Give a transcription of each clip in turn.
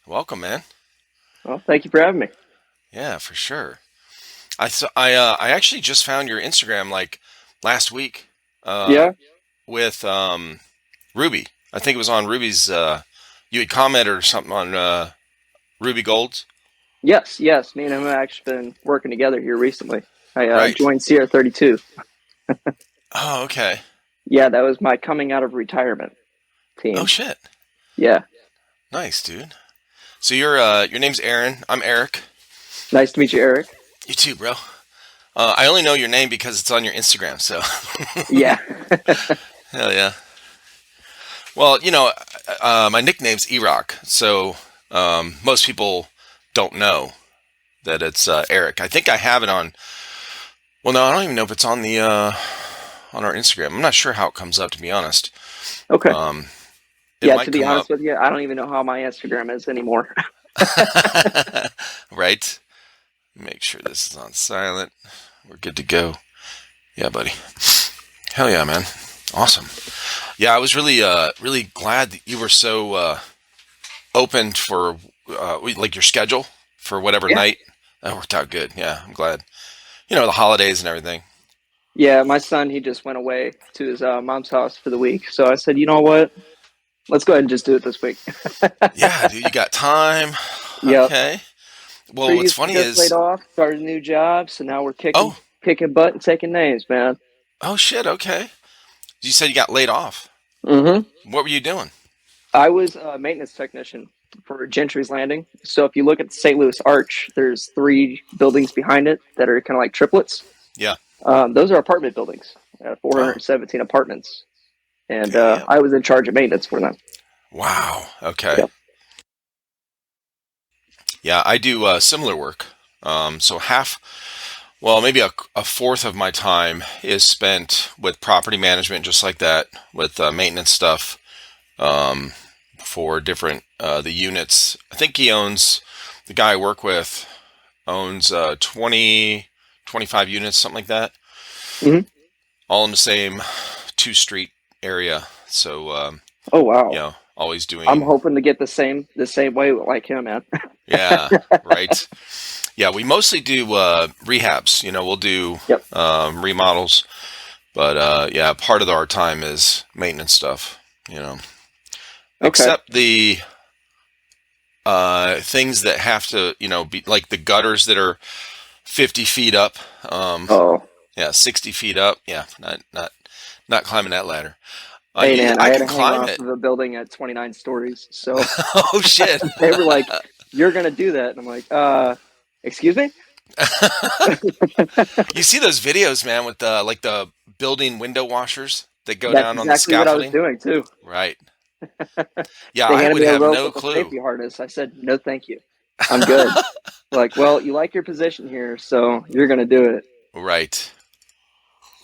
Welcome, man. Well, thank you for having me. Yeah, for sure. I actually just found your Instagram like last week uh, Yeah. with Ruby. I think it was on Ruby's. You had commented or something on Ruby Gold's. Yes, yes. Me and him have actually been working together here recently. I Right. joined Sierra 32. Oh, okay. Yeah, that was my coming out of retirement Oh team. shit. Yeah. Nice, dude. So your name's Aaron. I'm Eric. Nice to meet you, Eric. You too, bro. I only know your name because it's on your Instagram. So Yeah. hell yeah. Well, my nickname's Erock, so most people don't know that it's Eric. I think I have it on. Well, no, I don't even know if it's on the on our Instagram. I'm not sure how it comes up, to be honest. Okay. Um, it Yeah, to might be come up, honest with you, I don't even know how my Instagram is anymore. right? Make sure this is on silent. We're good to go. Yeah, buddy. Hell yeah, man. Awesome. Yeah, I was really glad that you were so open for like your schedule for whatever Yeah. night. That worked out good. Yeah, I'm glad. The holidays and everything. Yeah, my son, he just went away to his mom's house for the week. So I said, you know what? Let's go ahead and just do it this week. Yeah, dude, you got time. Yep. Okay. Well, what's Previously funny just laid is, off, started a new job, so now we're oh, kicking butt and taking names, man. oh shit. Okay. You said you got laid off. Mm-hmm. What were you doing? I was a maintenance technician for Gentry's Landing. So if you look at the St. Louis Arch, there's three buildings behind it that are kind of like triplets. Yeah. Those are apartment buildings, Oh, 417 apartments, and damn. I was in charge of maintenance for them. Wow. Okay. Yep. Yeah, I do similar work. So well, maybe a fourth of my time is spent with property management, just like that, with maintenance stuff um, for different the units. I think the guy I work with owns 20, 25 units, something like that, Hmm. all in the same two-street area. So, Oh wow. always I'm doing, hoping to get the same way like him, man. yeah, right. Yeah, we mostly do rehabs. We'll do Yep. remodels, but yeah, part of our time is maintenance stuff. You know, Okay. except the things that have to, be like the gutters that are 50 feet up. Um, Oh, yeah, 60 feet up. Yeah, not climbing that ladder. hey man, I I had can to hang climb off it. of a building at 29 stories, so Oh shit! they were like, "You're gonna do that," and I'm like, excuse me." You see those videos, man, with the building window washers that go That's down on the exactly what I was scaffolding? doing too. Right. Yeah, They I handed would me a have rope no with a clue. safety harness. I said, "No, thank you. I'm good." Like, well, you like your position here, so you're gonna do it. Right.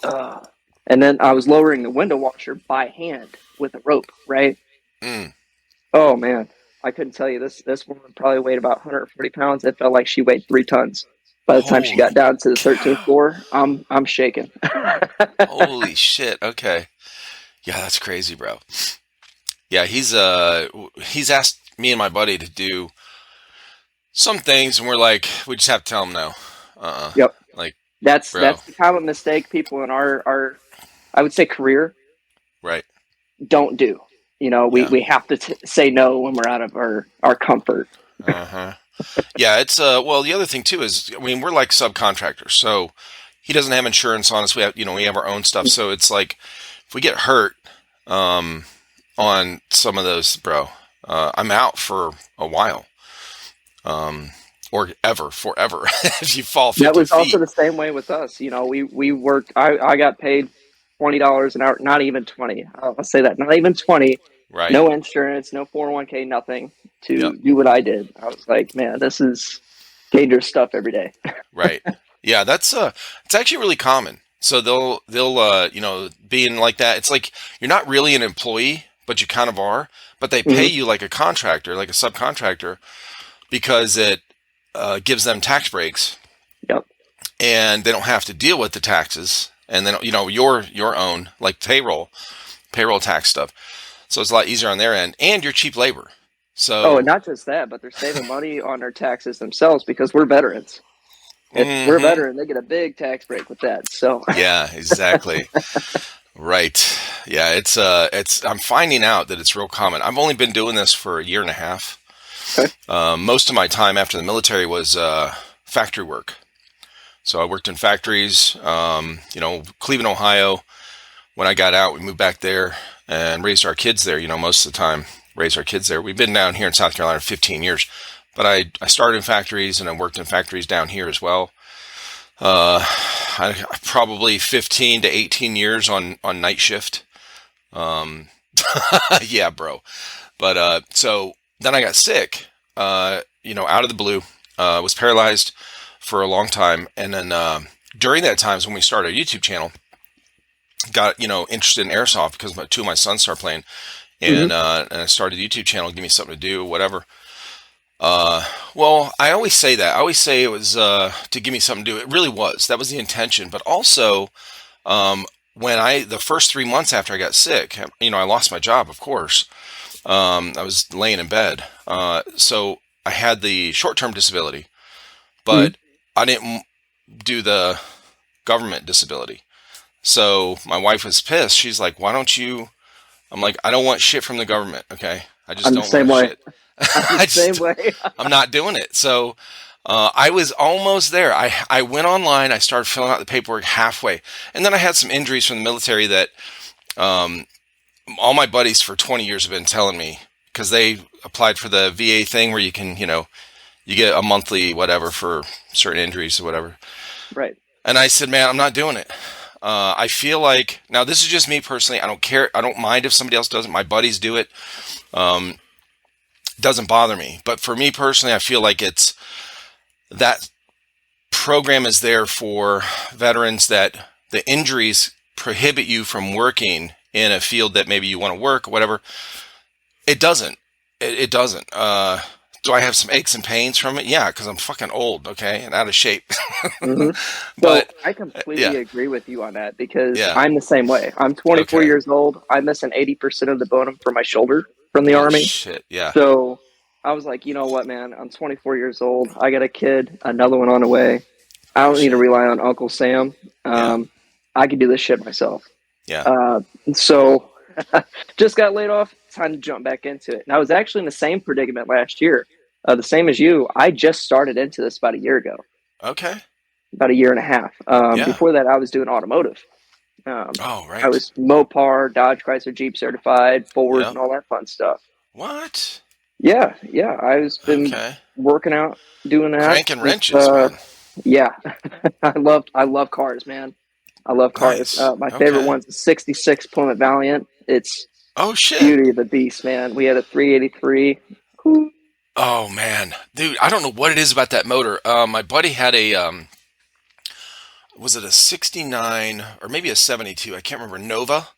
Uh, and then I was lowering the window washer by hand with a rope. Right? Mm. Oh man, I couldn't tell you this woman probably weighed about 140 pounds. It felt like she weighed 3 tons. By the time she got Holy down to the 13th cow. floor, I'm shaking. Holy shit. Okay. Yeah, that's crazy, bro. Yeah, he's asked me and my buddy to do some things, and we're like, we just have to tell him no. Yep. Like, That's bro. that's the common mistake people in our I would say career Right. don't do. You know, we Yeah. we have to say no when we're out of our comfort. Uh huh. Yeah, it's well, the other thing too is, I mean, we're like subcontractors, so he doesn't have insurance on us. We have our own stuff, so it's like if we get hurt um, on some of those, bro, I'm out for a while, um, or ever, forever. If you fall That 50 was also feet, the same way with us. You know, we worked. I got paid $20 an hour, not even 20. I'll say that, not even 20. right? No insurance, no 401k, nothing Yep, to do what I did. I was like, man, this is dangerous stuff every day. right. Yeah, that's it's actually really common. So they'll being like that, it's like you're not really an employee, but you kind of are. But they pay Hmm. you like a contractor, like a subcontractor, because it gives them tax breaks, Yep. and they don't have to deal with the taxes, and then your own like payroll tax stuff. So it's a lot easier on their end, and you're cheap labor. Oh, So, and not just that, but they're saving money on their taxes themselves because we're veterans. If we're a hmm veteran, they get a big tax break with that. So, yeah, exactly. Right. Yeah, I'm finding out that it's real common. I've only been doing this for a year and a half. okay. Most of my time after the military was factory work. So I worked in factories, Cleveland, Ohio. When I got out, we moved back there and raised our kids there, most of the time, raised our kids there. We've been down here in South Carolina 15 years, but I started in factories and I worked in factories down here as well. Probably 15 to 18 years on night shift. Um, yeah, bro. But so then I got sick, out of the blue. Was paralyzed for a long time. And then during that time is when we started a YouTube channel. Got, interested in airsoft because two of my sons started playing. Hmm. And I started a YouTube channel, give me something to do, whatever. Well, I always say that. I always say it was to give me something to do. It really was. That was the intention. But also, um, the first 3 months after I got sick, I lost my job, of course. I was laying in bed. So I had the short-term disability, Hmm. but I didn't do the government disability. So my wife was pissed. She's like, "Why don't you?" I'm like, "I don't want shit from the government. Okay, I just I'm the don't same want way. shit. I'm the I same just, way. I'm not doing it." So I was almost there. I went online. I started filling out the paperwork halfway, and then I had some injuries from the military that um, all my buddies for 20 years have been telling me because they applied for the VA thing where you can, you get a monthly whatever for certain injuries or whatever. Right. And I said, man, I'm not doing it. I feel like now this is just me personally. I don't care. I don't mind if somebody else does it. My buddies do it. Um, doesn't bother me. But for me personally, I feel like it's that program is there for veterans that the injuries prohibit you from working in a field that maybe you want to work or whatever. It doesn't. It doesn't. Do I have some aches and pains from it? Yeah, because I'm fucking old, okay, and out of shape. Hmm. So But I completely yeah, agree with you on that because yeah, I'm the same way. I'm 24 okay. years old. I miss an 80% of the bone from my shoulder from the Holy army. shit. Yeah. So I was like, you know what, man? I'm 24 years old. I got a kid, another one on the way. I Oh don't need to shit. rely on Uncle Sam. Yeah, I can do this shit myself. yeah. So just got laid off. Time to jump back into it. And I was actually in the same predicament last year, the same as you. I just started into this about a year ago, Okay. about a year and a half. Yeah. Before that, I was doing automotive. Um, Oh I right. was Mopar, Dodge, Chrysler, Jeep certified, Ford, Yep. and all that fun stuff. What? Yeah, yeah. I was been Okay. working out, doing that. Cranking Just wrenches, man. yeah. I love cars, man. I love cars. Nice. My favorite Okay. one's a '66 Plymouth Valiant. It's Oh shit. beauty of the beast, man. We had a 383. Oh man, dude, I don't know what it is about that motor. My buddy had a was it a '69 or maybe a '72? I can't remember. Nova,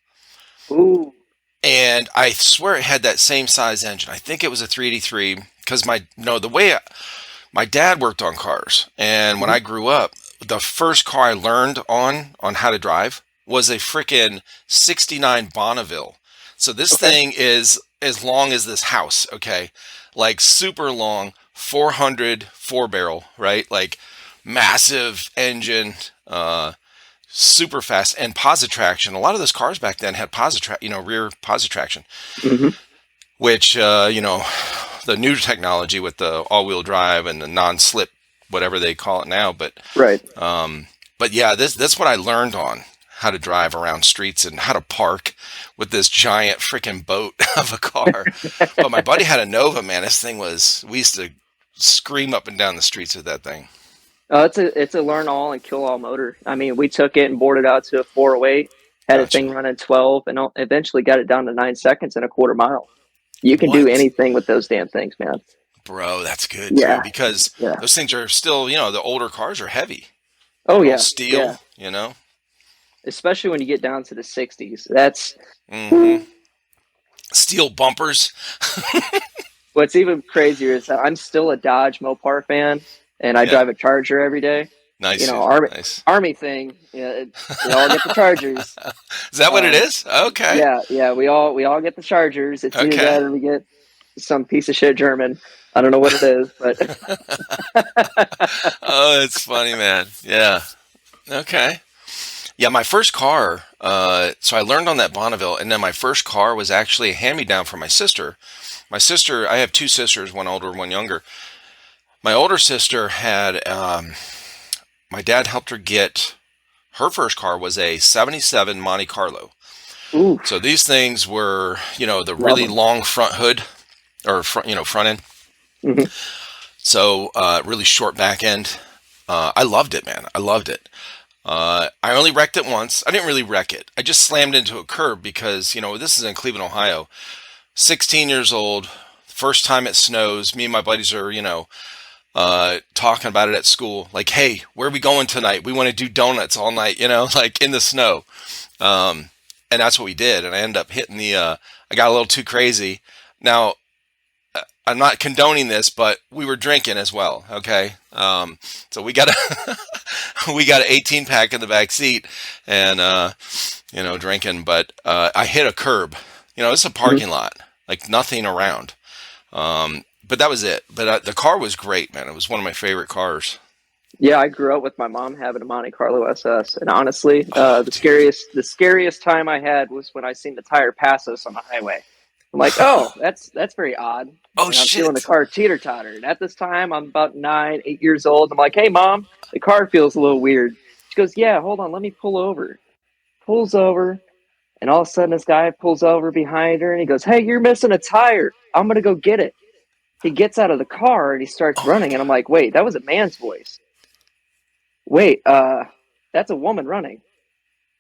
Ooh. and I swear it had that same size engine. I think it was a 383 because my no the way my dad worked on cars, and when Mhm. I grew up, the first car I learned on how to drive was a freaking '69 Bonneville. So this Okay. thing is as long as this house, okay? Like super long, 400 four barrel, right? Like massive engine, super fast, and posit traction. A lot of those cars back then had rear posit traction, Hmm. which the new technology with the all-wheel drive and the non-slip, whatever they call it now. Right. Um, but yeah, that's what I learned on how to drive around streets and how to park with this giant freaking boat of a car. But my buddy had a Nova, man. This thing was, we used to scream up and down the streets with that thing. It's a learn all and kill all motor. I mean, we took it and boarded out to a 408, had a Gotcha. thing running 12, and eventually got it down to 9 seconds and a quarter mile. You can do What? anything with those damn things, man. Bro, that's good too, Yeah, because yeah. those things are still, the older cars are heavy. Oh They're all yeah, yeah. steel. Especially when you get down to the 60s. That's Hmm. Steel bumpers. what's even crazier is that I'm still a Dodge Mopar fan, and I Yeah. drive a Charger every day. You Nice, know, dude. army Nice. army thing. Yeah, we all get the Chargers. Is that what it Um, is? Okay. yeah, yeah. We all get the Chargers. It's either Okay. that or we get. some piece of shit German. I don't know what it is, but Oh, that's funny, man. Yeah. Okay. Yeah, my first car. So I learned on that Bonneville, and then my first car was actually a hand-me-down from my sister. My sister, I have two sisters, one older, one younger. My older sister had, my dad helped her get her first car was a '77 Monte Carlo. ooh, So these things were, the love really them. long front hood or front, front end. Hmm. So really short back end. I loved it, man. I loved it. I only wrecked it once. I didn't really wreck it. I just slammed into a curb because, this is in Cleveland, Ohio. 16 years old, first time it snows. Me and my buddies are, talking about it at school. Like, hey, where are we going tonight? We want to do donuts all night, like in the snow. And that's what we did. And I ended up hitting I got a little too crazy. Now, I'm not condoning this, but we were drinking as well. Okay. So we got we got an 18 pack in the back seat and, drinking, but, I hit a curb, it's a Hmm. parking lot, like nothing around. But that was it. But the car was great, man. It was one of my favorite cars. Yeah, I grew up with my mom having a Monte Carlo SS, and honestly, Oh, dude. the scariest time I had was when I seen the tire pass us on the highway. I'm like, oh, that's very odd, Oh, and I'm feeling the shit. car teeter totter. And at this time, I'm about 8 years old. I'm like, hey, mom, the car feels a little weird. She goes, yeah, hold on, let me pull over. Pulls over, and all of a sudden, this guy pulls over behind her, and he goes, hey, you're missing a tire. I'm gonna go get it. He gets out of the car and he starts Oh, my running, and I'm God. like, wait, that was a man's voice. Wait, that's a woman running.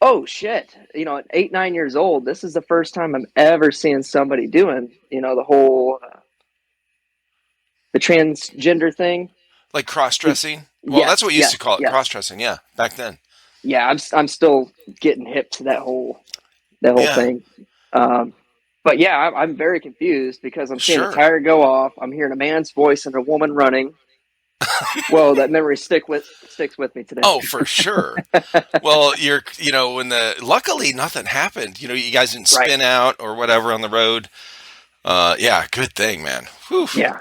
Oh shit. At 8, 9 years old, this is the first time I'm ever seeing somebody doing, the whole, the transgender thing. Like cross dressing? Well, that's what Yes, we used to yes, call it, cross yes. dressing. Yeah, back then. Yeah, I'm still getting hip to that whole Yeah, thing. Um, but yeah, I'm very confused because I'm seeing a sure. tire go off. I'm hearing a man's voice and a woman running. Whoa, that memory sticks with me today. Oh, for sure. Well, when luckily nothing happened. You guys didn't Right. spin out or whatever on the road. Yeah, good thing, man. Whew, Yeah.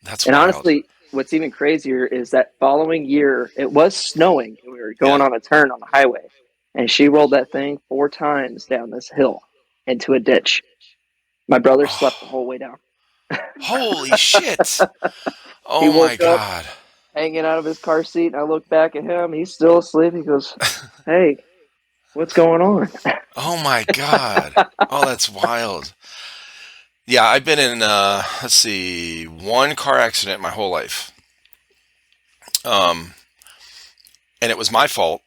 that's And wild. honestly, what's even crazier is that following year, it was snowing and we were going Yeah. on a turn on the highway. And she rolled that thing 4 times down this hill into a ditch. My brother slept the Oh, whole way down. holy shit. He Oh my woke up God. hanging out of his car seat, and I look back at him. He's still asleep. He goes, hey, what's going on? Oh my God. Oh, that's wild. Yeah, I've been in let's see, one car accident my whole life. Um, and it was my fault.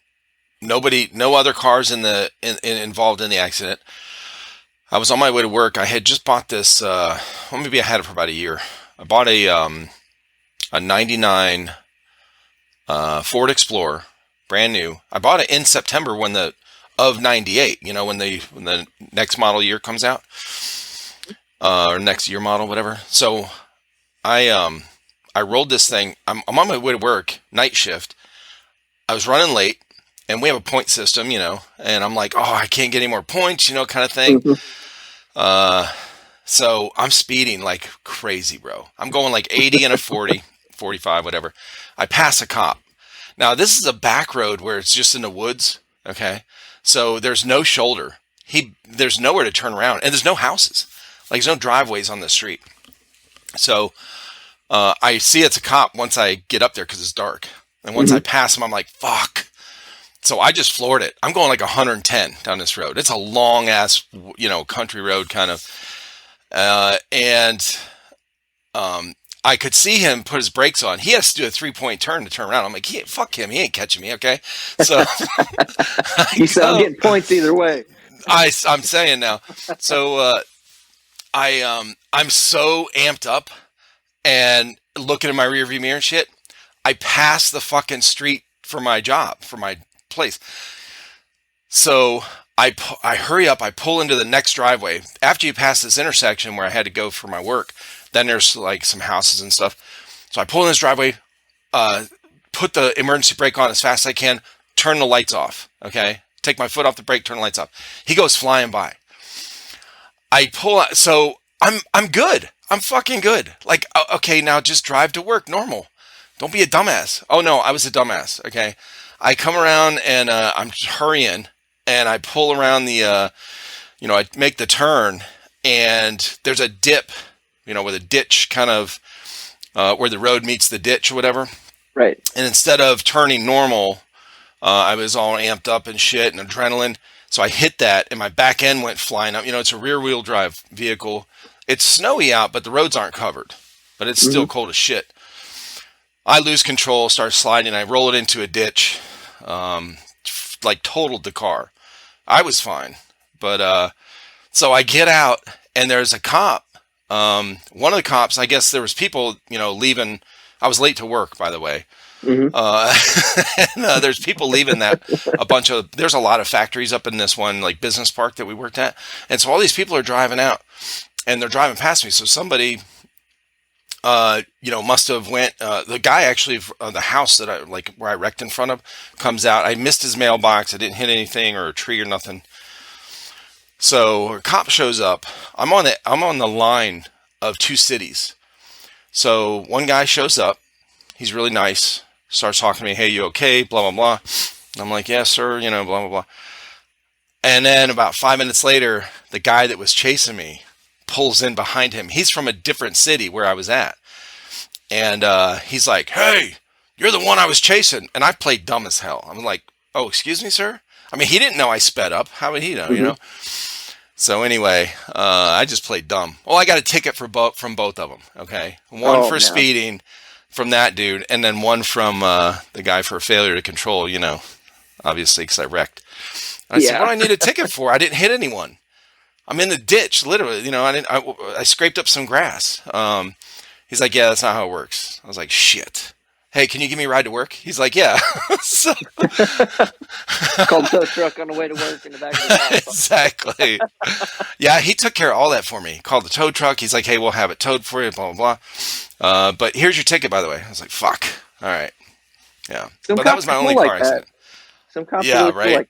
No other cars involved in the accident. I was on my way to work. I had just bought this. Well, maybe I had it for about a year. I bought a '99 Ford Explorer, brand new. I bought it in September when the of '98. When the next model year comes out, or next year model, whatever. So I um I rolled this thing. I'm on my way to work, night shift. I was running late, and we have a point system, and I'm like, oh, I can't get any more points, kind of thing. Mhm. Uh, so I'm speeding like crazy, bro. I'm going like 80 and a 40, 45, whatever. I pass a cop. Now, this is a back road where it's just in the woods, okay? So there's no shoulder. There's nowhere to turn around, and there's no houses. Like, there's no driveways on the street. So I see it's a cop once I get up there because it's dark. And once I Mhm. pass him, I'm like, fuck. So I just floored it. I'm going like 110 down this road. It's a long ass, country road kind of. And I could see him put his brakes on. He has to do a 3-point turn to turn around. I'm like, fuck him. He ain't catching me. Okay. So I You said I'm go, getting points either way. I'm saying now. So I'm so amped up and looking in my rearview mirror and shit. I pass the fucking street for my job, for my place. So I hurry up. I pull into the next driveway. After you pass this intersection where I had to go for my work, then there's like some houses and stuff. So I pull in this driveway, uh, put the emergency brake on as fast as I can, turn the lights off. Okay, take my foot off the brake, turn the lights off. He goes flying by. I pull out, so I'm good. I'm fucking good. Like, okay, now just drive to work normal. Don't be a dumbass. Oh no, I was a dumbass. Okay, I come around and I'm just hurrying, and I pull around I make the turn, and there's a dip, where the ditch kind of where the road meets the ditch or whatever. Right. And instead of turning normal, I was all amped up and shit and adrenaline. So I hit that, and my back end went flying up. It's a rear wheel drive vehicle. It's snowy out, but the roads aren't covered. But it's Hmm. still cold as shit. I lose control, start sliding. I roll it into a ditch, um, like totaled the car. I was fine, but so I get out, and there's a cop. One of the cops, I guess there was people, leaving. I was late to work, by the way. Hmm. Uh, and there's people leaving that there's a lot of factories up in this one like business park that we worked at, and so all these people are driving out, and they're driving past me. So somebody, must have went. The guy actually, the house that I like where I wrecked in front of, comes out. I missed his mailbox. I didn't hit anything or a tree or nothing. So a cop shows up. I'm on the line of two cities. So one guy shows up. He's really nice. Starts talking to me. Hey, you okay? Blah blah blah. And I'm like, yes, sir. Blah blah blah. And then about 5 minutes later, the guy that was chasing me pulls in behind him. He's from a different city where I was at, and he's like, "Hey, you're the one I was chasing." And I played dumb as hell. I'm like, "Oh, excuse me, sir." I mean, he didn't know I sped up. How would he know? Hmm. So anyway, I just played dumb. Well, I got a ticket from both of them. Okay, one Oh for man. speeding from that dude, and then one from the guy for failure to control. Obviously because I wrecked. And I said, "What Yeah. do I need a ticket for? I didn't hit anyone. I'm in the ditch, literally. I didn't. I scraped up some grass." He's like, "Yeah, that's not how it works." I was like, "Shit." Hey, can you give me a ride to work? He's like, "Yeah." So Called tow truck on the way to work in the back of the cop. exactly. Yeah, he took care of all that for me. Called the tow truck. He's like, "Hey, we'll have it towed for you." Blah blah blah. But here's your ticket, by the way. I was like, "Fuck." All right. Yeah. Some But that cops was my are cool only like car that. accident. Some cops are Yeah. really cool Right. like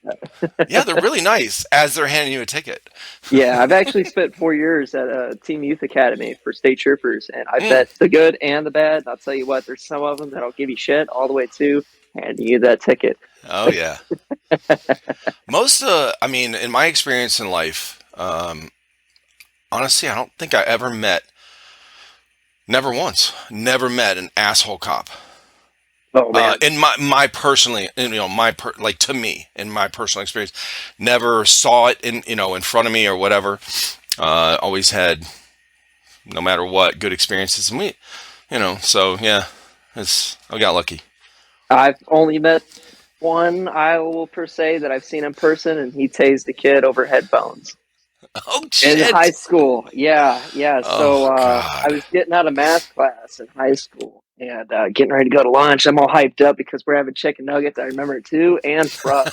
that. Yeah, they're really nice as they're handing you a ticket. Yeah, I've actually spent 4 years at a Team Youth Academy for state troopers, and I Mm. bet the good and the bad. And I'll tell you what, there's some of them that'll give you shit all the way to handing you that ticket. Oh yeah. Most, I mean, in my experience in life, honestly, I don't think I ever met, never once, never met an asshole cop. Oh man. In my personally, like to me, in my personal experience, never saw it in front of me or whatever. Always had, no matter what, good experiences. And so yeah, I got lucky. I've only met one, I will per se, that I've seen in person, and he tased a kid over headphones Oh in high shit! school. Yeah, yeah. So Oh I god! was getting out of math class in high school and getting ready to go to lunch. I'm all hyped up because we're having chicken nuggets. I remember it too, and fries.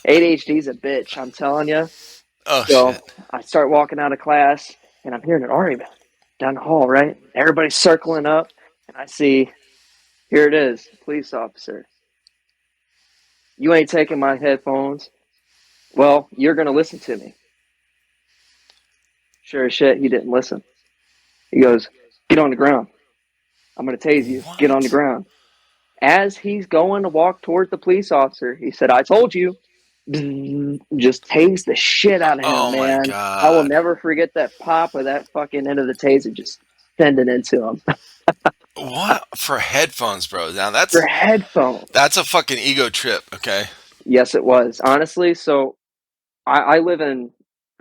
ADHD's a bitch, I'm telling you. Oh So shit! I start walking out of class, and I'm hearing an argument down the hall. Right, everybody's circling up, and I see, here it is, police officer. You ain't taking my headphones. Well, you're gonna listen to me. Sure as shit, he didn't listen. He goes, get on the ground. I'm gonna tase you. Get on the What? ground. As he's going to walk towards the police officer, he said, I told you. Just tased the shit out of him, Oh my man. I will god! never forget that pop of that fucking end of the taser just sending into him. What for headphones, bro? Now For headphones. that's a fucking ego trip. Okay. Yes, it was. Honestly, so I live in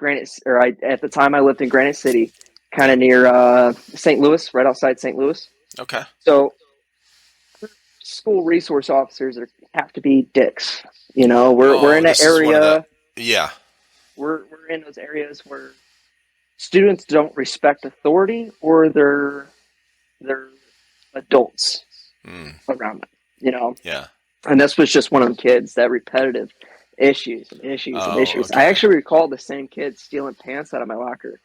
at the time I lived in Granite City, kind Yeah. of near St. Louis, right outside St. Louis. Okay. So school resource officers have to be dicks. You know, we're Oh, in an this is one of the. area. Yeah. We're in those areas where students don't respect authority or they're adults Mm, around them. You know, yeah. and this was just one of them kids that repetitive issues and issues and Oh, issues. I okay. actually recall the same kid stealing pants out of my locker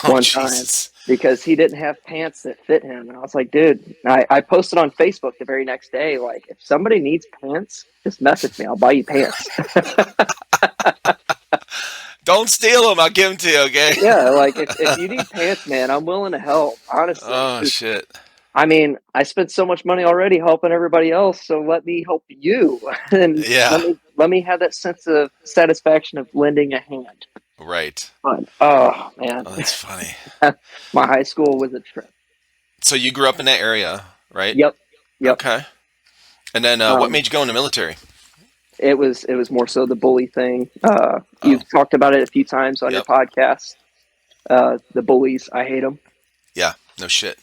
Oh, one time Jesus. because he didn't have pants that fit him. And I was like, dude, I posted on Facebook the very next day, like, if somebody needs pants, just message me. I'll buy you pants. Don't steal them. I'll give them to you. Okay. Yeah, like if you need pants, man, I'm willing to help. Honestly, Oh 'cause, shit. I mean, I spent so much money already helping everybody else, so let me help you, and Yeah. let me have that sense of satisfaction of lending a hand. Right. But oh man, Oh, that's funny. my high school was a trip. So you grew up in that area, right? Yep, yep. Okay. And then what Um, made you go in the military? it was more so the bully thing. Oh, You've talked about it a few times on your yep. podcast. The bullies, I hate them. Yeah. No shit.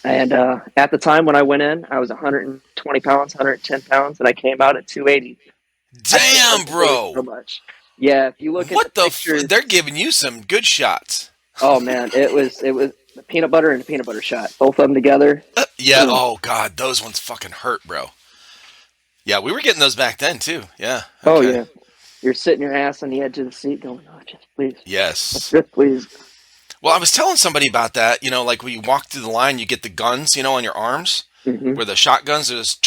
And at the time when I went in, I was 120 pounds, 110 pounds, and I came out at 280. I hated Damn, the bullies so bro. much. Yeah, if you look at the What the? They're pictures, giving you some good shots. oh man, it was the peanut butter and the peanut butter shot, both of them together. Yeah. Mm. Oh God, those ones fucking hurt, bro. Yeah, we were getting those back then too. Yeah. Oh Okay. yeah, you're sitting your ass on the edge of the seat, going, "Oh, just please, Yes. just please." Well, I was telling somebody about that. You know, like when you walk through the line, you get the guns, on your arms, Hmm. where the shotguns are just,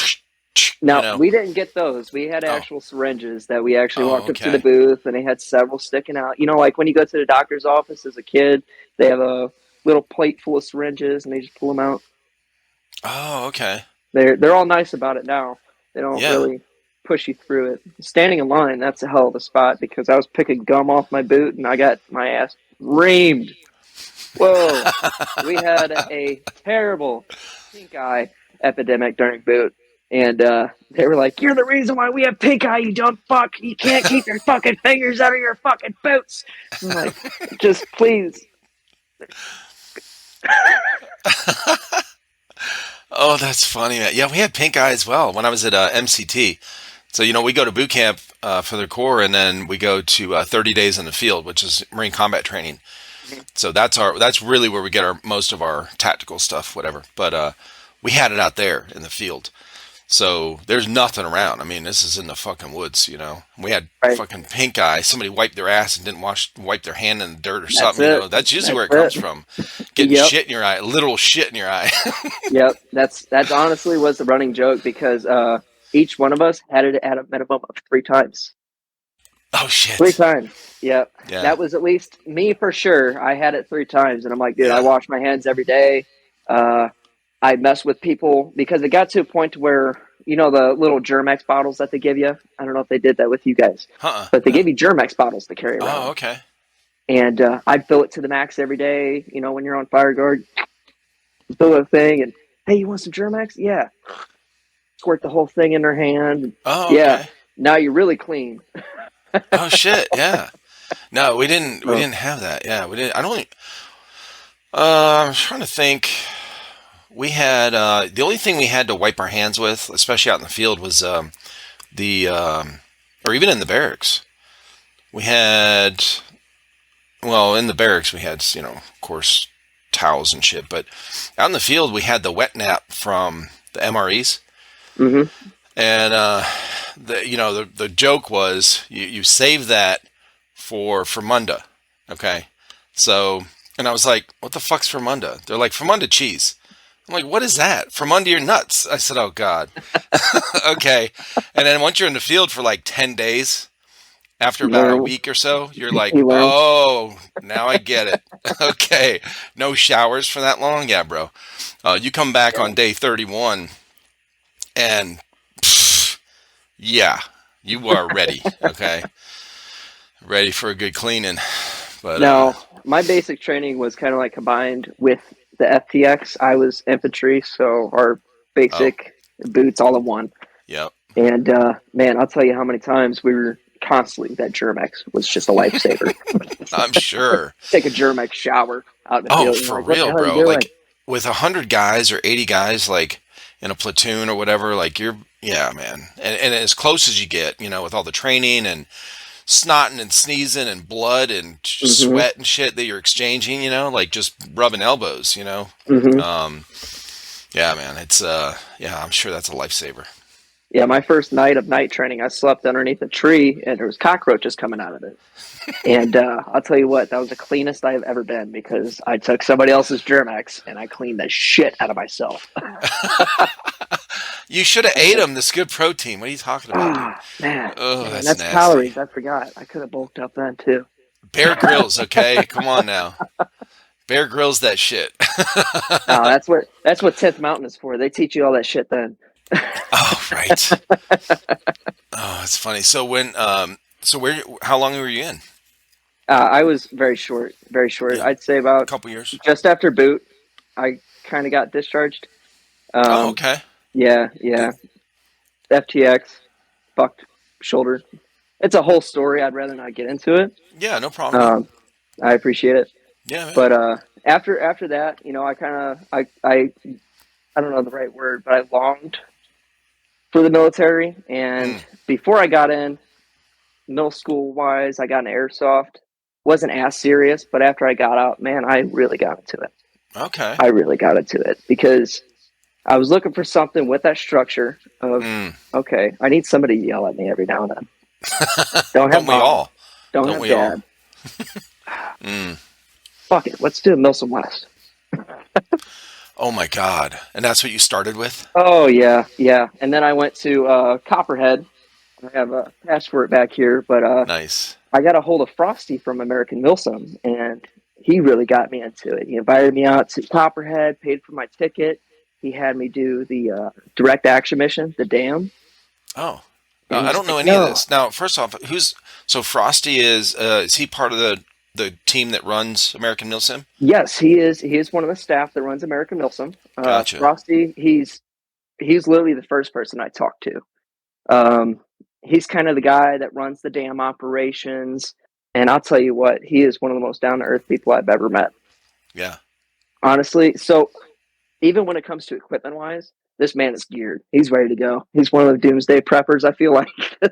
you Now know. we didn't get those. We had Oh. actual syringes that we actually Oh. walked up to the Okay. booth, and they had several sticking out. Like when you go to the doctor's office as a kid, they have a little plate full of syringes, and they just pull them out. Oh. Okay. They're all nice about it now. They don't Yeah. really push you through it. Standing in line, that's a hell of a spot because I was picking gum off my boot and I got my ass reamed. Whoa. We had a terrible pink eye epidemic during boot. And they were like, "You're the reason why we have pink eye, you dumb fuck. You can't keep your fucking fingers out of your fucking boots." I'm like, just please. Oh, that's funny, man. Yeah, we had pink eye as well when I was at MCT. So, we go to boot camp for the Corps, and then we go to 30 days in the field, which is Marine combat training. So that's really where we get our most of our tactical stuff, whatever. But we had it out there in the field. So there's nothing around. I mean, this is in the fucking woods. We had Right. fucking pink eye. Somebody wiped their ass and didn't wipe their hand in the dirt or That's something. it. That's usually where That's it comes it. from. Getting Yep. shit in your eye, literal shit in your eye. Yep, that's honestly was the running joke because each one of us had it at a minimum of 3 times. Oh Three shit. times. Yep, Yeah. that was at least me for sure. I had it 3 times, and I'm like, dude, I Yeah. wash my hands every day. Uh, I mess with people because it got to a point where the little Germex bottles that they give you. I don't know if they did that with you guys, but they No. gave you Germex bottles to carry Oh, around, okay. and I'd fill it to the max every day. When you're on fire guard, fill the thing, and hey, you want some Germex? Yeah, squirt the whole thing in their hand. Oh, Yeah, okay. now you're really clean. Oh shit. Yeah. No, we didn't. We Oh, didn't have that. Yeah, we didn't. I don't. I'm trying to think. We had the only thing we had to wipe our hands with, especially out in the field, was the or even in the barracks. We had in the barracks we had of course towels and shit, but out in the field we had the wet nap from the MREs, mm-hmm. and the joke was you save that for Munda, okay? So, and I was like, what the fuck's Munda? They're like, Munda cheese. I'm like, what is that? From under your nuts. I said, oh God. Okay. And then once you're in the field for like 10 days, after You about a learn. week or so, you're like, You learn. oh, now I get it. Okay. No showers for that long? Yeah, bro. You come back Yeah. on day 31 and yeah, you are ready. Okay. Ready for a good cleaning. But, Now, my basic training was kind of like combined with the FTX. I was infantry, so our oh, basic boots all in one. yep. And man, I'll tell you how many times we were constantly that Germex was just a lifesaver. I'm sure. Take a Germex shower out in the Oh, field. You're for like, what the real, hell are you bro. doing? Like with 100 guys or 80 guys, like in a platoon or whatever, like yeah, man. And as close as you get, with all the training and snotting and sneezing and blood and Mm-hmm. sweat and shit that you're exchanging, like just rubbing elbows. Mm-hmm. Um, yeah, man. It's yeah, I'm sure that's a lifesaver. Yeah, my first night of night training, I slept underneath a tree, and there was cockroaches coming out of it. And I'll tell you what, that was the cleanest I've ever been because I took somebody else's Germex and I cleaned the shit out of myself. You should have ate them. This good protein. What are you talking about, dude? Ah, man, Oh, man, that's that's nasty. calories. I forgot. I could have bulked up then too. Bear Grylls, okay? Come on now. Bear Grylls that shit. No, that's what 10th Mountain is for. They teach you all that shit then. Oh, right. Oh, it's funny. So so how long were you in? I was very short, very short. Yeah, I'd say a about couple years. just after boot, I kind of got discharged. Oh, Um, okay. yeah, Did, yeah. FTX, fucked shoulder. It's a whole story. I'd rather not get into it. yeah, no problem, dude. Um, I appreciate it, Yeah, man. but after that, I kind of I don't know the right word, but I longed for the military. And Mm, before I got in, middle school wise, I got an airsoft. Wasn't as serious, but after I got out, man, I really got into it. okay. I really got into it because I was looking for something with that structure of, Mm. okay, I need somebody to yell at me every now and then. Don't have Don't we mom, all? don't Don't have we all? dad. Mm. Fuck it, let's do a Milsom West. Oh my God. And that's what you started with? Oh yeah, yeah. And then I went to Copperhead. I have a passport back here, but Nice. I got a hold of Frosty from American Milsom, and he really got me into it. He invited me out to Copperhead, paid for my ticket. He had me do the direct action mission, the dam, Oh, and I he's don't know like, any of "No, this. Now, first off, so Frosty is he part of the team that runs American Milsim? yes, he is. He is one of the staff that runs American Milsom. Gotcha. Frosty, he's literally the first person I talked to. Um, he's kind of the guy that runs the dam operations, and I'll tell you what, he is one of the most down to earth people I've ever met. Yeah. Honestly, so even when it comes to equipment wise, this man is geared. He's ready to go. He's one of the doomsday preppers. I feel like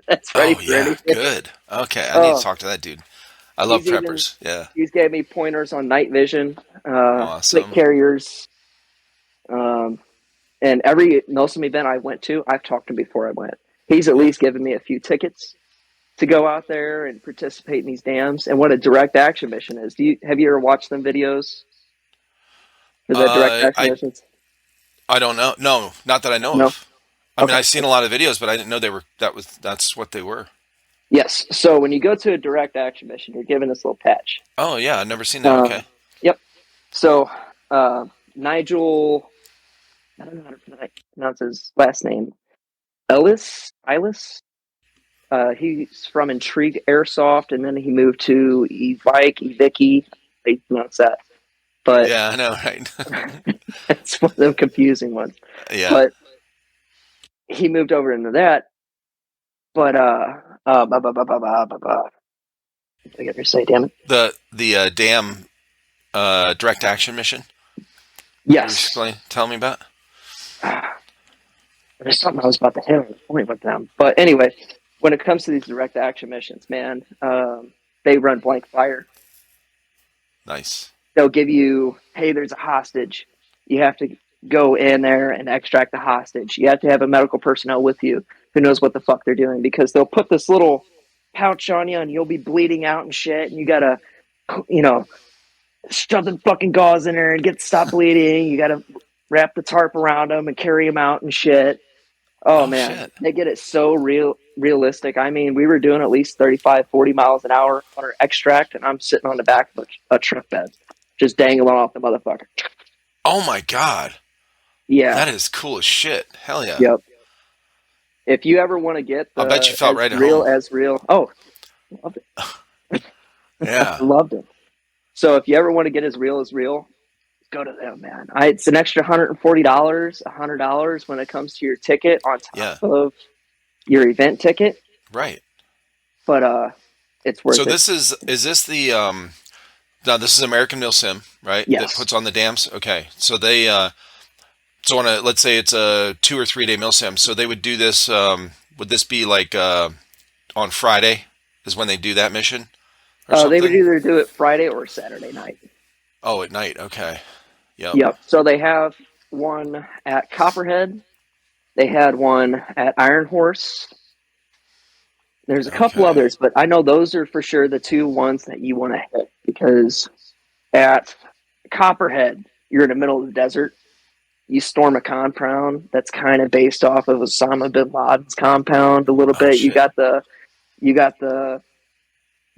that's ready Oh for yeah, anything. good. Okay, I need to Oh, talk to that dude. I love he's even preppers. Yeah. he's gave me pointers on night vision, flick Awesome. carriers, um, and every Milsom event I went to, I've talked to him before I went. He's at Yeah. least given me a few tickets to go out there and participate in these dams. And what a direct action mission is. Have you ever watched them videos for the direct action I missions? I don't know. No, not that I know No. of. I mean, Okay. I've seen a lot of videos, but I didn't know that's what they were. Yes. So when you go to a direct action mission, you're given this little patch. Oh yeah, I've never seen that. Uh, Okay. yep. So Nigel, I don't know how to pronounce his last name. Ellis. He's from Intrigue Airsoft, and then he moved to Evike. They pronounce that, but Yeah, I know, right? it's one of them confusing ones. Yeah. But he moved over into that. But bah, bah, bah, bah, bah, bah, bah. I get to say, damn it. The dam direct action mission. Yes. Tell me about. There's something I was about to hit on the point with them. But anyway, when it comes to these direct action missions, man, they run blank fire. Nice. They'll give you, hey, there's a hostage. You have to go in there and extract the hostage. You have to have a medical personnel with you who knows what the fuck they're doing, because they'll put this little pouch on you and you'll be bleeding out and shit. And you got to, you know, shove the fucking gauze in there and get stop bleeding. You got to wrap the tarp around them and carry them out and shit. Oh Oh man, shit. they get it so realistic. I mean, we were doing at least 35, 40 miles an hour on our extract, and I'm sitting on the back of a truck bed, just dangling off the motherfucker. Oh my god. Yeah, That is cool as shit. Hell yeah. yep. If you ever want to get I bet you the felt as right at real home. as real, oh, loved it. Yeah. Loved it. So if you ever want to get as real, go to them, man. It's an extra $140, $100 when it comes to your ticket on top Yeah. of your event ticket, Right. but it's So worth it. is this the now this is American Milsim, right? That Yes. puts on the dams. Okay. So they so on a, let's say it's a 2 or 3 day Milsim. So they would do this would this be like on Friday is when they do that mission or They would something? either do it Friday or Saturday night. Oh, at night. Okay. Yep. Yep. So they have one at Copperhead. They had one at Iron Horse. There's a couple Okay. others, but I know those are for sure the two ones that you want to hit, because at Copperhead, you're in the middle of the desert. you storm a compound that's kind of based off of Osama bin Laden's compound a little Oh bit. shit. You got the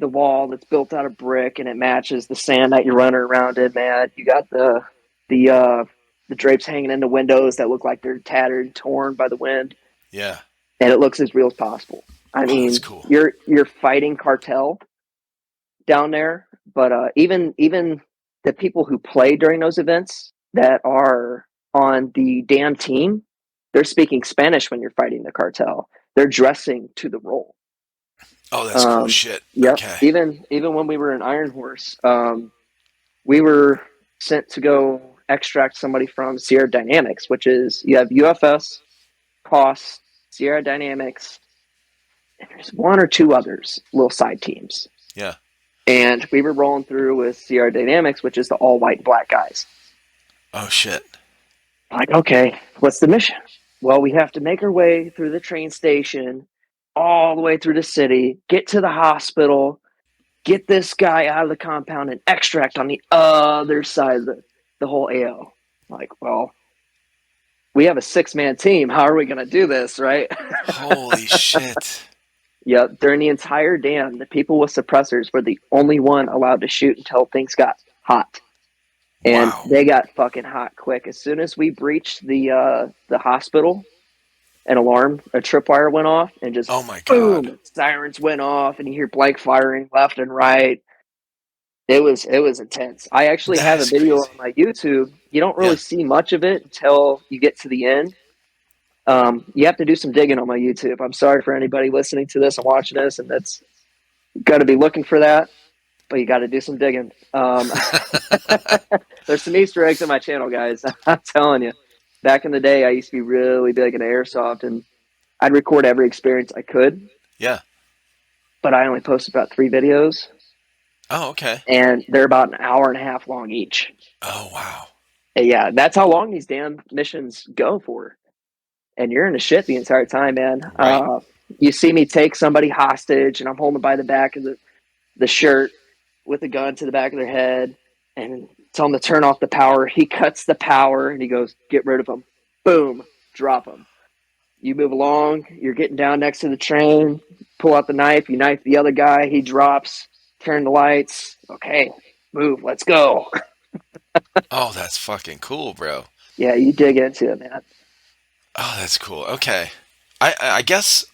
wall that's built out of brick and it matches the sand that you're running around in, man. You got the the drapes hanging in the windows that look like they're tattered and torn by the wind, Yeah. and it looks as real as possible. I Oh, that's mean, cool. you're fighting cartel down there, but even the people who play during those events that are on the damn team, they're speaking Spanish when you're fighting the cartel. They're dressing to the role. Oh, that's cool Um, shit. yep. Okay. Even when we were in Iron Horse, we were sent to go extract somebody from Sierra Dynamics, which is you have UFS, COS, Sierra Dynamics, and there's one or two others, little side teams. Yeah. And we were rolling through with Sierra Dynamics, which is the all white and black guys. Oh shit. Like, okay, what's the mission? Well, we have to make our way through the train station, all the way through the city, get to the hospital, get this guy out of the compound, and extract on the other side of the whole AO. Like, well, we have a 6-man team. How are we going to do this, right? Holy shit. Yeah, during the entire dam, the people with suppressors were the only one allowed to shoot until things got hot. And Wow. they got fucking hot quick. As soon as we breached the hospital, an alarm, a tripwire went off, and just Oh my god. boom, sirens went off, and you hear blank firing left and right. It was intense. I actually That have a is video crazy. on my YouTube. You don't really Yeah. see much of it until you get to the end. You have to do some digging on my YouTube. I'm sorry for anybody listening to this and watching this, and that's got to be looking for that. But you got to do some digging. There's some Easter eggs in my channel, guys. I'm telling you. Back in the day, I used to be really big into airsoft, and I'd record every experience I could. Yeah. But I only posted about 3 videos, Oh, okay. and they're about an hour and a half long each. Oh wow. And yeah, that's how long these damn missions go for. And you're in a shit the entire time, man. Right. You see me take somebody hostage, and I'm holding by the back of the shirt with a gun to the back of their head, and tell him to turn off the power. He cuts the power, and he goes, "Get rid of him." Boom, drop him. You move along. You're getting down next to the train. Pull out the knife. You knife the other guy. He drops. Turn the lights. Okay, move. Let's go. Oh, that's fucking cool, bro. Yeah, you dig into it, man. Oh, that's cool. Okay. I guess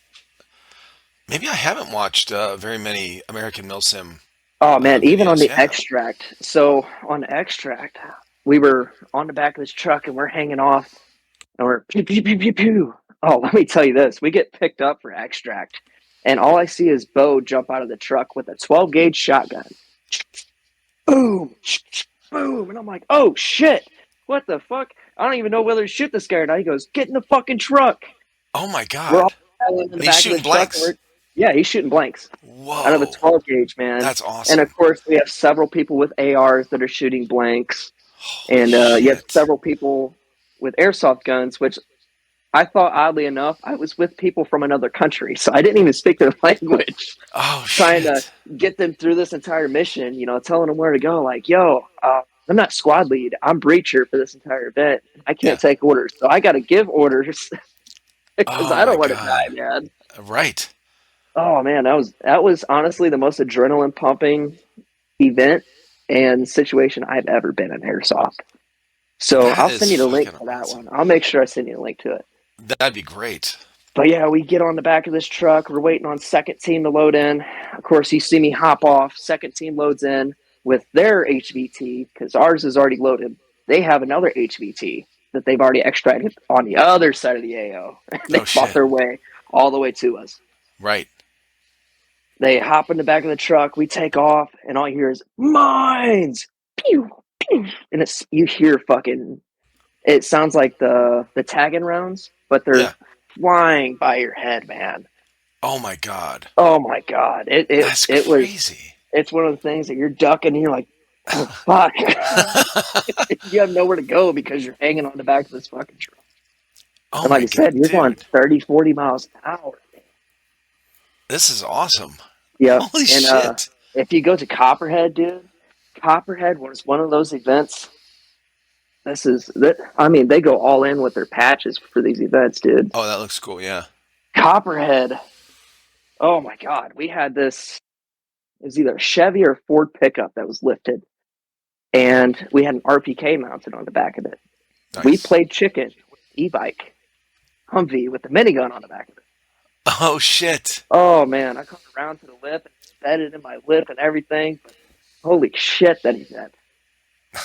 maybe I haven't watched very many American Milsim Oh man, even on videos. the Yeah. extract. So on extract, we were on the back of this truck and we're hanging off, and we're pew pew pew pew pew. Oh, let me tell you this: we get picked up for extract, and all I see is Bo jump out of the truck with a 12 gauge shotgun. Boom, boom, and I'm like, oh shit, what the fuck? I don't even know whether to shoot this guy or not. He goes, get in the fucking truck. Oh my We're god. all in the And he's back of shooting this truck, and blanks. we're yeah, he's shooting blanks out of a Whoa. 12 gauge, man. That's And awesome. of course, we have several people with ARs that are shooting blanks, Holy and you have shit. several people with airsoft guns, which I thought, oddly enough, I was with people from another country, so I didn't even speak their language, Oh trying to shit. get them through this entire mission. Telling them where to go. Like, yo, I'm not squad lead. I'm breacher for this entire event. I Yeah. can't take orders, so I got to give orders because Oh I my don't want to die, god. man. Right. Oh man, that was honestly the most adrenaline pumping event and situation I've ever been in airsoft. So That I'll is send you the link fucking to that one. awesome. I'll make sure I send you the link to it. That'd be great. But yeah, we get on the back of this truck. We're waiting on second team to load in. Of course, you see me hop off. Second team loads in with their HVT because ours is already loaded. They have another HVT that they've already extracted on the other side of the AO. They Oh fought shit. their way all the way to us. Right. They hop in the back of the truck. We take off, and all you hear is mines, pew, pew, and you hear fucking. It sounds like the tagging rounds, but they're Yeah. flying by your head, man. Oh my god. Oh my god, That's it was. crazy. It's one of the things that you're ducking, and you're like, oh fuck, you have nowhere to go because you're hanging on the back of this fucking truck. Oh And like my I god, said, you're going dude. 30, 40 miles an hour. This is awesome. Yep. Holy And shit. if you go to Copperhead, dude, Copperhead was one of those events. this is that. I mean, they go all in with their patches for these events, dude. Oh, that looks cool. Yeah. Copperhead. Oh my God, we had this. It was either a Chevy or Ford pickup that was lifted, and we had an RPK mounted on the back of it. We Nice. played chicken with an e-bike Humvee with the minigun on the back of it. Oh shit. Oh man, I come around to the lip and embedded in my lip and everything. But holy shit, that event.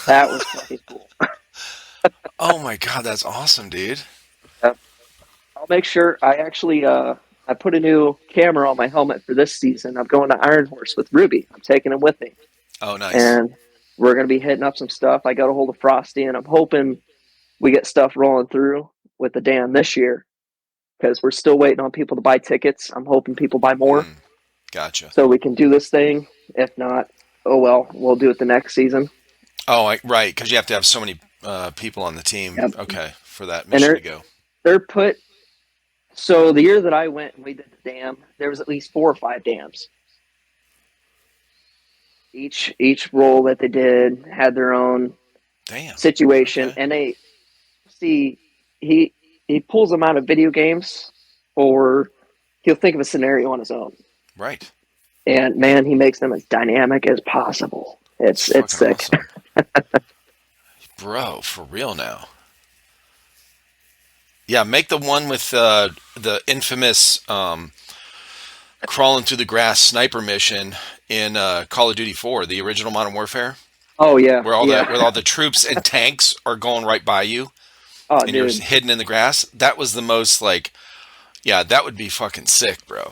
That was fucking cool. Oh my god, that's awesome, dude. I'll make sure I actually I put a new camera on my helmet for this season. I'm going to Iron Horse with Ruby. I'm taking him with me, Oh, nice. and we're gonna be hitting up some stuff. I got a hold of Frosty, and I'm hoping we get stuff rolling through with the dam this year because we're still waiting on people to buy tickets. I'm hoping people buy more Mm, gotcha. so we can do this thing. If not, oh well, we'll do it the next season. Oh, right, because you have to have so many people on the team. Yep. Okay, for that And mission to go. they're put. So the year that I went and we did the dam, there was at least 4 or 5 dams. Each role that they did had their own Damn. situation, Okay. and they see he he pulls them out of video games, or he'll think of a scenario on his own, Right. and man, he makes them as dynamic as possible. It's It's fucking sick. awesome, bro. For real now. Yeah, make the one with the infamous crawling through the grass sniper mission in Call of Duty 4, the original Modern Warfare, Oh yeah, where yeah. all the troops and tanks are going right by you Oh and you're dude, hidden in the grass. That was the most like, yeah, that would be fucking sick, bro.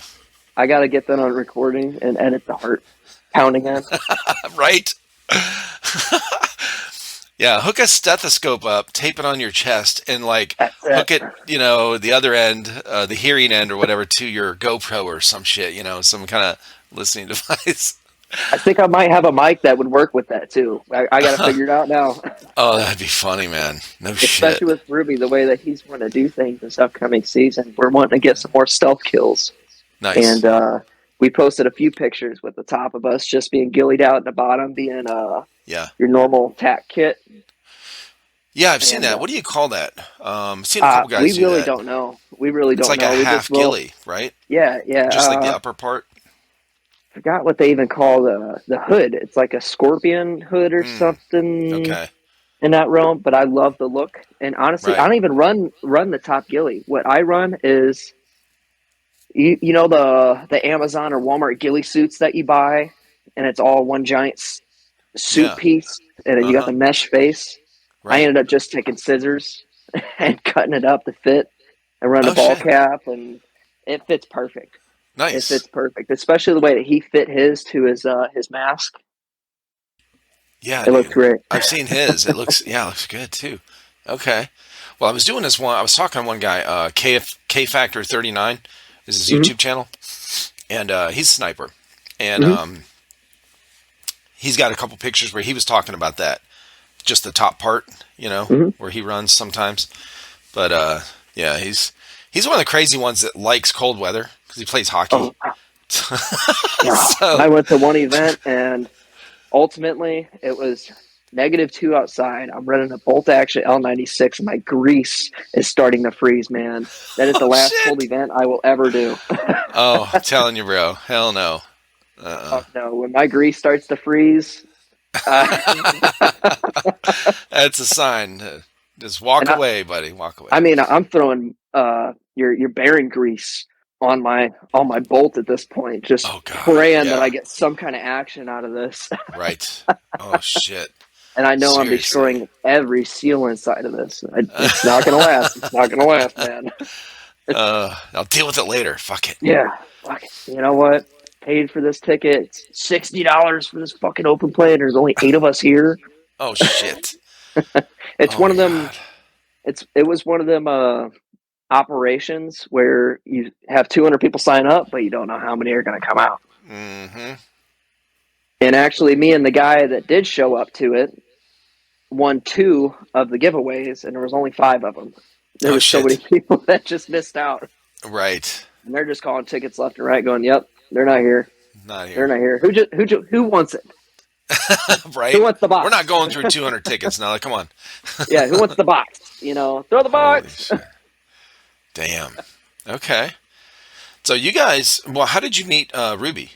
I got to get that on recording and edit the heart pounding in. Right? Yeah, hook a stethoscope up, tape it on your chest, and like That's it. hook it, the other end, the hearing end or whatever, to your GoPro or some shit, some kind of listening device. I think I might have a mic that would work with that too. I got to figure it out now. Oh, that'd be funny, man. No shit. Especially with Ruby, the way that he's going to do things this upcoming season. We're wanting to get some more stealth kills. And Nice. we posted a few pictures with the top of us just being gillied out and the bottom being Yeah. your normal tack kit. Yeah, I've seen And that. What do you call that? Seen a couple we guys do really that. don't know. We really It's don't like a know. We just half roll. ghillie, right? Yeah, yeah. Just like the upper part. Forgot what they even call the hood. It's like a scorpion hood or Mm, something okay. in that realm. But I love the look. And honestly, I Right. don't even run the top ghillie. What I run is you know the Amazon or Walmart ghillie suits that you buy, and it's all one giant suit Yeah. piece, and then you got Uh-huh. the mesh face. I Right. ended up just taking scissors and cutting it up to fit, and run a Oh ball shit. cap, and it fits perfect. It Nice. fits perfect, especially the way that he fit his to his mask. Yeah, It looks dude. great. I've seen his. It looks good too. Okay. Well, I was doing this one. I was talking to one guy, K Factor 39 is his Mm-hmm. YouTube channel, and he's a sniper, and Mm-hmm. he's got a couple pictures where he was talking about that, just the top part, Mm-hmm. where he runs sometimes. But yeah, he's one of the crazy ones that likes cold weather because he plays hockey. Oh, wow. So, I went to one event, and ultimately it was -2 outside. I'm running a bolt action L96, and my grease is starting to freeze, man. That is the oh last cold shit. event I will ever do. Oh, I'm telling you, bro. Hell no. Oh no, when my grease starts to freeze, uh, That's a sign. Just walk and away, buddy. Walk away. I mean, I'm throwing your bearing grease on my bolt at this point, just Oh God, praying that I yeah. get some kind of action out of this. Right. Oh shit. And I know I'm Seriously. destroying every seal inside of this. It's not going to last. It's not going to last, man. I'll deal with it later. Fuck it. Yeah. Fuck it. You know what? Paid for this ticket. It's $60 for this fucking open play, and there's only 8 of us here. Oh shit. It's Oh one my of them. God. It was one of them operations where you have 200 people sign up, but you don't know how many are going to come out. Mm-hmm. And actually, me and the guy that did show up to it won 2 of the giveaways, and there was only 5 of them. There Oh was so many shit. people that just missed out, Right. and they're just calling tickets left and right, going, "Yep, they're not here. Not They're here. not here. Who wants it?" Who Right? wants the We're not box? going through 200 tickets now. Like, come on. Yeah, who wants the box? Throw the Holy box. shit. Damn. Okay. So you guys, well, how did you meet Ruby?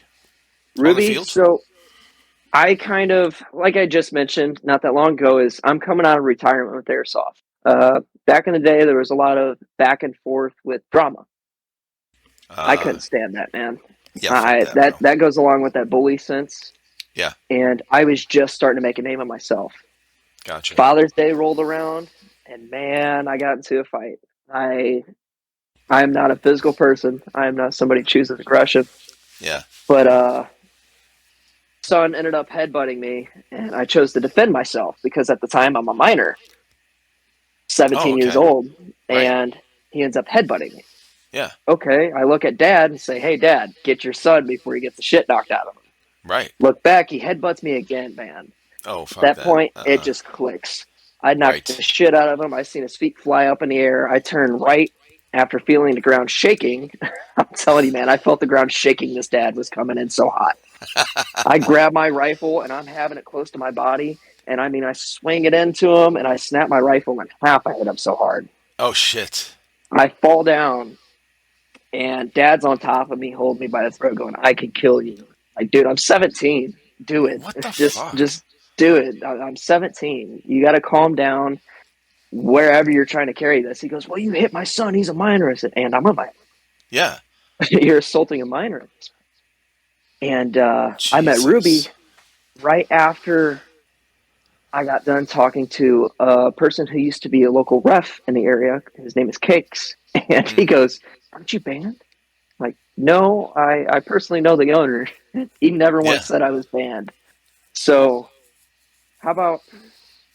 On the Ruby. field? So I kind of, like I just mentioned not that long ago, is I'm coming out of retirement with Airsoft. Back in the day, there was a lot of back and forth with drama. I Uh, couldn't stand that, man. yeah, fuck I that, that bro. that goes along with that bully sense, Yeah, and I was just starting to make a name of myself. gotcha. Father's Day rolled around, and man, I got into a fight. I I am not a physical person. I am not somebody who chooses aggression, Yeah. but son ended up headbutting me, and I chose to defend myself because at the time I'm a minor, Oh, 17 years okay. old, Right. and he ends up headbutting me. Yeah. Okay, I look at dad and say, "Hey, dad, get your son before he gets the shit knocked out of him." Right. Look back, he headbutts me again, man. Oh, At fuck that that. point, it just clicks. I knocked the Right. shit out of him. I seen his feet fly up in the air. I turned right after feeling the ground shaking. I'm telling you, man, I felt the ground shaking. This dad was coming in so hot. I grab my rifle and I'm having it close to my body. And I mean, I swing it into him and I snap my rifle in half. I hit him so hard. Oh, shit. I fall down and dad's on top of me, holding me by the throat, going, "I could kill you." Like, dude, I'm 17. Do it. What the Just, fuck? just do it. I'm 17. You got to calm down wherever you're trying to carry this. He goes, "Well, you hit my son. He's a minor." I said, "And I'm a minor." Yeah. You're assaulting a minor. And I met Ruby Jesus. right after I got done talking to a person who used to be a local ref in the area. His name is Cakes. And he Mm. goes, "Aren't you banned?" I'm like, "No, I personally know the owner. He never Yeah. once said I was banned." So how about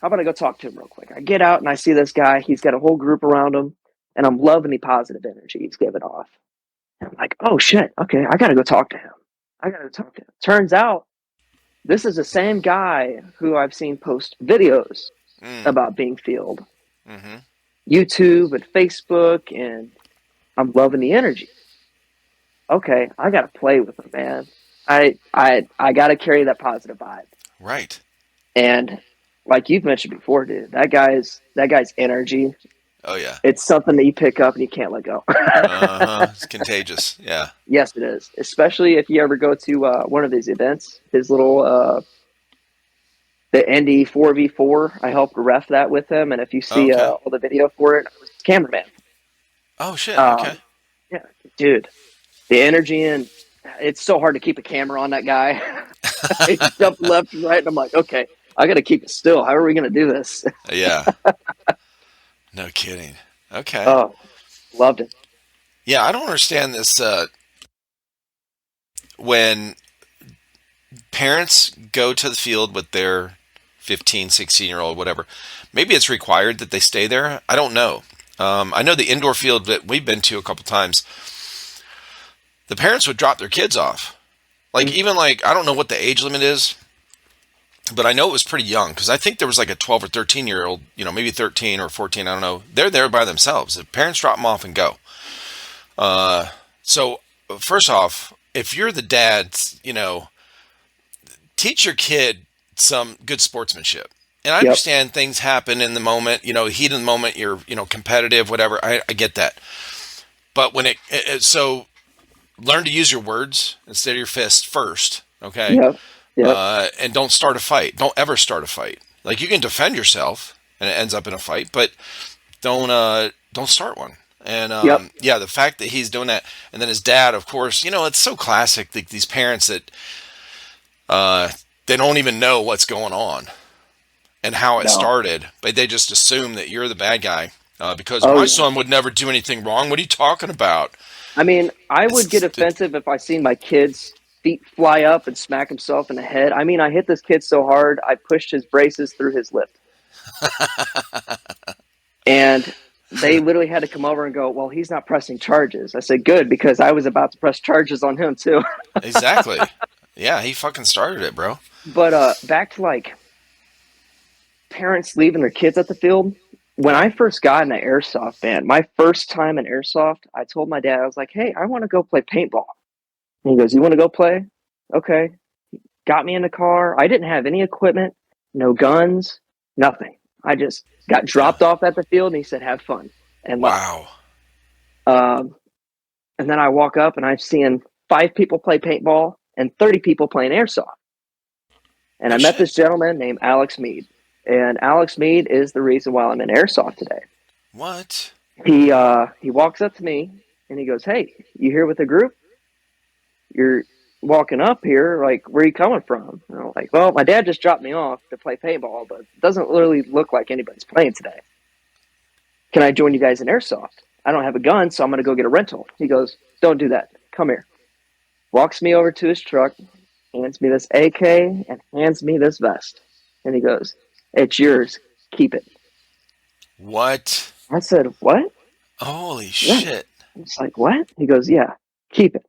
I go talk to him real quick? I get out and I see this guy. He's got a whole group around him, and I'm loving the positive energy he's giving off. And I'm like, "Oh shit, okay, I gotta go talk to him. I gotta go talk to him." Turns out this is the same guy who I've seen post videos Mm. about being field, Mm-hmm. YouTube and Facebook, and I'm loving the energy. Okay, I gotta play with him, man. I gotta carry that positive vibe. Right. And like you've mentioned before, dude, that guy's energy. Oh, yeah. It's something that you pick up and you can't let go. Uh-huh. It's contagious. Yeah. Yes, it is. Especially if you ever go to one of these events. His little the Indy 4v4. I helped ref that with him, and if you Oh, see okay. all the video for it, I was the cameraman. Oh, shit. Okay. Um, yeah, dude, the energy and it's so hard to keep a camera on that guy. He jumped left and right, and I'm like, okay, I got to keep it still. How are we going to do this? Yeah. No kidding. Okay. Oh, loved it. Yeah, I don't understand this when parents go to the field with their 15, 16-year-old, whatever. Maybe it's required that they stay there. I don't know. I know the indoor field that we've been to a couple times, the parents would drop their kids off. Like, Mhm. even like, I don't know what the age limit is, but I know it was pretty young because I think there was like a 12 or 13-year-old, maybe 13 or 14, I don't know. They're there by themselves. The parents drop them off and go. So, first off, if you're the dad, teach your kid some good sportsmanship. And I Yep. understand things happen in the moment, heat of the moment, you're, competitive, whatever. I get that. But so learn to use your words instead of your fists first, okay? Yep. Yep. And don't start a fight. Don't ever start a fight. Like, you can defend yourself and it ends up in a fight, but don't start one. And Yep. yeah, the fact that he's doing that, and then his dad, of course, it's so classic. These parents that uh, they don't even know what's going on and how it No. started, but they just assume that you're the bad guy because Oh my yeah. son would never do anything wrong. What are you talking about? I mean, I would get It's offensive if I seen my kid's feet fly up and smack himself in the head. I mean, I hit this kid so hard, I pushed his braces through his lip. And they literally had to come over and go, "Well, he's not pressing charges." I said, "Good, because I was about to press charges on him too." exactly. Yeah, he fucking started it, bro. But back to like parents leaving their kids at the field. When Yeah. I first got in an airsoft band, my first time in airsoft, I told my dad, I was like, "Hey, I want to go play paintball." And he goes, "You want to go play?" Okay. got me in the car. I didn't have any equipment, no guns, nothing. I just got Yeah. dropped off at the field, and he said, "Have fun," and left. Wow. Um, and then I walk up, and I've seen 5 people play paintball and 30 people playing airsoft. And No I met shit. this gentleman named Alex Mead. And Alex Mead is the reason why I'm in airsoft today. What? He walks up to me and he goes, "Hey, you here with the group? You're walking up here. Like, where are you coming from?" And I'm like, "Well, my dad just dropped me off to play paintball, but it doesn't really look like anybody's playing today. Can I join you guys in airsoft? I don't have a gun, so I'm going to go get a rental." He goes, "Don't do that. Come here." Walks me over to his truck, hands me this AK, and hands me this vest. And he goes, "It's yours. Keep it." What? I said, "What?" Holy Yeah. shit. I'm just like, "What?" He goes, "Yeah, keep it."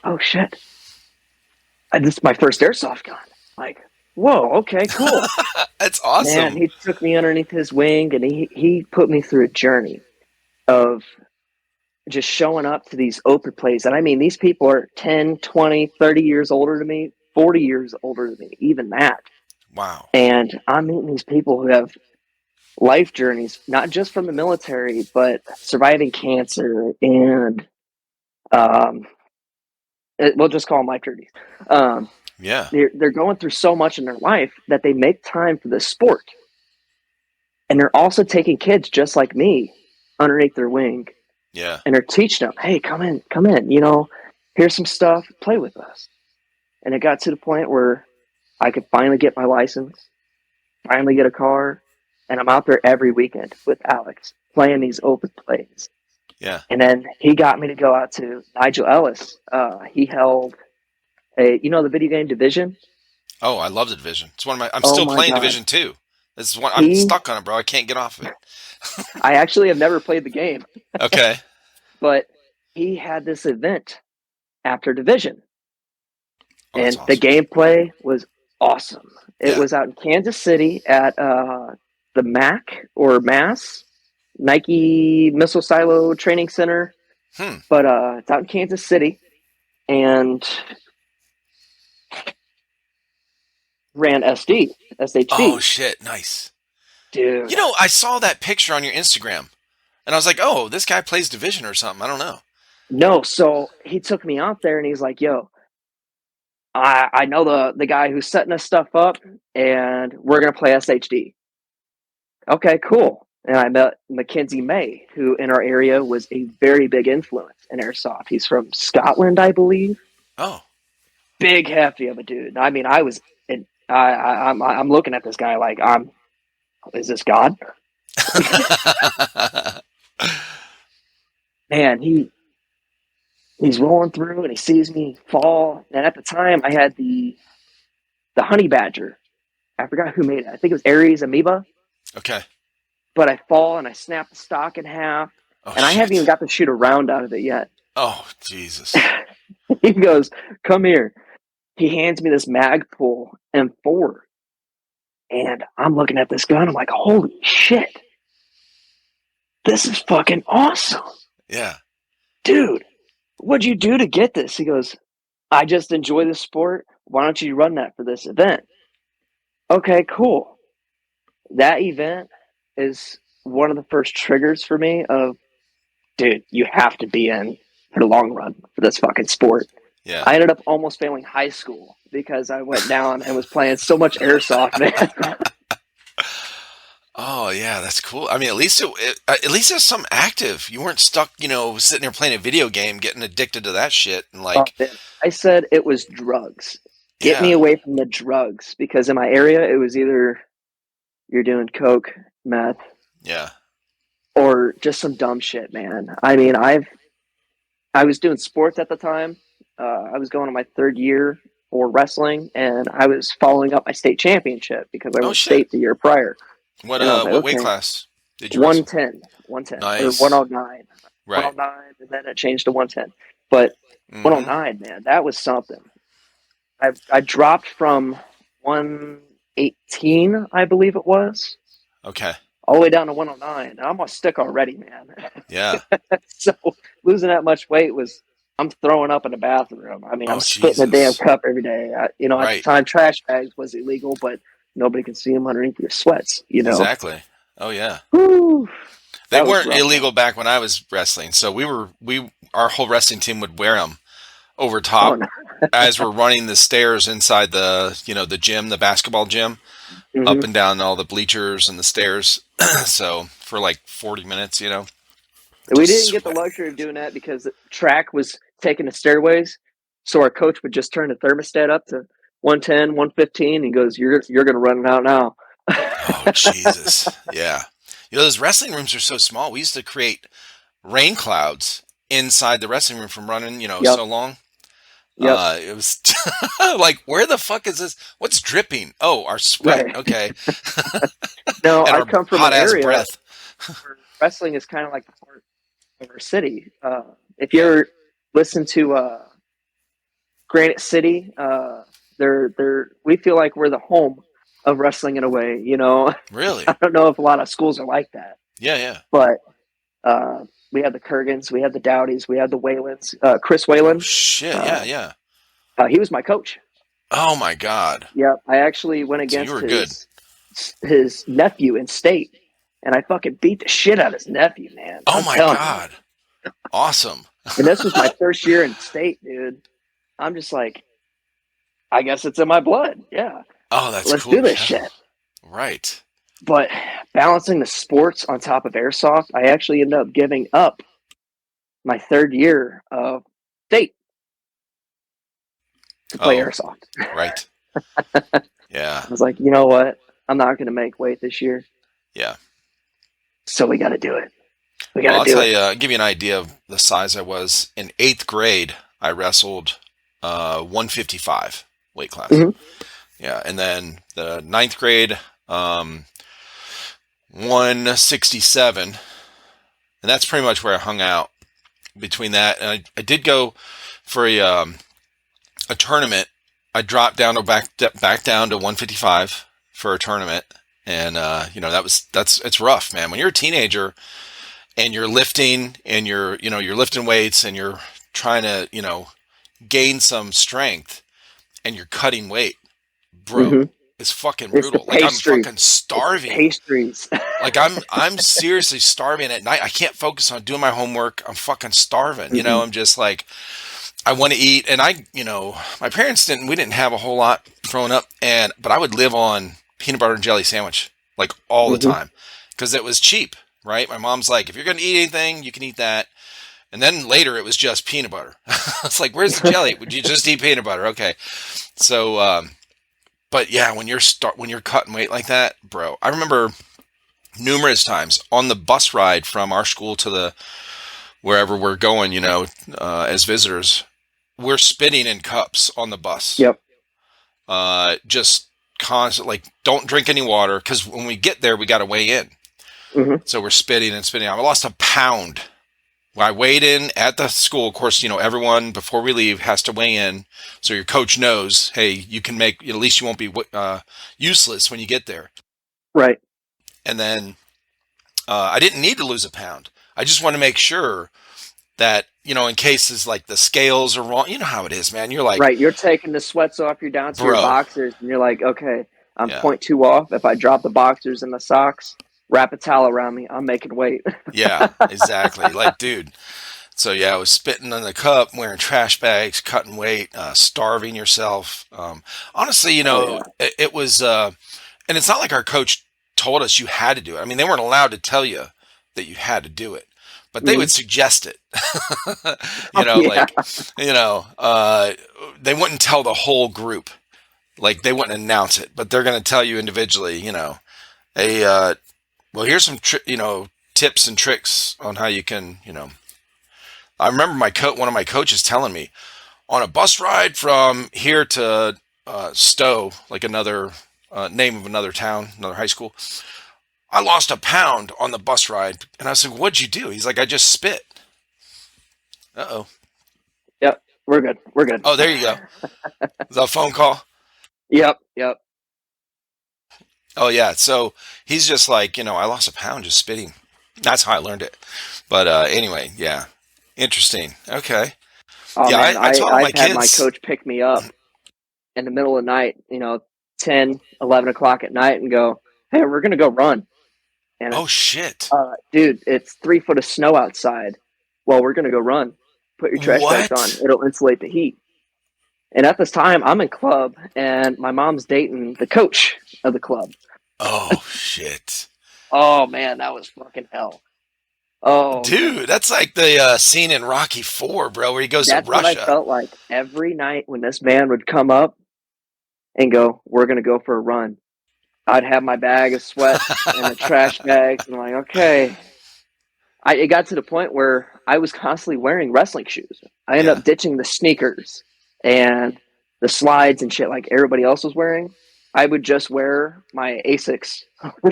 Oh, shit. This is my first airsoft gun. Like, whoa, okay, cool. That's Man, awesome. he took me underneath his wing and he put me through a journey of just showing up to these open plays. And I mean, these people are 10, 20, 30 years older than me, 40 years older than me, even that. Wow. And I'm meeting these people who have life journeys, not just from the military, but surviving cancer and, we'll just call them life journeys. Um, Yeah. they're going through so much in their life that they make time for this sport. And they're also taking kids just like me underneath their wing Yeah. and they're teaching them, "Hey, come in, here's some stuff, play with us." And it got to the point where I could finally get my license, finally get a car, and I'm out there every weekend with Alex playing these open plays. Yeah. And then he got me to go out to Nigel Ellis. He held the video game Division. Oh, I love the Division. It's one of my. I'm Oh still my playing God. Division 2. This is one. I'm He, stuck on it, bro. I can't get off of it. I actually have never played the game, Okay. but he had this event after Division, Oh, that's and the awesome. gameplay was awesome. It Yeah. was out in Kansas City at the MAC or Mass Nike Missile Silo Training Center, Hmm. but it's out in Kansas City, and ran Oh SHD, shit. Nice. dude. I saw that picture on your Instagram, and I was like, oh, this guy plays Division or something. I don't know. No, so he took me out there, and he's like, "Yo, I know the guy who's setting this stuff up, and we're gonna play SHD." Okay, cool. And I met Mackenzie May, who in our area was a very big influence in airsoft. He's from Scotland, I believe. Oh. Big hefty of a dude. I mean, I was, I'm looking at this guy like, is this God? Man, he's rolling through and he sees me fall. And at the time, I had the honey badger. I forgot who made it. I think it was Aries Amoeba. Okay. But I fall and I snap the stock in half, Oh and I haven't even shit. got to shoot a round out of it yet. Oh Jesus. He goes, "Come here." He hands me this mag pull M4, and I'm looking at this gun. I'm like, "Holy shit, this is fucking awesome, Yeah. dude! What'd you do to get this?" He goes, "I just enjoy this sport. Why don't you run that for this event?" Okay, cool. That event is one of the first triggers for me of, dude, you have to be in for the long run for this fucking sport. Yeah. I ended up almost failing high school because I went down and was playing so much airsoft, man. Oh yeah, that's cool. I mean, at least it's something active. You weren't stuck, sitting there playing a video game, getting addicted to that shit, and Oh, like, man. I said it was drugs. Get me yeah, away from the drugs because in my area it was either you're doing coke, meth, yeah. or just some dumb shit, man. I mean, I was doing sports at the time. I was going on my third year for wrestling, and I was following up my state championship because I Oh went shit. state the year prior. What And I was like, what weight okay, class did you wrestle? 110, 110, or Nice. 109, Right. 109, and then it changed to 110. But Mm-hmm. 109, man, that was something. I dropped from 118, I believe it was, Okay. all the way down to 109. I'm on stick already, man. Yeah. So losing that much weight was. I'm throwing up in the bathroom. I mean, I'm Oh, spitting a damn Jesus. cup every day. At the Right. time, trash bags was illegal, but nobody could see them underneath your sweats. Exactly. Oh, yeah. Whew, They that was weren't rough, illegal man. back when I was wrestling, so our whole wrestling team would wear them over Oh top no. as we're running the stairs inside the gym, the basketball gym, up Hmm. and down all the bleachers and the stairs. So for like 40 minutes, We just didn't get the sweating. luxury of doing that because track was taking the stairways. So our coach would just turn the thermostat up to 110, 115. He goes, "You're going to run it out now." Oh, Jesus. Yeah. Those wrestling rooms are so small. We used to create rain clouds inside the wrestling room from running, Yep. so long. Yep. It was like, where the fuck is this? What's dripping? Oh, our sweat. Right. Okay. No, And I our come from hot an ass area breath. where wrestling is kind of like the heart of our city. If you Yeah. ever listen to Granite City, we feel like we're the home of wrestling in a way. Really? I don't know if a lot of schools are like that, Yeah, yeah. but we had the Kurgans, we had the Dowdies, we had the Whalens. Chris Oh, Whalen, shit. uh, Yeah, yeah. he was my coach. Oh, my God. Yep, I actually went So you against were good. his nephew in state, and I fucking beat the shit out of his nephew, man. Oh, I'm my telling you. God. Awesome. And this was my first year in state, dude. I'm just like, I guess it's in my blood. Yeah, Oh, that's let's do cool. this Yeah. shit. Right. But balancing the sports on top of airsoft, I actually ended up giving up my third year of state to play Oh, airsoft. right. Yeah. I was like, you know what? I'm not going to make weight this year, Yeah. so we got to do it. We got Well, to I'll do tell it. you, give you an idea of the size I was. In eighth grade, I wrestled 155 weight class. Hmm. Yeah. And then the ninth grade, um, 167. And that's pretty much where I hung out between that. And I did go for a tournament. I dropped down to back down to 155 for a tournament. And, it's rough, man. When you're a teenager, and you're lifting and you're lifting weights and you're trying to, gain some strength and you're cutting weight, bro, Hmm. it's fucking It's the brutal. Like I'm pastries. fucking It's the starving. pastries. Like I'm seriously starving at night. I can't focus on doing my homework. I'm fucking starving. Hmm. I'm just like I want to eat and my parents we didn't have a whole lot growing up but I would live on peanut butter and jelly sandwich like all the Hmm. time because it was cheap, right? My mom's like, if you're going to eat anything, you can eat that. And then later it was just peanut butter. It's like, where's the jelly? Would you just eat peanut butter? Okay. So, but yeah, when you're cutting weight like that, bro, I remember numerous times on the bus ride from our school to the wherever we're going, as visitors, we're spitting in cups on the bus. Yep. Just constant, like, don't drink any water because when we get there, we got to weigh in. Hmm. So we're spitting and spitting. I lost a pound. When I weighed in at the school, of course, everyone before we leave has to weigh in, so your coach knows, hey, you can make, at least you won't be useless when you get there. Right. And then I didn't need to lose a pound. I just want to make sure that in cases like the scales are wrong. You know how it is, man. You're like, Right. You're taking the sweats off. You're down to your bro, boxers, and you're like, okay, I'm yeah, point two off. If I drop the boxers and the socks, wrap a towel around me. I'm making weight. yeah, exactly. Like, dude. So yeah, I was spitting in the cup, wearing trash bags, cutting weight, starving yourself. Honestly, Oh yeah. it was, and it's not like our coach told us you had to do it. I mean, they weren't allowed to tell you that you had to do it, but they Hmm. would suggest it. Oh yeah. Like, they wouldn't tell the whole group. Like they wouldn't announce it, but they're going to tell you individually. Hey, well, here's some tips and tricks on how you can. I remember one of my coaches telling me on a bus ride from here to Stowe, like another name of another town, another high school. I lost a pound on the bus ride, and I was like, "What'd you do?" He's like, "I just spit." Uh-oh. Yep. We're good. We're good. Oh, there you go. Is that a phone call? Yep. Yep. Oh yeah. So he's just like, I lost a pound just spitting. That's how I learned it. But anyway, yeah, interesting. Okay. Oh Yeah, man, I taught all I've my had my kids. coach pick me up in the middle of the night, 10, 11 o'clock at night and go, "Hey, we're going to go run." And Oh shit. dude, it's 3 foot of snow outside. Well, we're going to go run. Put your trash bags on. What? It'll insulate the heat. And at this time, I'm in club and my mom's dating the coach of the club. Oh shit. Oh man, that was fucking hell. Oh man. Dude, that's like the scene in Rocky 4, bro, where he goes to That's what I Russia. felt like every night when this man would come up and go, "We're going to go for a run." I'd have my bag of sweats and the trash bags, and I'm like, okay. It got to the point where I was constantly wearing wrestling shoes. I ended Yeah. up ditching the sneakers and the slides and shit like everybody else was wearing. I would just wear my Asics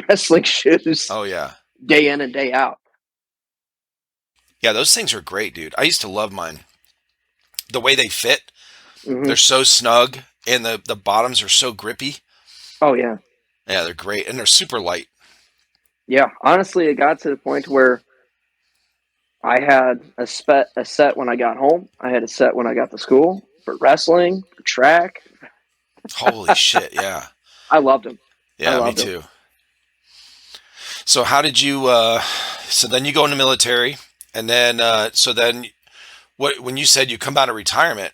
wrestling shoes Oh yeah. day in and day out. Yeah, those things are great, dude. I used to love mine. The way they fit, Hmm. they're so snug and the bottoms are so grippy. Oh yeah, Yeah, they're great and they're super light. yeah. Honestly, it got to the point where I had a set when I got home. I had a set when I got to school for wrestling, for track. Holy shit, yeah. I loved them. I Yeah, me loved them. too. So how did you so then you go in the military and then so then what when you said you come out of retirement,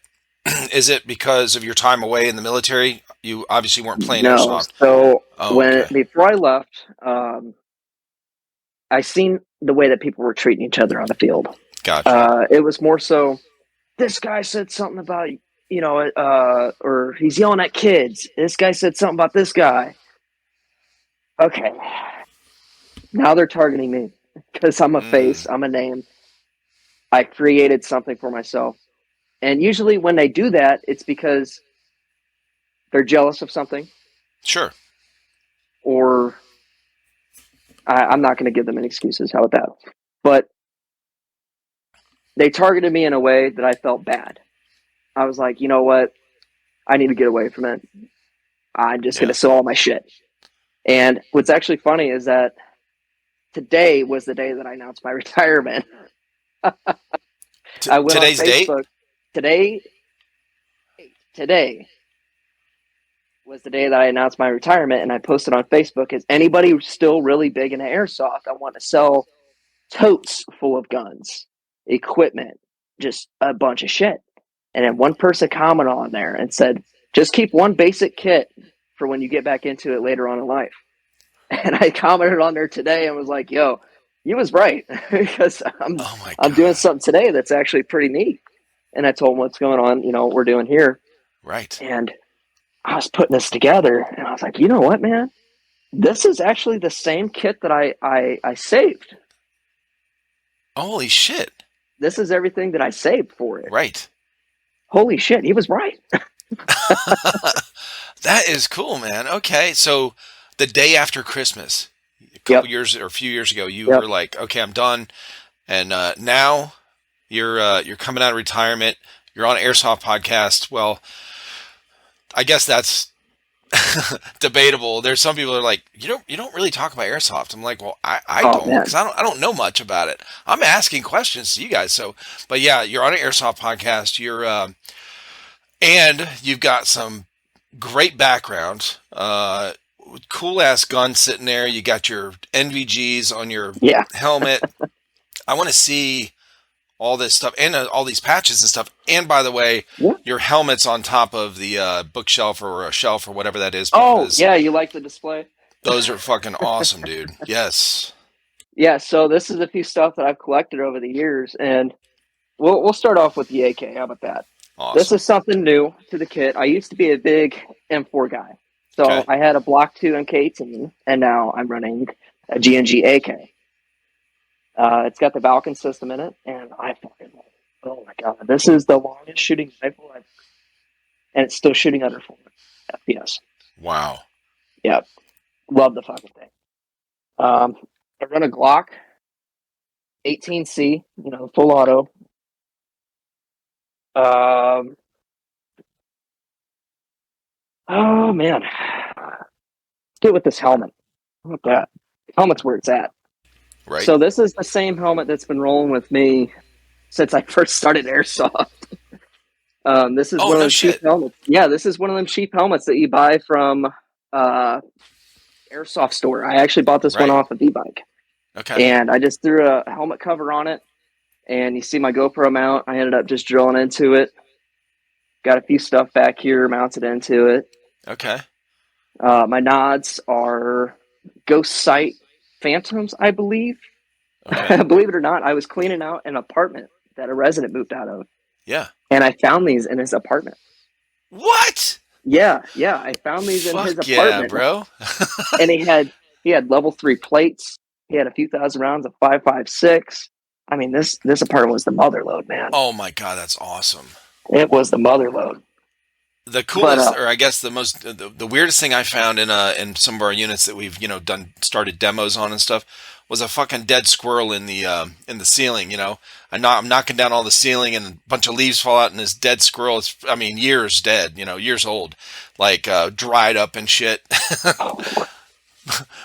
is it because of your time away in the military? You obviously weren't playing No, airsoft. so Oh, when okay. before I left, I seen the way that people were treating each other on the field. Gotcha. It was more so this guy said something about or he's yelling at kids. This guy said something about this guy. Okay, now they're targeting me because I'm a Mm, face, I'm a name. I created something for myself, and usually when they do that, it's because they're jealous of something, sure. or I'm not going to give them any excuses. How about that? But they targeted me in a way that I felt bad. I was like, you know what? I need to get away from it. I'm just going Yeah. to sell all my shit. And what's actually funny is that today was the day that I announced my retirement. I went on Today's date? Facebook. Today, today was the day that I announced my retirement, and I posted on Facebook, is anybody still really big into airsoft? I want to sell totes full of guns, equipment, just a bunch of shit. And then one person commented on there and said, just keep one basic kit for when you get back into it later on in life. And I commented on there today and was like, yo, you was right because Oh my I'm doing God. something today that's actually pretty neat. And I told him what's going on, what we're doing here. Right. And I was putting this together and I was like, you know what, man? This is actually the same kit that I saved. Holy shit. This is everything that I saved for it. Right. Holy shit, he was right. That is cool, man. Okay. So the day after Christmas, a couple Yep. years or a few years ago, you were Yep. like, okay, I'm done. And now you're coming out of retirement. You're on Airsoft podcast. Well, I guess that's debatable. There's some people that are like, you don't really talk about airsoft. I'm like, well, I Oh don't because man. I don't know much about it. I'm asking questions to you guys. So, but yeah, you're on an airsoft podcast. You're and you've got some great background. Cool ass gun sitting there. You got your NVGs on your Yeah. helmet. I want to see all this stuff and all these patches and stuff. And by the way, Yeah. your helmet's on top of the bookshelf or a shelf or whatever that is Oh because yeah, you like the display? those are fucking awesome, dude. Yes. Yeah. So this is a few stuff that I've collected over the years, and we'll start off with the AK. How about that? This Awesome. is something new to the kit. I used to be a big M4 guy, so Okay. I had a Block 2 MK18, and now I'm running a GNG AK. It's got the Falcon system in it, and I fucking love it. Oh my god, this is the longest shooting rifle I've, and it's still shooting under 400 FPS. Wow. Yeah, love the fucking thing. I run a Glock 18C, full auto. Um, oh man, get with this helmet. How about that? Helmet's where it's at. Right. So this is the same helmet that's been rolling with me since I first started airsoft. This is Oh, one of no them cheap shit. helmets. Yeah, this is one of them cheap helmets that you buy from uh, Airsoft store. I actually bought this one Right. off of e-bike, Okay. and I just threw a helmet cover on it. And you see my GoPro mount. I ended up just drilling into it. Got a few stuff back here mounted into it. Okay. My nods are Ghost Sight Phantoms, I believe. Okay. Believe it or not, I was cleaning out an apartment that a resident moved out of, Yeah. and I found these in his apartment. What? Yeah, yeah, I found these in his Fuck yeah, apartment, bro. and he had level 3 plates. He had a few thousand rounds of 5.56. I mean, this apartment was the mother load, man. Oh my God, that's awesome. It was the mother load. The But coolest, or I guess the weirdest thing I found in some of our units that we've done started demos on and stuff was a fucking dead squirrel in the ceiling. I'm knocking down all the ceiling and a bunch of leaves fall out and this dead squirrel is, I mean, years dead, years old, like dried up and shit. oh,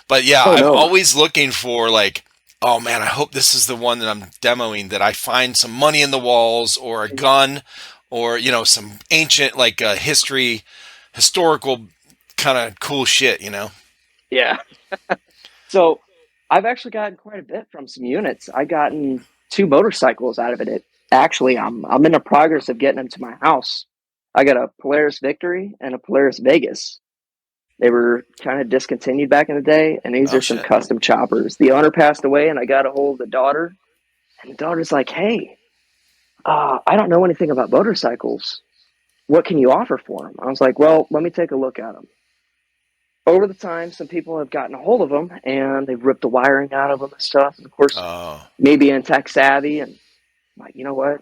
But yeah, oh I'm no, always looking for like, oh man, I hope this is the one that I'm demoing, that I find some money in the walls or a gun or some ancient like historical kind of cool shit. yeah. So I've actually gotten quite a bit from some units. I gotten two motorcycles out of it. Actually, I'm in the progress of getting them to my house. I got a Polaris Victory and a Polaris Vegas. They were kind of discontinued back in the day, and these Oh are some shit. custom choppers. The owner passed away, and I got a hold of the daughter, and the daughter's like, "Hey, I don't know anything about motorcycles. What can you offer for them?" I was like, "Well, let me take a look at them." Over the time, some people have gotten a hold of them, and they've ripped the wiring out of them and stuff. And of course, Oh maybe in tech savvy, and I'm like, you know what?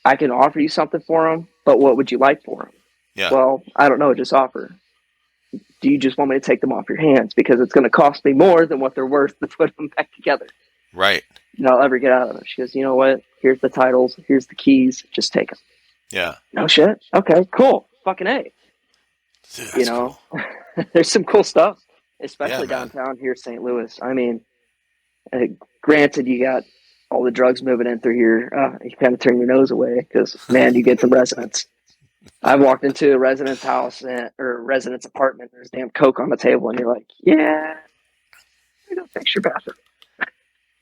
I can offer you something for them, but what would you like for them? yeah. Well, I don't know. Just offer. Do you just want me to take them off your hands because it's going to cost me more than what they're worth to put them back together? Right. And I'll ever get out of them. She goes, you know what? Here's the titles. Here's the keys. Just take them. Yeah. No shit. Okay, cool. Fucking A. Dude, You that's know, cool. there's some cool stuff, Yeah, especially man. downtown here, St. Louis. I mean, uh, granted, you got all the drugs moving in through here. You kind of turn your nose away because, man, you get some residents. I walked into a resident's house or a resident's apartment. There's damn coke on the table, and you're like, "Yeah, I go fix your bathroom."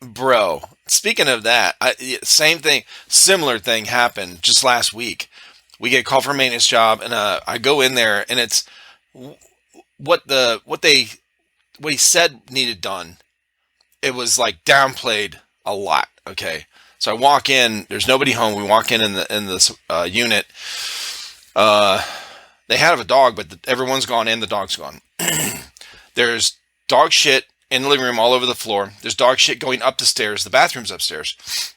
Bro, speaking of that, same thing, similar thing happened just last week. We get a call for a maintenance job, and I go in there, and it's what he said needed done. It was like downplayed a lot. Okay, so I walk in. There's nobody home. We walk in this unit. Uh, they have a dog, but everyone's gone and the dog's gone. There's dog shit in the living room all over the floor. There's dog shit going up the stairs. The bathroom's upstairs.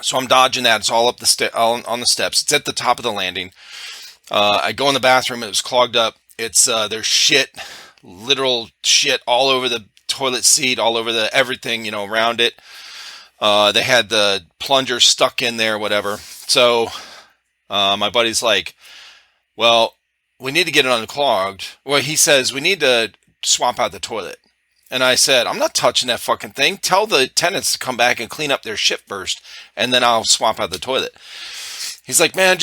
So I'm dodging that. It's all up all on the steps. It's at the top of the landing. I go in the bathroom. It was clogged up. It's there's shit, literal shit all over the toilet seat, all over the everything, around it. They had the plunger stuck in there, whatever. So my buddy's like, well, we need to get it unclogged. Well, he says we need to swap out the toilet. And I said, I'm not touching that fucking thing. Tell the tenants to come back and clean up their shit first, and then I'll swap out the toilet. He's like, man,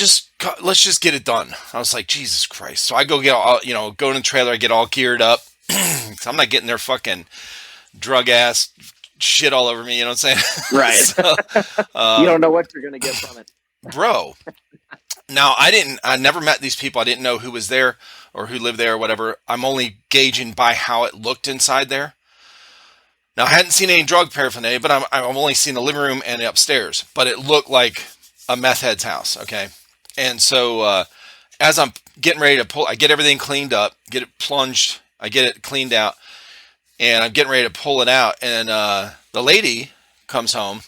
let's just get it done. I was like, Jesus Christ. So I go get all, go in the trailer, I get all geared up. I'm not getting their fucking drug ass shit all over me. You know what I'm saying? Right. So, You don't know what you're gonna get from it. bro, now I never met these people. I didn't know who was there or who lived there or whatever. I'm only gauging by how it looked inside there. Now, I hadn't seen any drug paraphernalia, but I've only seen the living room and the upstairs. But it looked like a meth head's house, okay? And so as I'm getting ready to pull, I get everything cleaned up, get it plunged, I get it cleaned out, and I'm getting ready to pull it out. And the lady comes home.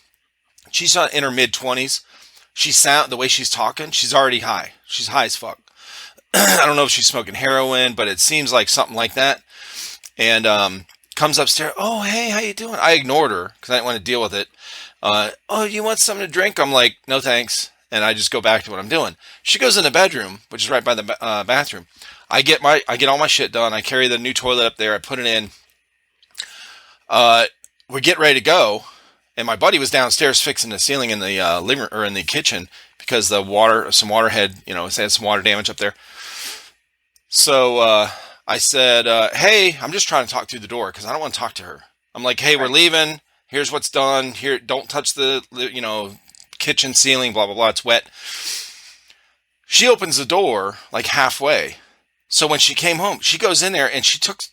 She's in her mid-20s. The way she's talking, she's already high. She's high as fuck. I don't know if she's smoking heroin, but it seems like something like that. And comes upstairs. Oh, hey, how you doing? I ignored her because I didn't want to deal with it. Oh, you want something to drink? I'm like, no thanks. And I just go back to what I'm doing. She goes in the bedroom, which is right by the bathroom. I get all my shit done. I carry the new toilet up there. I put it in. We get ready to go, and my buddy was downstairs fixing the ceiling in the living or in the kitchen because some water had, you know, it had some water damage up there. So I said, "Hey, I'm just trying to talk through the door because I don't want to talk to her." I'm like, "Hey, we're Right. leaving. Here's what's done. Here, don't touch you know, kitchen ceiling. Blah blah blah. It's wet." She opens the door like halfway. So when she came home, she goes in there and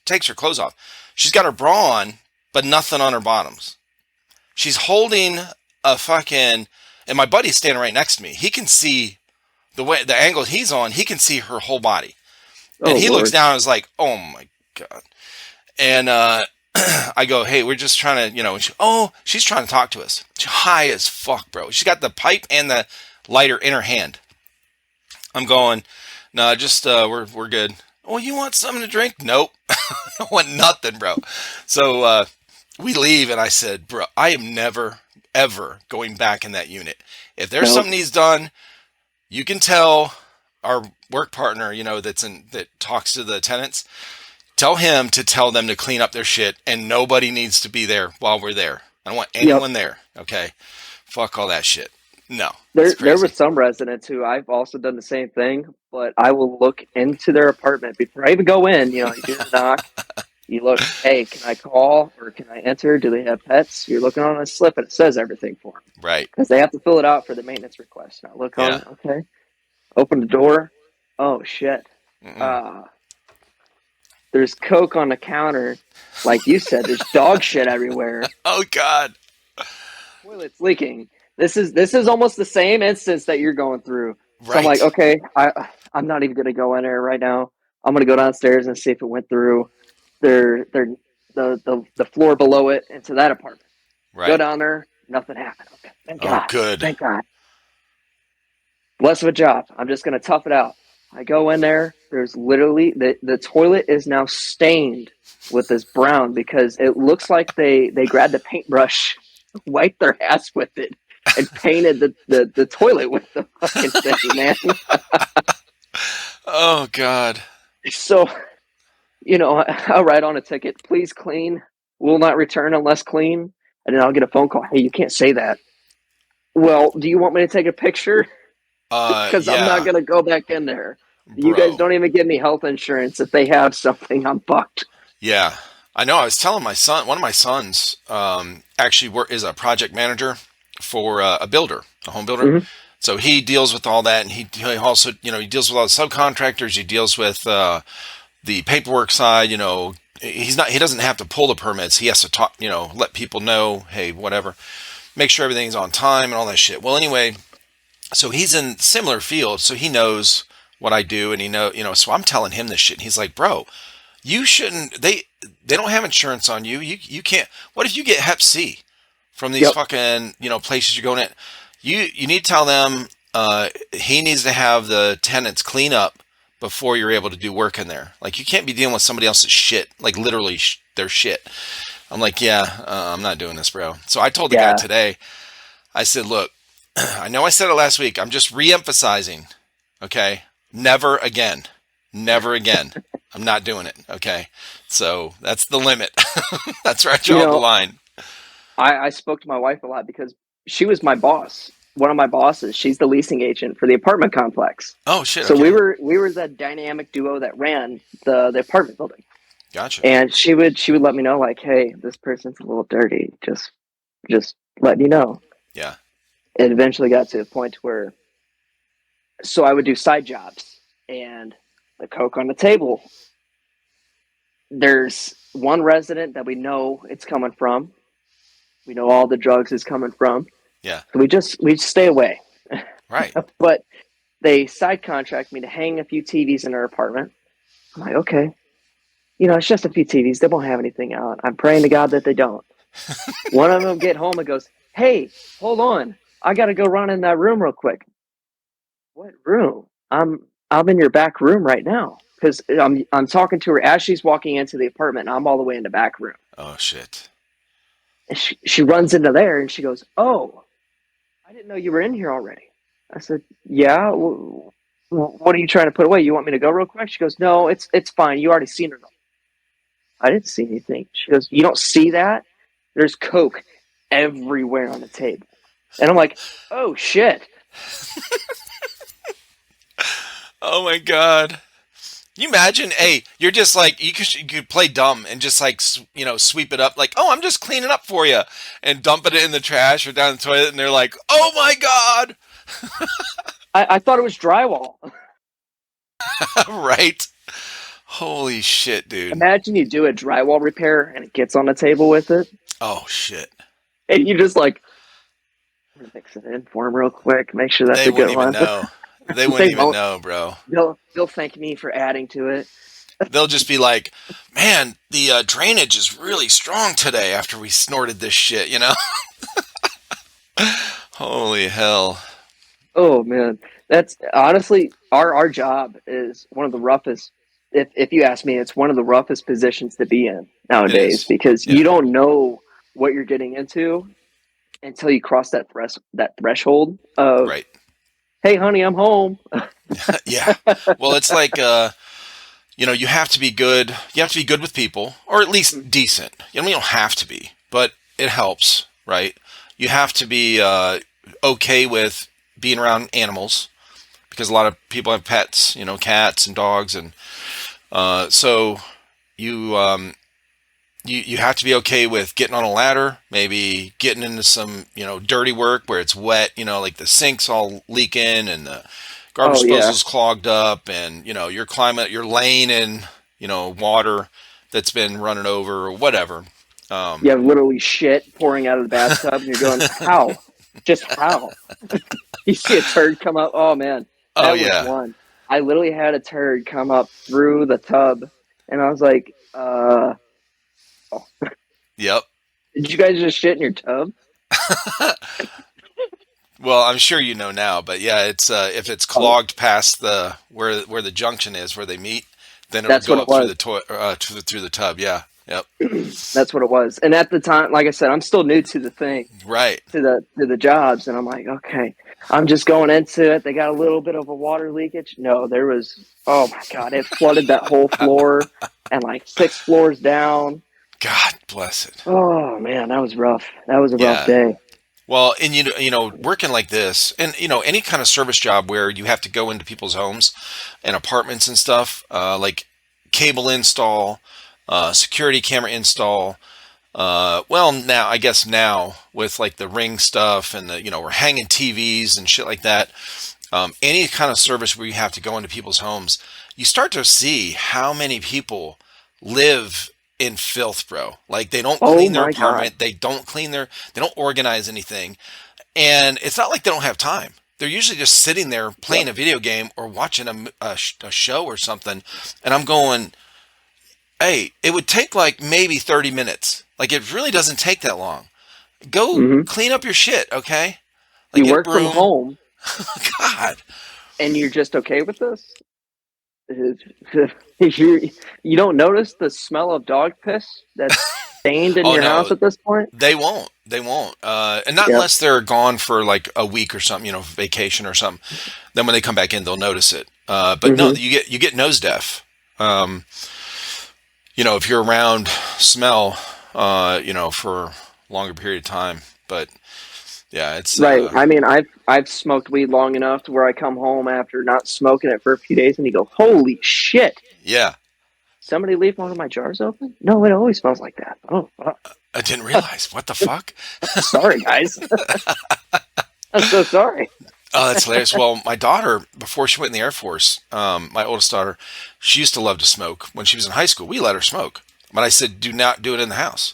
takes her clothes off. She's got her bra on, but nothing on her bottoms. She's holding a fucking, and my buddy's standing right next to me. He can see the angle he's on. He can see her whole body, and Oh he looks Lord. down and is like, "Oh my god!" And I go, "Hey, we're just trying to, you know." She's trying to talk to us. She's high as fuck, bro. She's got the pipe and the lighter in her hand. I'm going, "No, just we're good." "Oh, you want something to drink?" "Nope, I don't want nothing, bro." So we leave, and I said, "Bro, I am never ever going back in that unit. If there's Nope. something he's done, you can tell our work partner, you know, that talks to the tenants. Tell him to tell them to clean up their shit, and nobody needs to be there while we're there. I don't want Yep. anyone there. Okay, fuck all that shit. No, it's There were crazy. some residents who I've also done the same thing, but I will look into their apartment before I even go in. You know, you do the knock, you look, hey, can I call or can I enter? Do they have pets? You're looking on a slip and it says everything for them Right? because they have to fill it out for the maintenance request. Now look on Yeah. it, okay, open the door. Oh shit. Mm-mm. Uh, there's Coke on the counter. Like you said, there's dog shit everywhere. Oh God. Toilet's leaking. This is almost the same instance that you're going through. So I'm like, Right. okay, I'm not even gonna go in there right now. I'm gonna go downstairs and see if it went through their the floor below it into that apartment. Go Right. down there, nothing happened. Okay, thank Oh, God, good. thank God. Less of a job. I'm just gonna tough it out. I go in there. There's literally the toilet is now stained with this brown because it looks like they grabbed a paintbrush, wiped their ass with it, and painted the toilet with the fucking thing, man. Oh God. So, you know, I'll write on a ticket, please clean, will not return unless clean. And then I'll get a phone call. Hey, you can't say that. Well, do you want me to take a picture? Because I'm not Yeah, going to go back in there. You guys bro. don't even give me health insurance. If they have something, I'm fucked. Yeah, I know. I was telling my son, one of my sons, actually is a project manager for a builder, a home builder. Mm-hmm. So he deals with all that, and he also, you know, he deals with all the subcontractors. He deals with the paperwork side. You know, he doesn't have to pull the permits. He has to talk, you know, let people know, hey, whatever, make sure everything's on time and all that shit. Well, anyway, so he's in similar fields, so he knows what I do, and he know, you know. So I'm telling him this shit, and he's like, bro, you shouldn't. They don't have insurance on you. You can't. What if you get Hep C from these Yep. fucking, you know, places you're going in? You need to tell them he needs to have the tenants clean up before you're able to do work in there. Like you can't be dealing with somebody else's shit. Like literally their shit. I'm like, yeah, I'm not doing this, bro. So I told the guy Yeah. today. I said, look, I know I said it last week. I'm just re-emphasizing. Okay, never again. Never again. I'm not doing it. Okay. So that's the limit. That's where I You draw the know, line. I spoke to my wife a lot because she was my boss. One of my bosses. She's the leasing agent for the apartment complex. Oh, shit. So we Okay. were we were the dynamic duo that ran the apartment building. Gotcha. And she would let me know like, hey, this person's a little dirty. Just let me know. Yeah. It eventually got to a point where so I would do side jobs and the coke on the table. There's one resident that we know it's coming from. We know all the drugs is coming from. Yeah. So we stay away. Right. But they side contract me to hang a few TVs in their apartment. I'm like, okay, you know, it's just a few TVs. They won't have anything out. I'm praying to God that they don't. One of them get home and goes, hey, hold on. I got to go run in that room real quick. What room? I'm in your back room right now because I'm talking to her as she's walking into the apartment. And I'm all the way in the back room. Oh, shit. And she runs into there and she goes, oh, I didn't know you were in here already. I said, yeah. What are you trying to put away? You want me to go real quick? She goes, no, it's fine. You already seen her. I didn't see anything. She goes, you don't see that? There's Coke everywhere on the table. And I'm like, oh shit. Oh my God. Can you imagine? Hey, you're just like you could play dumb and just like sweep it up like, oh, I'm just cleaning up for you, and dump it in the trash or down the toilet, and they're like, oh my God, I thought it was drywall. right? Holy shit, dude. Imagine you do a drywall repair and it gets on the table with it, Oh shit. and you just like mix it in for him real quick, make sure that's They a good wouldn't even one. know. They They wouldn't even won't. know, bro. They'll thank me for adding to it. They'll just be like, man, the drainage is really strong today after we snorted this shit, you know? Holy hell. Oh man, that's honestly our job is one of the roughest. If you ask me, it's one of the roughest positions to be in It nowadays is. because you Yeah, don't know what you're getting into until you cross that threshold of, right. hey honey, I'm home. Yeah. Well, it's like, you have to be good. You have to be good with people, or at least decent. You don't have to be, but it helps, right? You have to be okay with being around animals because a lot of people have pets, cats and dogs, and so you you have to be okay with getting on a ladder, maybe getting into some dirty work where it's wet, like the sink's all leaking and the garbage Oh yeah, disposal's clogged up, and you're laying in water that's been running over or whatever. you Um, have literally shit pouring out of the bathtub, and you're going, how? Just how? You see a turd come up. Oh man, oh that was yeah, one. I literally had a turd come up through the tub, and I was like, oh, yep. did you guys just shit in your tub? Well, I'm sure you know now, but yeah, it's if it's Oh, clogged past the where the junction is where they meet, then it'll that's what go it up through was. the through the tub. Yeah, yep, That's what it was. And at the time, like I said, I'm still new to the thing, right. to the jobs, and I'm like, okay, I'm just going into it. They got a little bit of a water leakage. No, there was. Oh my god, it flooded that whole floor and like 6 floors down. God bless it. Oh man, that was rough. That was a rough Yeah. day. Well, and working like this, and any kind of service job where you have to go into people's homes and apartments and stuff, like cable install, security camera install. Well, now I guess now with like the Ring stuff and the we're hanging TVs and shit like that. Any kind of service where you have to go into people's homes, you start to see how many people live in filth, bro. Like they don't Oh clean their my god. apartment, they don't organize anything, and it's not like they don't have time. They're usually just sitting there Yep. playing a video game or watching a show or something, and I'm going, hey, it would take like maybe 30 minutes. Like it really doesn't take that long. Go Hmm. clean up your shit, okay? Like You get a work from broom. home God. and you're just okay with this? you you don't notice the smell of dog piss that's stained in Oh your house no, at this point? they won't. They won't. And not Yep. unless they're gone for like a week or something, vacation or something. Then when they come back in, they'll notice it. But no, Hmm. you get nose deaf. Um, if you're around smell, for a longer period of time. But yeah, it's Right. I mean, I've smoked weed long enough to where I come home after not smoking it for a few days, and you go, "Holy shit! yeah. Somebody leave one of my jars open? No, it always smells like that." Oh, I didn't realize. What the fuck? sorry, guys. I'm so sorry. Oh, that's hilarious. Well, my daughter, before she went in the Air Force, my oldest daughter, she used to love to smoke. When she was in high school, we let her smoke. But I said, do not do it in the house.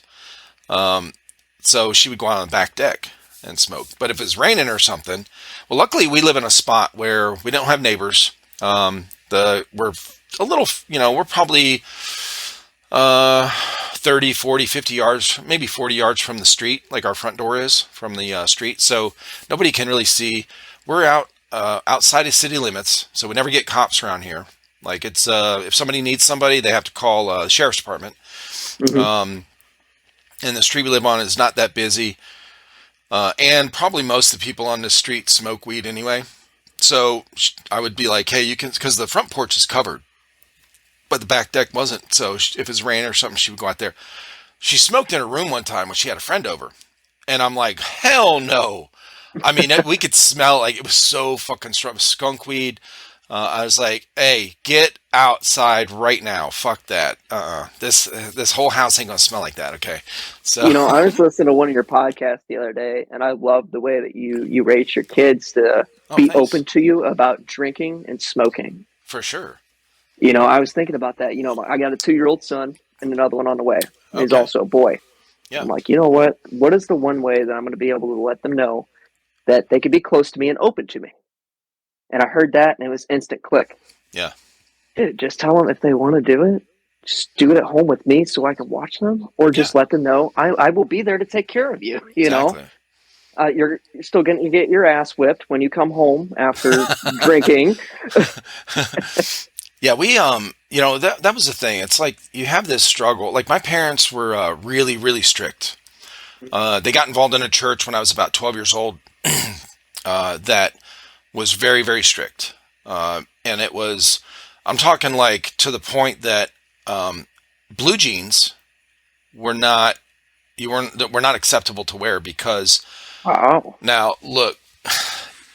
So she would go out on the back deck and smoke. But if it's raining or something, well, luckily we live in a spot where we don't have neighbors. We're a little, we're probably 30, 40, 50 yards, maybe 40 yards from the street, like our front door is from the street. So nobody can really see. We're outside of city limits, so we never get cops around here. Like it's if somebody needs somebody, they have to call the sheriff's department. Hmm. Um, and the street we live on is not that busy, and probably most of the people on the street smoke weed anyway. So I would be like, hey, you can, because the front porch is covered, but the back deck wasn't. So if it's rain or something, she would go out there. She smoked in her room one time when she had a friend over, and I'm like, hell no. I mean, we could smell like it was so fucking strong. Skunk weed. I was like, "Hey, get outside right now! Fuck that! This whole house ain't gonna smell like that." Okay, so I was listening to one of your podcasts the other day, and I love the way that you raise your kids to oh, be thanks open to you about drinking and smoking. for sure. I was thinking about that. I got a 2-year-old son and another one on the way. He's Okay, also a boy. yeah, I'm like, you know what? What is the one way that I'm going to be able to let them know that they could be close to me and open to me? And I heard that, and it was instant click. yeah, Dude, just tell them if they want to do it, just do it at home with me so I can watch them, or yeah, just let them know I will be there to take care of you. exactly. You're still going to get your ass whipped when you come home after drinking. Yeah, that was the thing. It's like you have this struggle. Like my parents were really, really strict. They got involved in a church when I was about 12 years old. That was very, very strict, and it was. I'm talking like to the point that blue jeans were not you weren't that were not acceptable to wear because Wow. now look,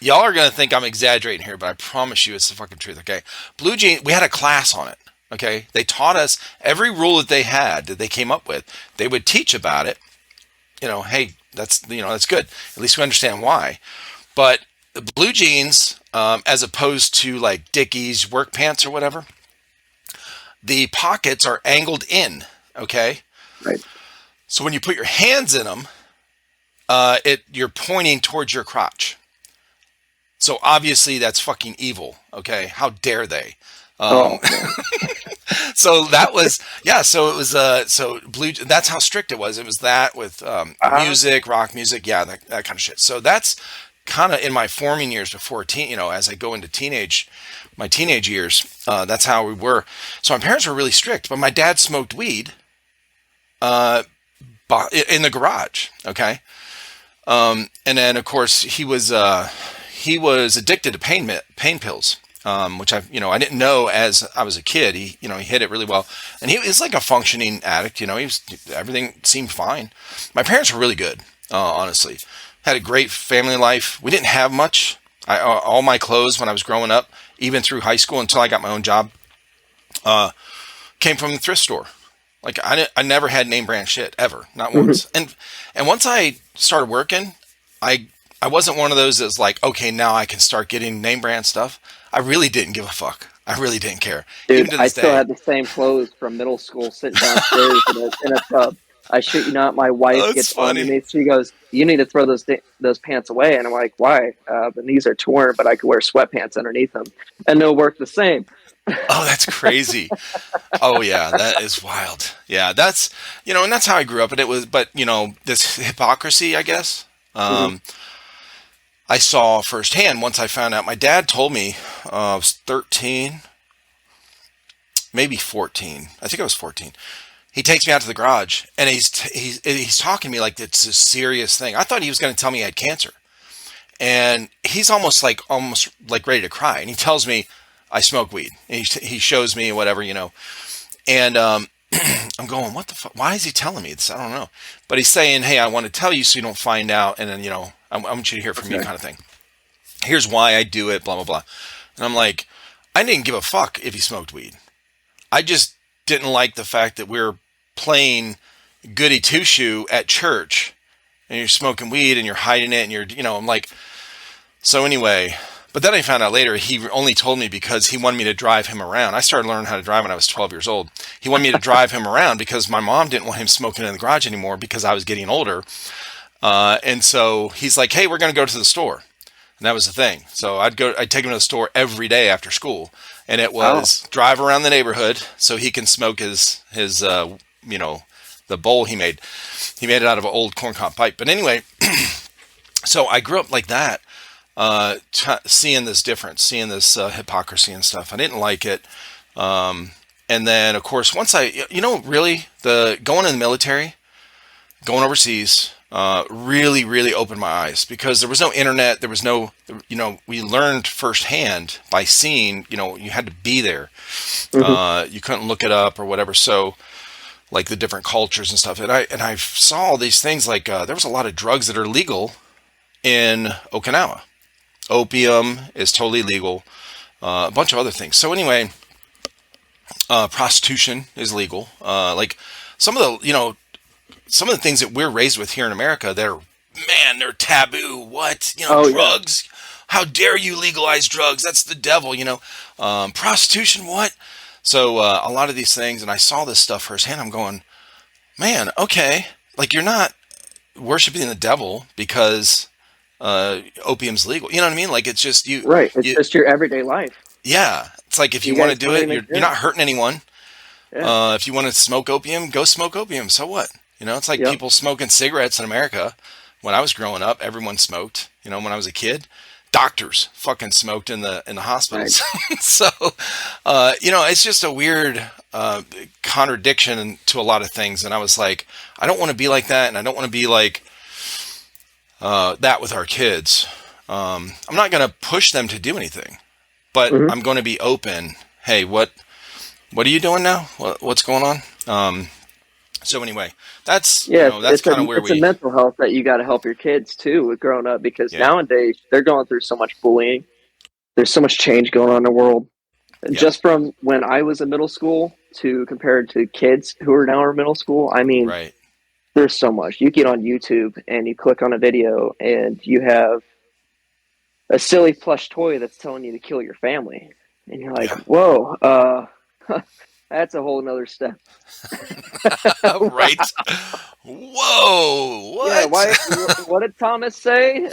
y'all are gonna think I'm exaggerating here, but I promise you it's the fucking truth. Okay, blue jeans. We had a class on it. Okay, they taught us every rule that they had that they came up with. They would teach about it. Hey, that's good. At least we understand why. But the blue jeans, as opposed to like Dickies work pants or whatever, the pockets are angled in. Okay, Right. so when you put your hands in them, you're pointing towards your crotch. So obviously that's fucking evil. Okay, how dare they? Um, Oh man. so that was yeah. So it was so blue. That's how strict it was. It was that with Uh, music, rock music, yeah, that kind of shit. So that's kind of in my forming years before teen. As I go into my teenage years, that's how we were. So my parents were really strict, but my dad smoked weed uh, in the garage. Okay, and then of course he was addicted to pain pills, which I didn't know as I was a kid. He hit it really well, and he was like a functioning addict. Everything seemed fine. My parents were really good, honestly. Had a great family life. We didn't have much. All my clothes when I was growing up, even through high school until I got my own job, came from the thrift store. Like I never had name brand shit ever, not mhm. once. And once I started working, I I wasn't one of those that's like, okay, now I can start getting name brand stuff. I really didn't give a fuck. I really didn't care, Dude, even to I this still day. had the same clothes from middle school sitting downstairs in a tub. I shit you not. My wife Oh, it's gets on to funny. me. She goes, "You need to throw those pants away." And I'm like, "Why?" The knees are torn, but I could wear sweatpants underneath them, and they'll work the same. Oh, that's crazy. Oh yeah, that is wild. Yeah, and that's how I grew up, and it was, but this hypocrisy, I guess. Mhm. Um, I saw firsthand once I found out. My dad told me I was 13, maybe 14. I think I was 14. He takes me out to the garage, and he's talking to me like it's a serious thing. I thought he was going to tell me I had cancer, and he's almost like ready to cry. And he tells me I smoke weed. And he shows me whatever, and I'm going, what the fuck? Why is he telling me this? I don't know. But he's saying, hey, I want to tell you so you don't find out, and then I want you to hear from me, Okay. kind of thing. Here's why I do it, blah blah blah. And I'm like, I didn't give a fuck if he smoked weed. I just didn't like the fact that we're playing goody two shoe at church, and you're smoking weed and you're hiding it, and I'm like, so anyway. But then I found out later he only told me because he wanted me to drive him around. I started learning how to drive when I was 12 years old. He wanted me to drive him around because my mom didn't want him smoking in the garage anymore because I was getting older. And so he's like, "Hey, we're going to go to the store." And that was the thing. So I'd take him to the store every day after school, and it Oh, was drive around the neighborhood so he can smoke his the bowl he made. He made it out of an old corncob pipe. But anyway, so I grew up like that, seeing this difference, seeing this hypocrisy and stuff. I didn't like it. And then, of course, once really, the going in the military, going overseas, really, really opened my eyes because there was no internet. There was no, we learned firsthand by seeing, you had to be there. hmm. You couldn't look it up or whatever. So, like the different cultures and stuff. And I saw all these things like there was a lot of drugs that are legal in Okinawa. Opium is totally legal. A bunch of other things. So anyway, prostitution is legal. Like some of the, some of the things that we're raised with here in America, they're taboo. What, Oh yeah. drugs? How dare you legalize drugs? That's the devil. Prostitution. What? So a lot of these things, and I saw this stuff firsthand. I'm going, man, okay, like you're not worshiping the devil because opium's legal. You know what I mean? Like it's just Right. It's you, just your everyday life. yeah. It's like if you You want to guys do don't it, even you're not exist. hurting anyone. Yeah. If you want to smoke opium, go smoke opium. So what? It's like Yep. people smoking cigarettes in America. When I was growing up, everyone smoked. When I was a kid, doctors fucking smoked in the Right. hospitals. So, it's just a weird contradiction to a lot of things. And I was like, I don't want to be like that, and I don't want to be like that with our kids. I'm not going to push them to do anything, but Hmm. I'm going to be open. Hey, what are you doing now? What's going on? So anyway, that's Yeah, that's kind of where it's a we, mental health that you got to help your kids too with growing up because yeah, nowadays they're going through so much bullying. There's so much change going on in the world. yep, Just from when I was in middle school to compared to kids who are now in middle school, I mean, right, there's so much. You get on YouTube and you click on a video and you have a silly plush toy that's telling you to kill your family. And you're like, yeah, whoa, that's a whole nother step. right. Whoa, Yeah, what? why? What did Thomas say?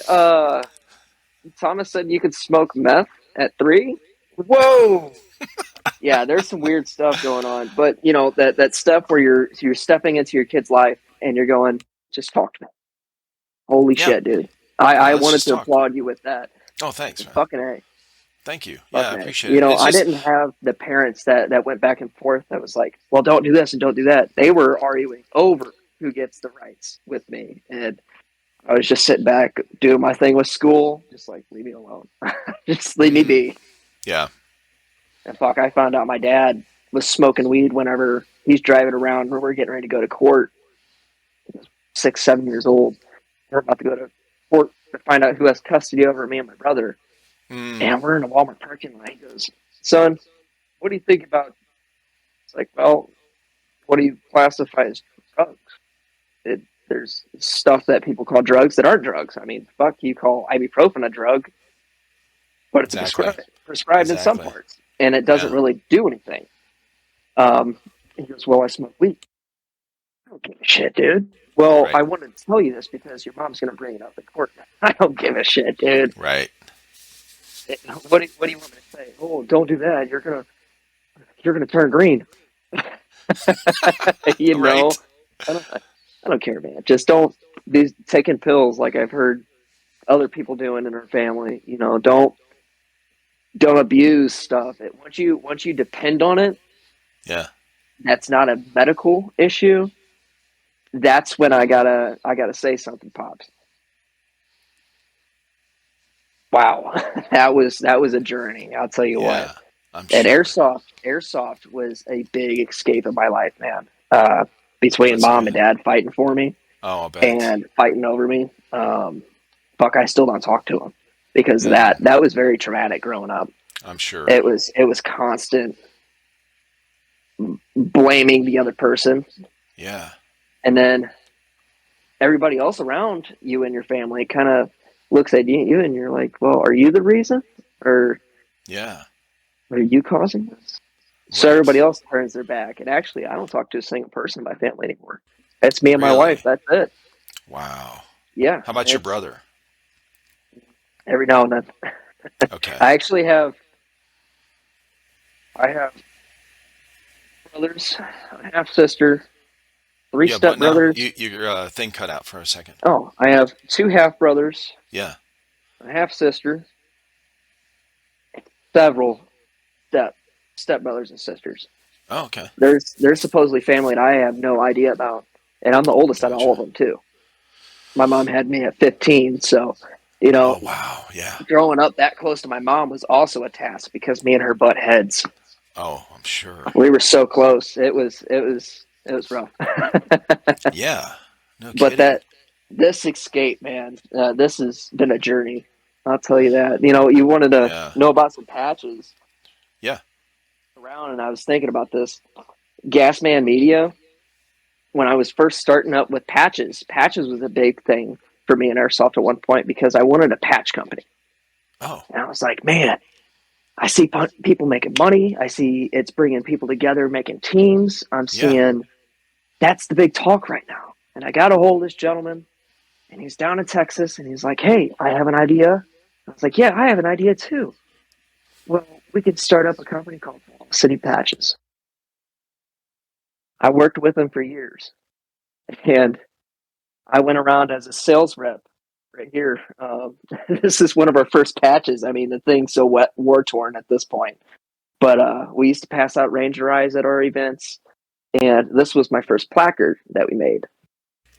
Thomas said you could smoke meth at 3. Whoa! Yeah, there's some weird stuff going on, but that stuff where you're stepping into your kid's life and you're going, just talk to me. Holy Yeah, shit, dude! I let's wanted just to talk. applaud you with that. Oh, thanks, man. Fucking a, Thank you. Yeah, I fucking a. appreciate it. It's I just, didn't have the parents that went back and forth. That was like, well, don't do this and don't do that. They were arguing over who gets the rights with me, and I was just sitting back doing my thing with school, just like leave me alone, just leave me mm, be. yeah, And fuck, I found out my dad was smoking weed whenever he's driving around when we're getting ready to go to court. 6, 7 years old. We're about to go to court to find out who has custody over me and my brother. mm, And we're in a Walmart parking lot. He goes, "Son, what do you think about?" It's like, well, what do you classify as drugs? There's stuff that people call drugs that aren't drugs. I mean, fuck, you call ibuprofen a drug, but it's exactly, prescribed in some exactly. parts, and it doesn't Yeah, really do anything. He goes, "Well, I smoke weed." I don't give a shit, dude. Well, right, I wanted to tell you this because your mom's gonna bring it up in court. I don't give a shit, dude. right, What do you want me to say? Oh, don't do that. You're gonna turn green. you know, right. I don't care, man. Just don't these taking pills like I've heard other people doing in our family. Don't abuse stuff. Once you depend on it, Yeah, that's not a medical issue. That's when I gotta say something, pops. Wow, that was a journey. I'll tell you what. yeah. I'm And sure. airsoft was a big escape of my life, man. Between That's mom and good. dad fighting for me Oh, I bet. and fighting over me, fuck, I still don't talk to them because that Mm, that was very traumatic growing up. I'm sure. It was constant blaming the other person, Yeah, and then everybody else around you and your family kind of looks at you and you're like, well, are you the reason, or yeah, are you causing this? So everybody right. else turns their back. And actually, I don't talk to a single person in my family anymore. It's me and my wife. Really? That's it. Wow. Yeah, How about your it's brother? every now and then. Okay. I actually I have brothers, a half sister, three Yeah, step but now brothers. your thing cut out for a second. Oh, I have two half brothers, Yeah. a half sister, several step step brothers and sisters. Oh, okay. There's supposedly family that I have no idea about, and I'm the oldest out of all of Gotcha. them too. My mom had me at 15, so you know, Oh, wow. Yeah. growing up that close to my mom was also a task because me and her butt heads. Oh, I'm sure. We were so close. It was rough. Yeah. No but kidding. This escape, man, this has been a journey. I'll tell you that. You wanted to Yeah. know about some patches Yeah. around, and I was thinking about this. Gasman Media, when I was first starting up with patches, patches was a big thing for me in Airsoft at one point because I wanted a patch company. Oh, And I was like, man, I see people making money. I see it's bringing people together, making teams. I'm yeah. seeing that's the big talk right now. And I got a hold of this gentleman, and he's down in Texas, and he's like, hey, I have an idea. I was like, yeah, I have an idea too. Well, we could start up a company called City Patches. I worked with him for years, and I went around as a sales rep right here. This is one of our first patches. I mean, the thing's so wet, war torn at this point. But we used to pass out Ranger Eyes at our events, and this was my first placard that we made.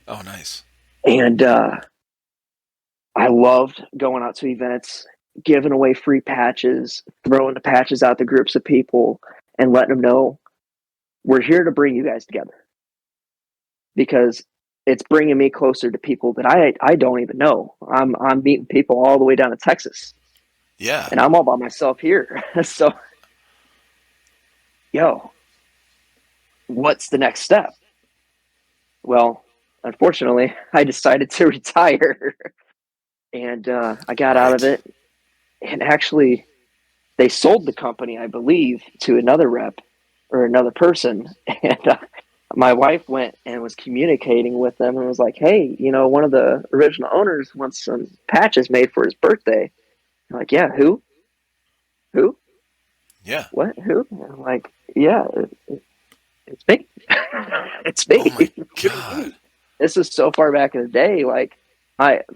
Oh, nice. And I loved going out to events, giving away free patches, throwing the patches out to groups of people, and letting them know we're here to bring you guys together because it's bringing me closer to people that I don't even know. I'm meeting people all the way down to Texas, Yeah. and I'm all by myself here. So, yo, what's the next step? Well, unfortunately, I decided to retire, and I got out of Right. it. And actually, they sold the company, I believe, to another rep or another person. And my wife went and was communicating with them and was like, "Hey, one of the original owners wants some patches made for his birthday." I'm like, "Yeah, who? Who? Yeah. What? Who?" And I'm like, "Yeah, it's me. It's Oh me. my What do you God. mean?" This is so far back in the day. Like,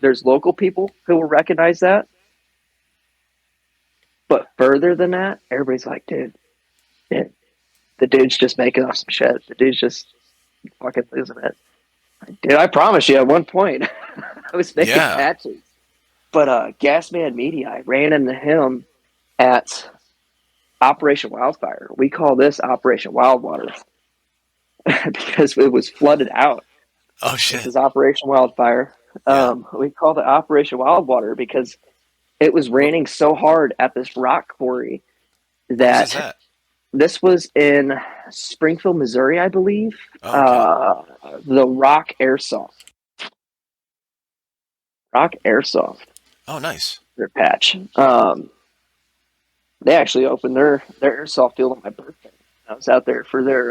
there's local people who will recognize that, but further than that, everybody's like, "Dude, yeah, the dude's just making up some shit. The dude's just fucking losing it." Dude, I promise you, at one point, I was making Yeah. patches. But Gasman Media, I ran into him at Operation Wildfire. We call this Operation Wildwater because it was flooded out. Oh This shit. is Operation Wildfire. Yeah. We called it Operation Wildwater because it was What raining so hard at this rock quarry where was this that at? this was in Springfield, Missouri, I believe. Oh, okay. Uh, the Rock Airsoft, Oh, nice. their patch. They actually opened their airsoft field on my birthday. I was out there for their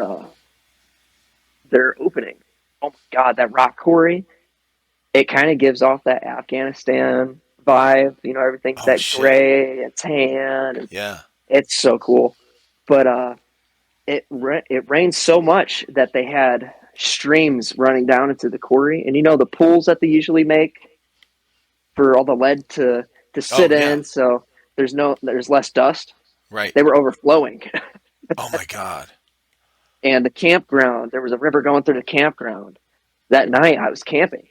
opening. Oh my god, that rock quarry! It kind of gives off that Afghanistan vibe. Everything's Oh that shit. gray and tan, and Yeah. it's so cool. But it rained so much that they had streams running down into the quarry, and the pools that they usually make for all the lead to Oh sit yeah. in, so there's less dust. Right. They were overflowing. Oh my God. And the campground, there was a river going through the campground. That night I was camping.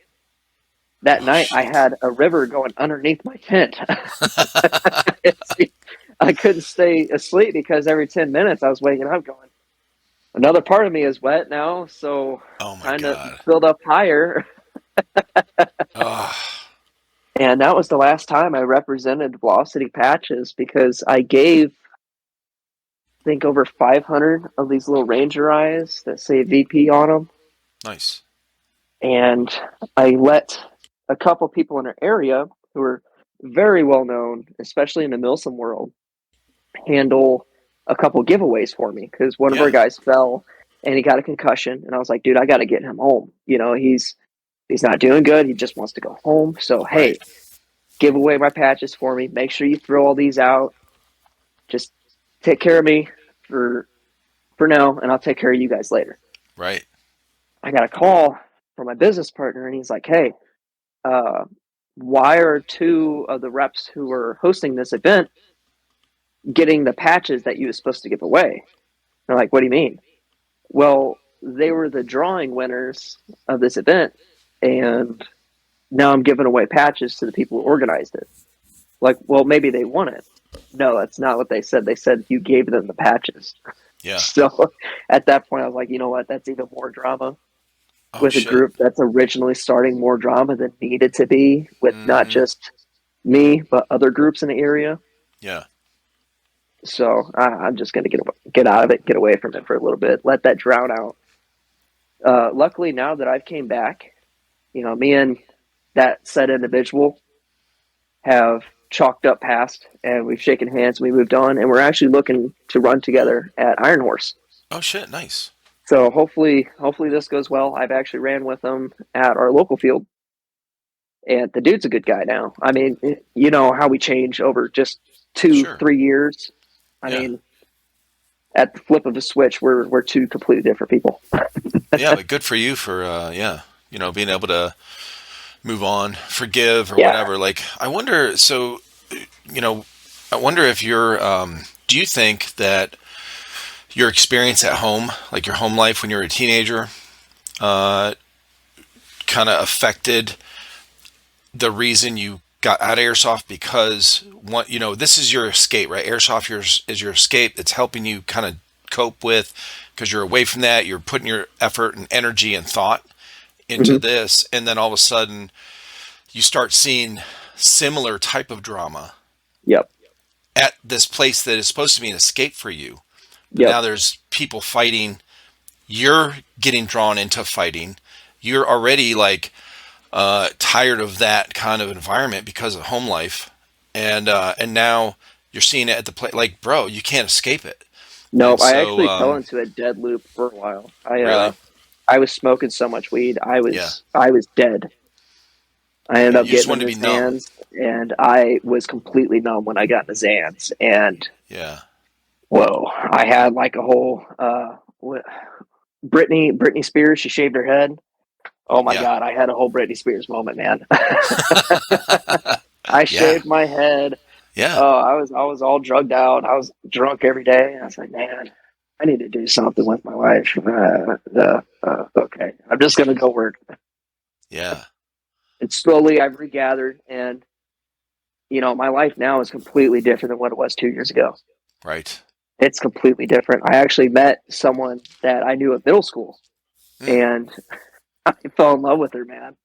That Oh night I shit. had a river going underneath my tent. I couldn't stay asleep because every 10 minutes I was waking up going, another part of me is wet now, so Oh my time to God. build up higher. Oh. And that was the last time I represented Velocity Patches because I gave, I think, over 500 of these little Ranger eyes that say VP on them. Nice. And I let a couple people in our area who are very well known, especially in the Milsim world, handle a couple giveaways for me because one of our Yeah. guys fell and he got a concussion, and I was like, dude, I got to get him home. He's not doing good. He just wants to go home. So Right. hey, give away my patches for me. Make sure you throw all these out. Just take care of me for now, and I'll take care of you guys later. Right. I got a call from my business partner, and he's like, hey, uh, why are two of the reps who were hosting this event getting the patches that you were supposed to give away? They're like, what do you mean? Well, they were the drawing winners of this event, and now I'm giving away patches to the people who organized it. Like, well, maybe they won it. No, that's not what they said. They said you gave them the patches. Yeah. So at that point, I was like, you know what? That's even more drama. Oh with a shit. group that's originally starting more drama than needed to be with not Mm-hmm. just me, but other groups in the area. Yeah. So I'm just going to get out of it, get away from it for a little bit, let that drown out. Luckily, now that I've came back, me and that said individual have chalked up past, and we've shaken hands, we moved on, and we're actually looking to run together at Iron Horse. Oh shit. Nice. So hopefully this goes well. I've actually ran with him at our local field, and the dude's a good guy now. I mean, you know how we change over just two, Sure. 3 years. I Yeah. mean, at the flip of a switch, we're two completely different people. Yeah, but good for you for yeah, being able to move on, forgive or Yeah. whatever. Like I wonder so you know, I wonder if you're do you think that your experience at home, like your home life when you were a teenager, uh kind of affected the reason you got out of airsoft because this is your escape, right? Is your escape. It's helping you kind of cope with because you're away from that. You're putting your effort and energy and thought into Hmm. this, and then all of a sudden you start seeing similar type of drama Yep. at this place that is supposed to be an escape for you. But Yep. now there's people fighting. You're getting drawn into fighting. You're already like tired of that kind of environment because of home life, and now you're seeing it at the play. Like, bro, you can't escape it. And Nope. I so, actually fell into a dead loop for a while. really, I was smoking so much weed. yeah, I was dead. I ended yeah, up you just getting want in to the be numb. Zans, and I was completely numb when I got in the Zans. And Yeah, whoa, I had like a whole Britney Spears. She shaved her head. Oh my yeah, god, I had a whole Britney Spears moment, man. I yeah, shaved my head. yeah. Oh, I was all drugged out. I was drunk every day. I was like, man, I need to do something with my life. Okay, I'm just gonna go work. Yeah, And slowly, I've regathered, and my life now is completely different than what it was 2 years ago. right. It's completely different. I actually met someone that I knew at middle school, Mm, and I fell in love with her, man.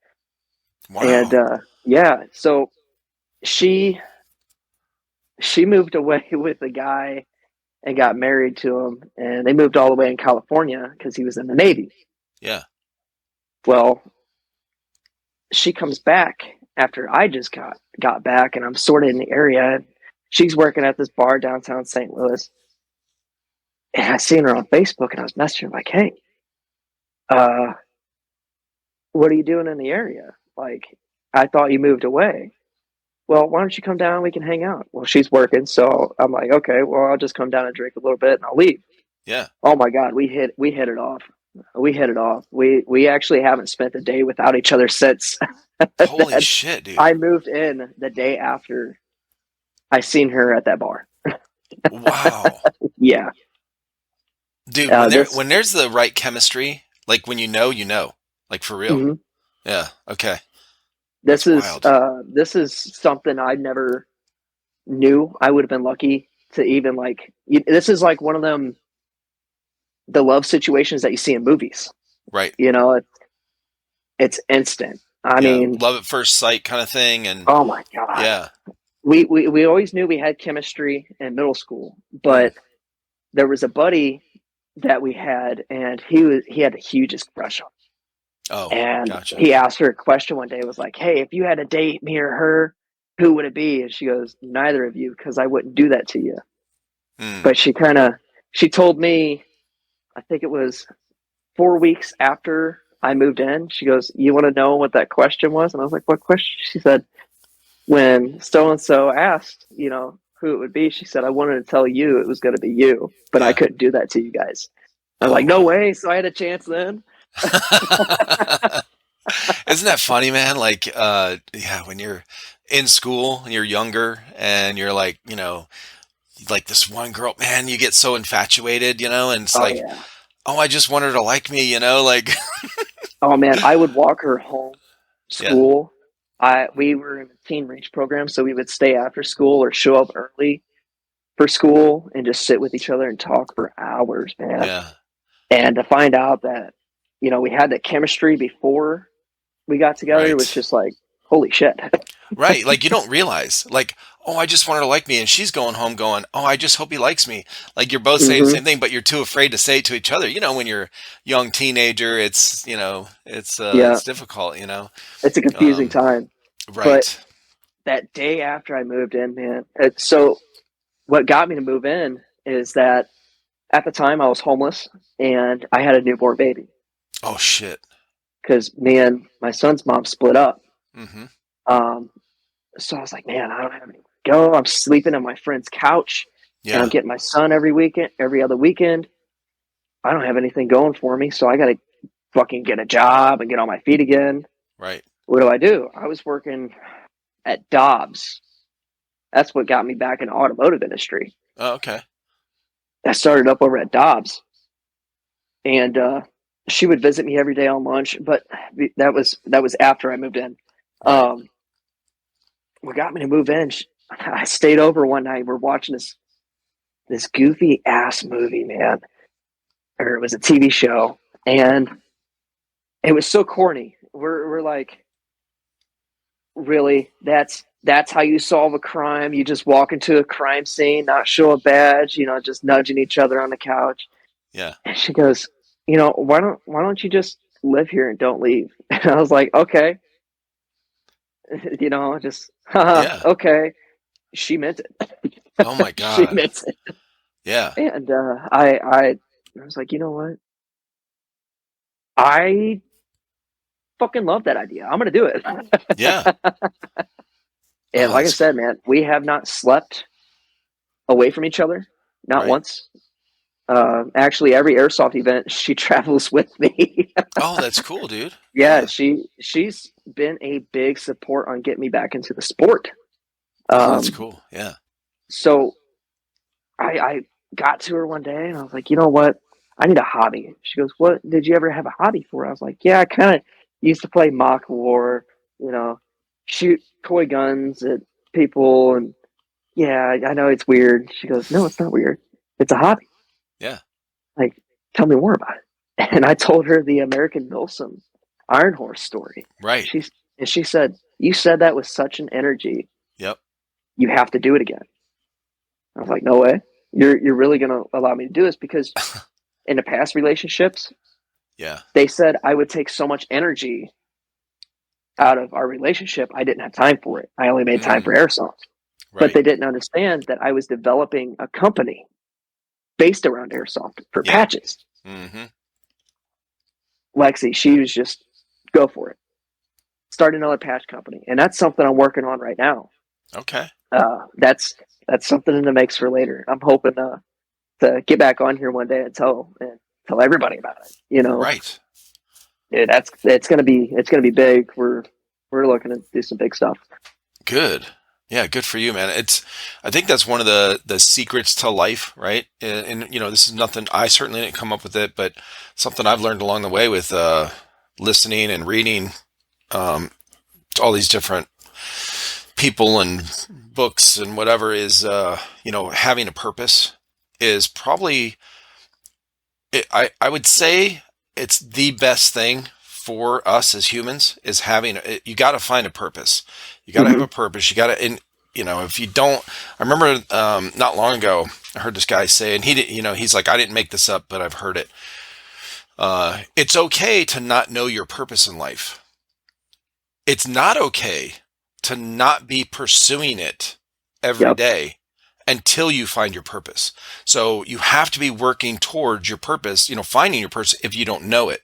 And wow. yeah, so she she moved away with a guy and got married to him, and they moved all the way in California because he was in the Navy. Yeah, Well, she comes back after I just got back, and I'm sort of in the area. She's working at this bar downtown St. Louis, and I seen her on Facebook, and I was messaging her like, "Hey, uh, what are you doing in the area? Like, I thought you moved away. Well, why don't you come down? We can hang out." Well, she's working, so I'm like, okay, well, I'll just come down and drink a little bit, and I'll leave. yeah. Oh my god, we hit it off. We hit it off. We actually haven't spent a day without each other since Holy that shit, dude. I moved in the day after I seen her at that bar. Wow, Yeah, dude. this When there's the right chemistry, like when you know, like for real. mhm. Yeah. Okay. That's wild. This is something I never knew I would have been lucky to even like. This is like one of them the love situations that you see in movies. Right. You know, it's instant. I Yeah. mean, Love at first sight kind of thing, and oh my god, yeah. we always knew we had chemistry in middle school, Mm. but there was a buddy that we had, and he had the hugest crush on. Oh, And gotcha. he asked her a question one day. It was like, "Hey, if you had a date, me or her, who would it be?" And she goes, "Neither of you, because I wouldn't do that to you." Mm. But she told me, I think it was 4 weeks after I moved in. She goes, "You want to know what that question was?" And I was like, "What question?" She said, "When so and so asked, who it would be, she said, I wanted to tell you it was going to be you, but I Yeah. couldn't do that to you guys." I was Oh like, "No wow. way!" So I had a chance then. Isn't that funny, man? Like, yeah, when you're in school and you're younger and you're like, like this one girl, man, you get so infatuated, and it's Oh like, yeah. oh, I just want her to like me, like, Oh man, I would walk her home yeah, school. We were in a teen reach program, so we would stay after school or show up early for school and just sit with each other and talk for hours, man. yeah, And to find out that we had that chemistry before we got together. It was Right. just like, holy shit. Right. Like you don't realize, like, oh, I just want her to like me. And she's going home going, oh, I just hope he likes me. Like you're both saying the Hmm. same thing, but you're too afraid to say it to each other. When you're young teenager, Yeah, it's difficult, it's a confusing Um, time. But right. that day after I moved in, man, so what got me to move in is that at the time I was homeless and I had a newborn baby Oh shit. because me and my son's mom split up. Mm-hmm. Um, so I was like, man, I don't have anywhere to go. I'm sleeping on my friend's couch and I'm Yeah. getting my son every weekend, every other weekend. I don't have anything going for me. So I got to fucking get a job and get on my feet again. Right. What do? I was working at Dobbs. That's what got me back in the automotive industry. Oh, okay. I started up over at Dobbs, and she would visit me every day on lunch. But that was after I moved in. Right. Um, what got me to move in? I stayed over one night. We're watching this goofy ass movie, man, or it was a TV show, and it was so corny. We're like, really? That's how you solve a crime? You just walk into a crime scene, not show a badge, just nudging each other on the couch. Yeah. And she goes, why don't you just live here and don't leave? And I was like, okay, just Yeah. okay. She meant it. Oh my She God. meant it. Yeah. And I was like, you know what? I fucking love that idea. I'm gonna do it. Yeah. And Oh, like I that's said, man, we have not slept away from each other, not right. once. Actually, every airsoft event, she travels with me. Oh, that's cool, dude. Yeah, Yeah. she's been a big support on getting me back into the sport. Oh, that's Um, cool. Yeah. so I got to her one day and I was like, you know what? I need a hobby. She goes, what did you ever have a hobby for? I was like, yeah, I kind of used to play mock war, you know, shoot toy guns at people. And yeah, I know it's weird. She goes, no, it's not weird. It's a hobby. Yeah. Like, tell me more about it. And I told her the American Milsom Iron Horse story. Right. She said, you said that with such an energy. Yep. You have to do it again. I was like, no way. You're really going to allow me to do this? Because in the past relationships, Yeah. they said I would take so much energy out of our relationship. I didn't have time for it. I only made time Mm. for airsoft. But Right. they didn't understand that I was developing a company based around airsoft for Yeah. patches. Mm-hmm. Lexi, she was just go for it. Start another patch company, and that's something I'm working on right now. Okay. That's something in the mix for later. I'm hoping to get back on here one day and tell everybody about it. Right. That's it's gonna be big. We're looking to do some big stuff. Good. Yeah, good for you, man. I think that's one of the secrets to life, right? And this is nothing. I certainly didn't come up with it, but something I've learned along the way with listening and reading um, all these different people and books and whatever is, having a purpose is probably. I would say it's the best thing for us as humans is you got to find a purpose. You got to have Hmm. a purpose. You got to, and if you don't, I remember not long ago, I heard this guy say, and he did, he's like, I didn't make this up, but I've heard it. It's okay to not know your purpose in life. It's not okay to not be pursuing it every Yep. day until you find your purpose. So you have to be working towards your purpose, finding your purpose if you don't know it.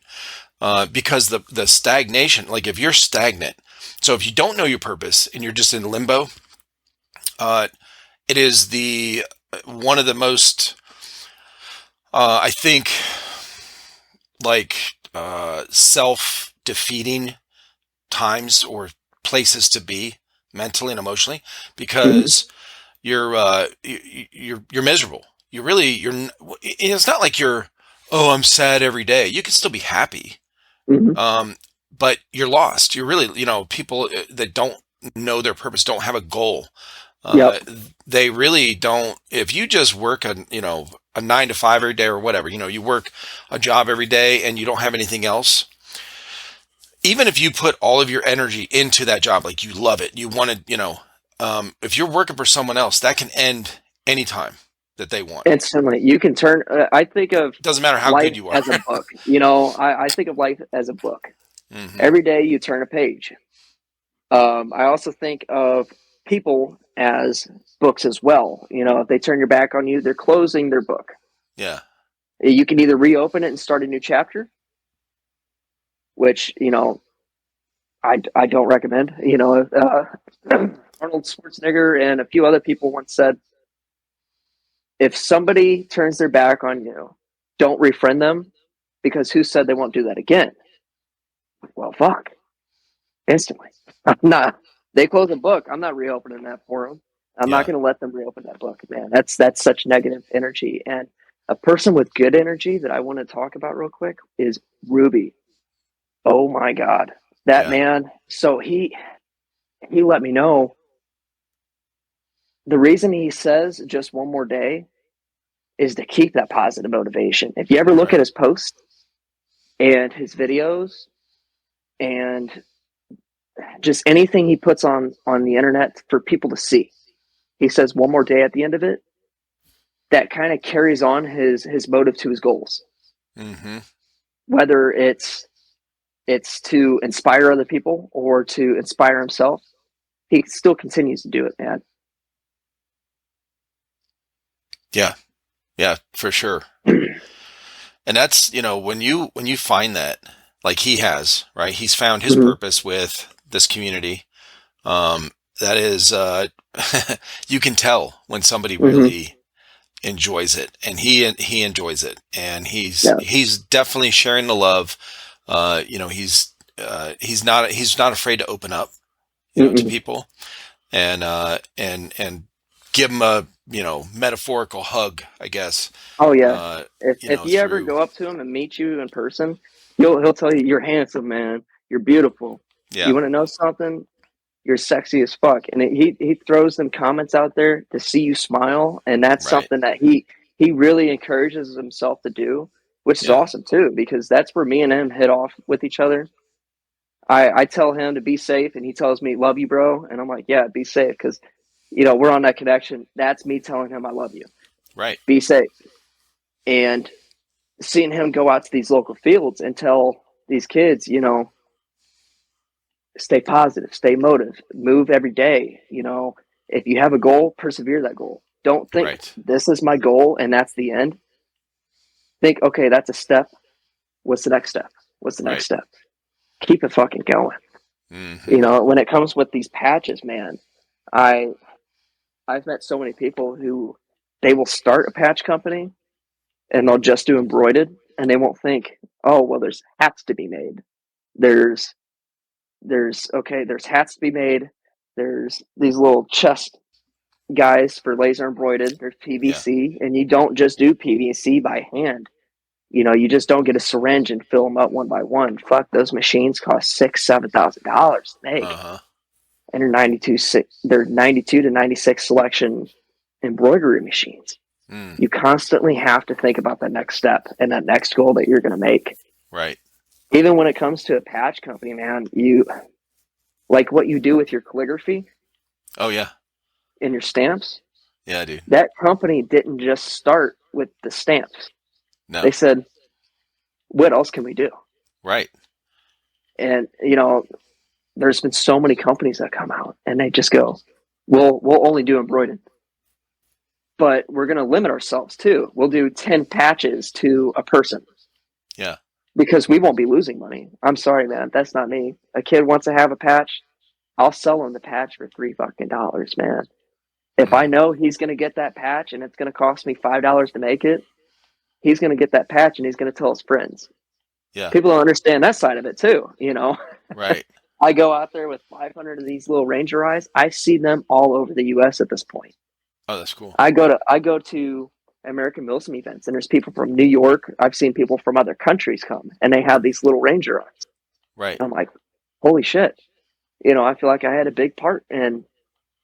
Because the stagnation, like if you're stagnant, so if you don't know your purpose and you're just in limbo, uh, it is the one of the most, I think, like self-defeating times or places to be mentally and emotionally Hmm. because you're miserable. It's not like oh, I'm sad every day. You can still be happy. Hmm. Um, but you're lost. You're really, people that don't know their purpose don't have a goal. Yep. uh, they really don't. If you just work a 9 to 5 every day or whatever, you work a job every day and you don't have anything else. Even if you put all of your energy into that job, like you love it, you want to, if you're working for someone else, that can end anytime that they want. Instantly. You can turn, I think of It doesn't matter how life good you are. as a book. You know, I think of life as a book. Hmm. Every day you turn a page. I also think of people as books as well. You know, if they turn your back on you, they're closing their book. Yeah. You can either reopen it and start a new chapter, which, I don't recommend. Arnold Schwarzenegger and a few other people once said, if somebody turns their back on you, don't refriend them because who said they won't do that again? Well, fuck. Instantly. I'm not. They close a book. I'm not reopening that for them. I'm not Yeah. going to let them reopen that book, man. That's such negative energy. And a person with good energy that I want to talk about real quick is Ruby. Oh my god, that Yeah. man. So he let me know the reason he says just one more day is to keep that positive motivation. If you ever look at Right. his posts and his videos and just anything he puts on the internet for people to see, he says one more day at the end of it. That kind of carries on his motive to his goals, Hmm. whether it's to inspire other people or to inspire himself. He still continues to do it, man. Yeah. Yeah, for sure. And that's, when you find that, like he has, right? He's found his Mhm. purpose with this community. Um, that is, you can tell when somebody Mhm. really enjoys it, and he enjoys it, and he's Yeah. he's definitely sharing the love. He's not afraid to open up, to Mm-mm. people, and give them a metaphorical hug, I guess. Oh yeah. Uh, If you ever through go up to him and meet you in person, he'll tell you you're handsome, man. You're beautiful. yeah, You want to know something? You're sexy as fuck. And he throws them comments out there to see you smile, and that's right, something that he really encourages himself to do, which is yeah, awesome too, because that's where me and him hit off with each other. I tell him to be safe, and he tells me, "Love you, bro," and I'm like, "Yeah, be safe," because we're on that connection. That's me telling him I love you. right, Be safe. And seeing him go out to these local fields and tell these kids, stay positive, stay motive, move every day. If you have a goal, persevere that goal. Don't think right, this is my goal and that's the end. Think, okay, that's a step. What's the next step? What's the next right. step? Keep it fucking going. Hmm. When it comes with these patches, man, I I've met so many people who they will start a patch company and they'll just do embroidered and they won't think, oh well, there's hats to be made. There's there's hats to be made. There's these little chest guys for laser embroidered. There's Yeah. PVC, and you don't just do PVC by hand. You just don't get a syringe and fill them up one by one. Fuck, those machines cost $6,000-7,000 to make, Uh-huh. and they're 92 to 96 selection embroidery machines. Mm. You constantly have to think about that next step and that next goal that you're going to make. Right. Even when it comes to a patch company, man, you like what you do with your calligraphy Oh yeah. and your stamps. Yeah, dude. That company didn't just start with the stamps. They No. said, what else can we do? Right. And there's been so many companies that come out and they just go, we'll only do embroidered, but we're going to limit ourselves too. We'll do 10 patches to a person Yeah. because we won't be losing money. I'm sorry, man. That's not me. A kid wants to have a patch. I'll sell him the patch for $3 fucking, man. If I Mm. know he's going to get that patch and it's going to cost me $5 to make it, he's going to get that patch and he's going to tell his friends. Yeah. People don't understand that side of it too. Right. I go out there with 500 of these little Ranger eyes. I see them all over the U.S. at this point. Oh, that's cool. I go to American Milsim events, and there's people from New York. I've seen people from other countries come, and they have these little Ranger eyes. Right. I'm like, holy shit! I feel like I had a big part in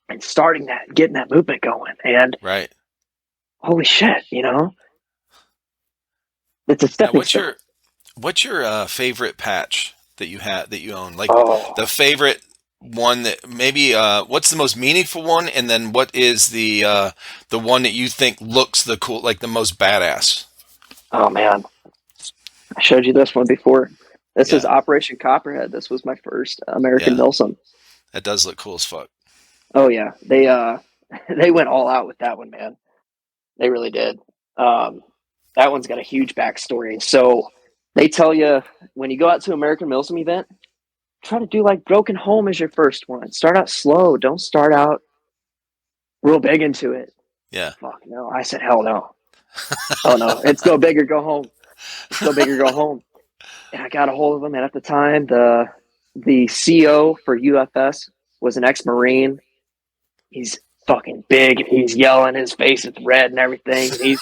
and starting that, getting that movement going. And Right. holy shit, it's a Now, stepping stone. what's your favorite patch that you had that you own? Like the Oh, favorite one that maybe what's the most meaningful one, and then what is the one that you think looks the cool, like the most badass? oh man, I showed you this one before. This is Yeah, Operation Copperhead. This was my first American yeah, Milsim. that does look cool as fuck. Oh yeah, they they went all out with that one, man. They really did. Um, that one's got a huge backstory. So they tell you when you go out to American Milsim event, try to do like Broken Home as your first one. Start out slow. Don't start out real big into it. Yeah. Fuck no. I said hell no. Oh no. It's go big or go home. It's go big or go home. And I got a hold of him, and at the time the CO for UFS was an ex-Marine. He's fucking big and he's yelling, his face is red and everything, and he's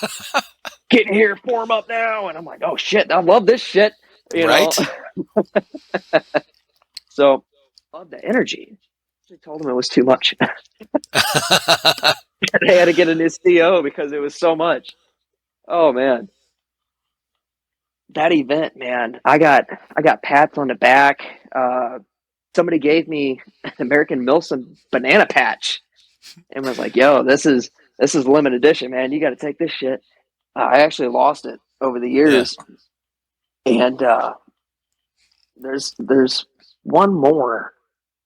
getting here, form up now. And I'm like, oh shit, I love this shit, you know. Right? So I love the energy. I told him it was too much. They had to get a new CO because it was so much. Oh man. That event, man, I got pats on the back. Somebody gave me an American Milsom banana patch and was like, "Yo, this is limited edition, man. You got to take this shit." I actually lost it over the Yeah. years, and there's one more,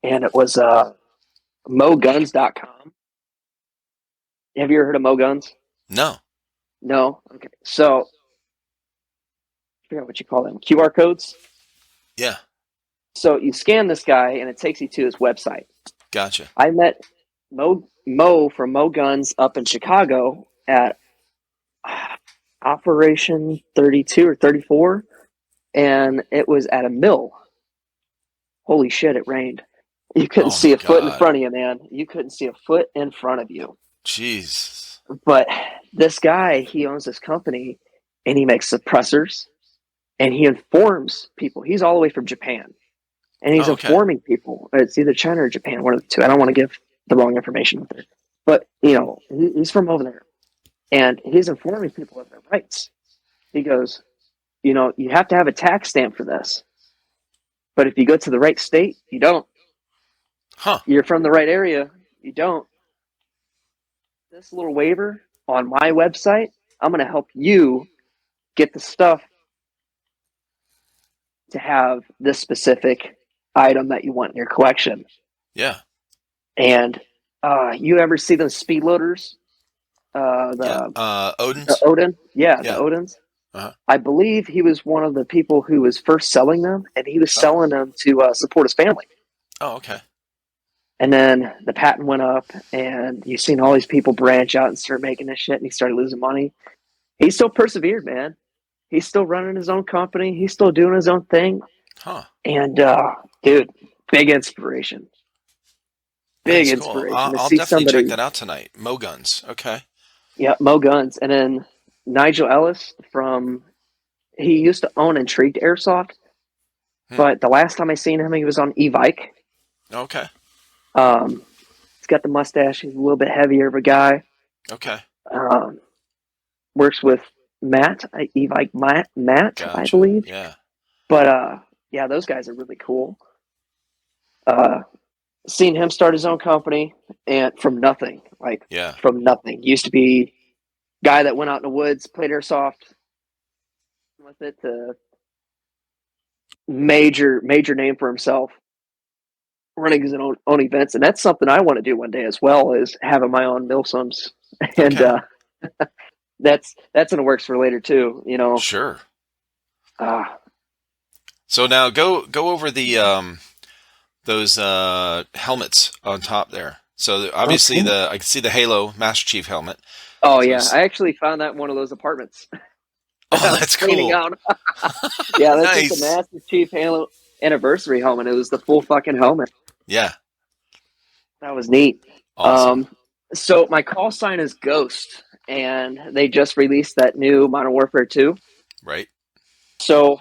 and it was moguns.com. Have you ever heard of Moguns? No. No. Okay, so I forgot what you call them, QR codes. Yeah. So you scan this guy, and it takes you to his website. Gotcha. I met Mo from Mo Guns up in Chicago at Operation 32 or 34, and it was at a mill. Holy shit, it rained. You couldn't Oh see my a foot in God. front of you, man. You couldn't see a foot in front of you. Jeez. But this guy, he owns this company and he makes suppressors and he informs people. He's all the way from Japan and he's Oh, okay. informing people. It's either China or Japan, one of the two. I don't want to give the wrong information with it. But, he's from over there and he's informing people of their rights. He goes, you have to have a tax stamp for this. But if you go to the right state, you don't. Huh. You're from the right area, you don't. This little waiver on my website, I'm going to help you get the stuff to have this specific item that you want in your collection. Yeah. And you ever see those speed loaders? Yeah. The Odin's? Odin? Yeah, the Yeah. Odins. Uh-huh. I believe he was one of the people who was first selling them, and he was Oh. selling them to support his family. Oh, okay. And then the patent went up, and you've seen all these people branch out and start making this shit, and he started losing money. He still persevered, man. He's still running his own company. He's still doing his own thing. Huh. And dude, big inspiration. Big That's cool. inspiration to I'll see definitely check somebody. that out tonight. Mo Guns. Okay. Yeah, Mo Guns, and then Nigel Ellis from. He used to own Intrigued Airsoft, Hmm. but the last time I seen him, he was on E-Vike. Okay. He's got the mustache. He's a little bit heavier of a guy. Okay. Um, works with Matt, E-Vike Matt, I Gotcha. believe. Yeah. But yeah, those guys are really cool. Uh, Seen him start his own company and from nothing, like Yeah. from nothing. Used to be guy that went out in the woods, played airsoft with it to major name for himself, running his own events, and that's something I want to do one day as well. Is having my own milsums, and Okay. that's in the works for later too. Sure. Uh, So now go over the those helmets on top there. So obviously okay. I can see the Halo Master Chief helmet. Oh So yeah, I actually found that in one of those apartments that I oh, was that's cleaning cool. out. Yeah, that's just the Nice. Master Chief Halo anniversary helmet. It was the full fucking helmet. Yeah. That was neat. Awesome. Um, so my call sign is Ghost, and they just released that new Modern Warfare 2. Right. So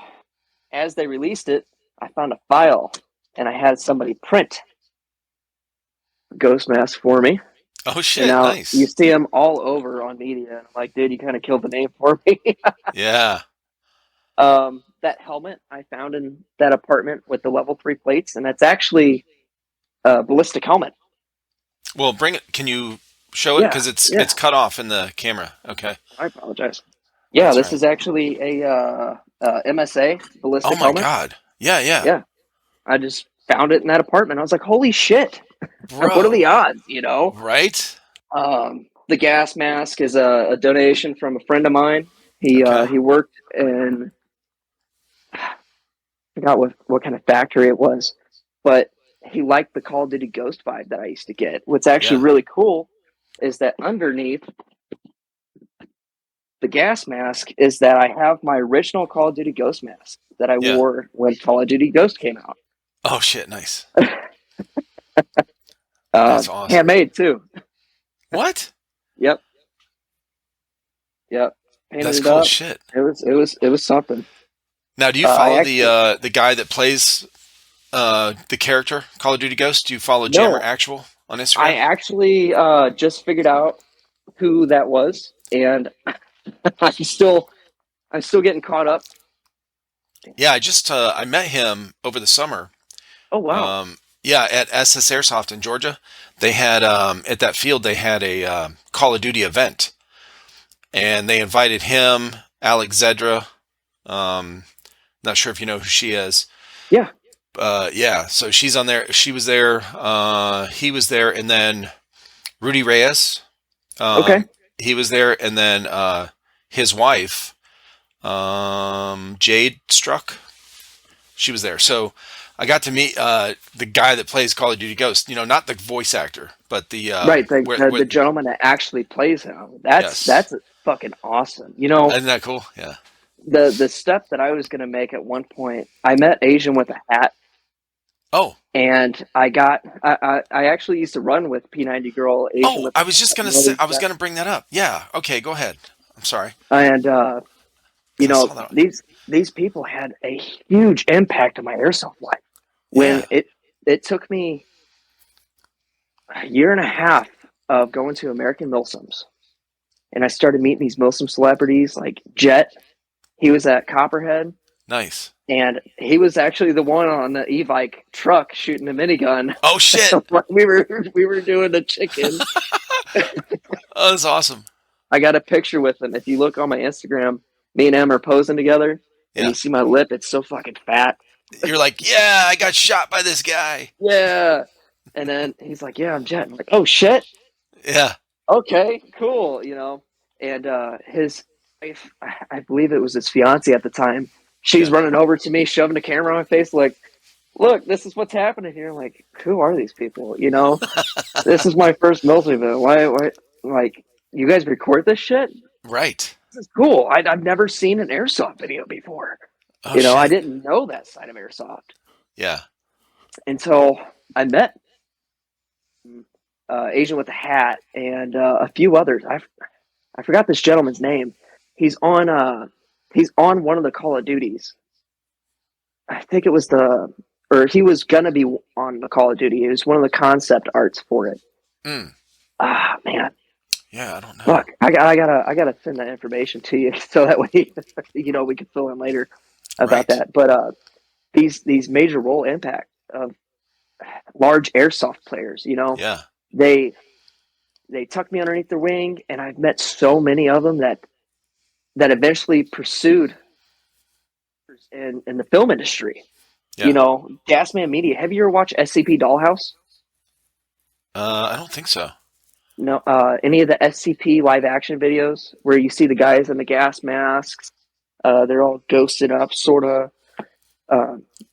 as they released it, I found a file, and I had somebody print ghost mask for me. Oh And shit, now you nice. see him all over on media. And I'm like, dude, you kind of killed the name for me. Yeah. That helmet I found in that apartment with the level 3 plates, and that's actually a ballistic helmet. Well, bring it. Can you show it? Yeah, Because it's yeah. cut off in the camera. Okay. I apologize. Yeah, That's this right. is actually a MSA Oh ballistic my helmet. God. Yeah, yeah. Yeah, I just found it in that apartment. I was like, holy shit! What are Bro. the odds? You know. Right? The gas mask is a donation from a friend of mine. Okay. He worked in, I forgot what kind of factory it was, but he liked the Call of Duty Ghost vibe that I used to get. What's actually Yeah. really cool is that underneath the gas mask is that I have my original Call of Duty Ghost mask that I Yeah. wore when Call of Duty Ghost came out. Oh shit, nice. That's awesome. Handmade too. What? Yep, yep. Painted That's it cool as up. shit. It was something. Now, do you I follow actually the guy that plays the character Call of Duty Ghost? Do you follow Jammer no. Actual on I Instagram? actually just figured out who that was, and I'm still getting caught up. Yeah, I met him over the summer. Oh wow. Yeah, at SS Airsoft in Georgia, they had at that field they had a Call of Duty event, and they invited him, Alex Zedra. Um, Not sure if you know who she is. Yeah. Yeah, so she's on there. She was there. He was there, and then Rudy Reyes. Okay. He was there, and then his wife, Jade Struck. She was there. So I got to meet the guy that plays Call of Duty Ghost. You know, not the voice actor, but the Right. where The gentleman that actually plays him. yes, That's fucking awesome. You know, isn't that cool? Yeah. the step that I was gonna make at one point, I met Asian with a hat. Oh, And I actually used to run with P90 Girl Asian oh, with I a was just hat. gonna You know say, these I was guys? gonna bring that up. Yeah. Okay, go ahead. I'm sorry, And you because I know saw that. these people had a huge impact on my airsoft life. When Yeah. it took me a year and a half of going to American Milsims, and I started meeting these Milsim celebrities like Jet. He was at Copperhead, Nice. and he was actually the one on the e-bike truck shooting a minigun. Oh shit. We were doing the chicken. Oh, that's awesome. I got a picture with him. If you look on my Instagram, me and him are posing together, and Yeah. you see my lip, it's so fucking fat. You're like, yeah, I got shot by this guy. Yeah. And then he's like, yeah, I'm Jet. I'm like, oh shit. Yeah. Okay, cool. You know, and his wife, I believe it was his fiance at the time. She's Yeah. running over to me, shoving a camera on my face, like, look, this is what's happening here. I'm like, who are these people? You know, this is my first military event. Why, like, you guys record this shit? Right. This is cool. I've never seen an airsoft video before. Oh You know, I shit. didn't know that side of airsoft Yeah. until I met Asian with a hat and a few others. I forgot this gentleman's name. He's on he's on one of the Call of Duties. I think it was the or he was gonna be on the Call of Duty. It was one of the concept arts for it. Mm. Ah man, Yeah, I don't know. fuck! I gotta send that information to you so that way you know we can fill in later about Right. that. But these major role impact of large airsoft players, you know, Yeah. they they tuck me underneath their wing, and I've met so many of them that eventually pursued in the film industry. You Yeah. know, Gasman Media. Have you ever watched SCP Dollhouse? I don't think so. No, any of the SCP live action videos where you see the guys in the gas masks, they're all ghosted up, sort of.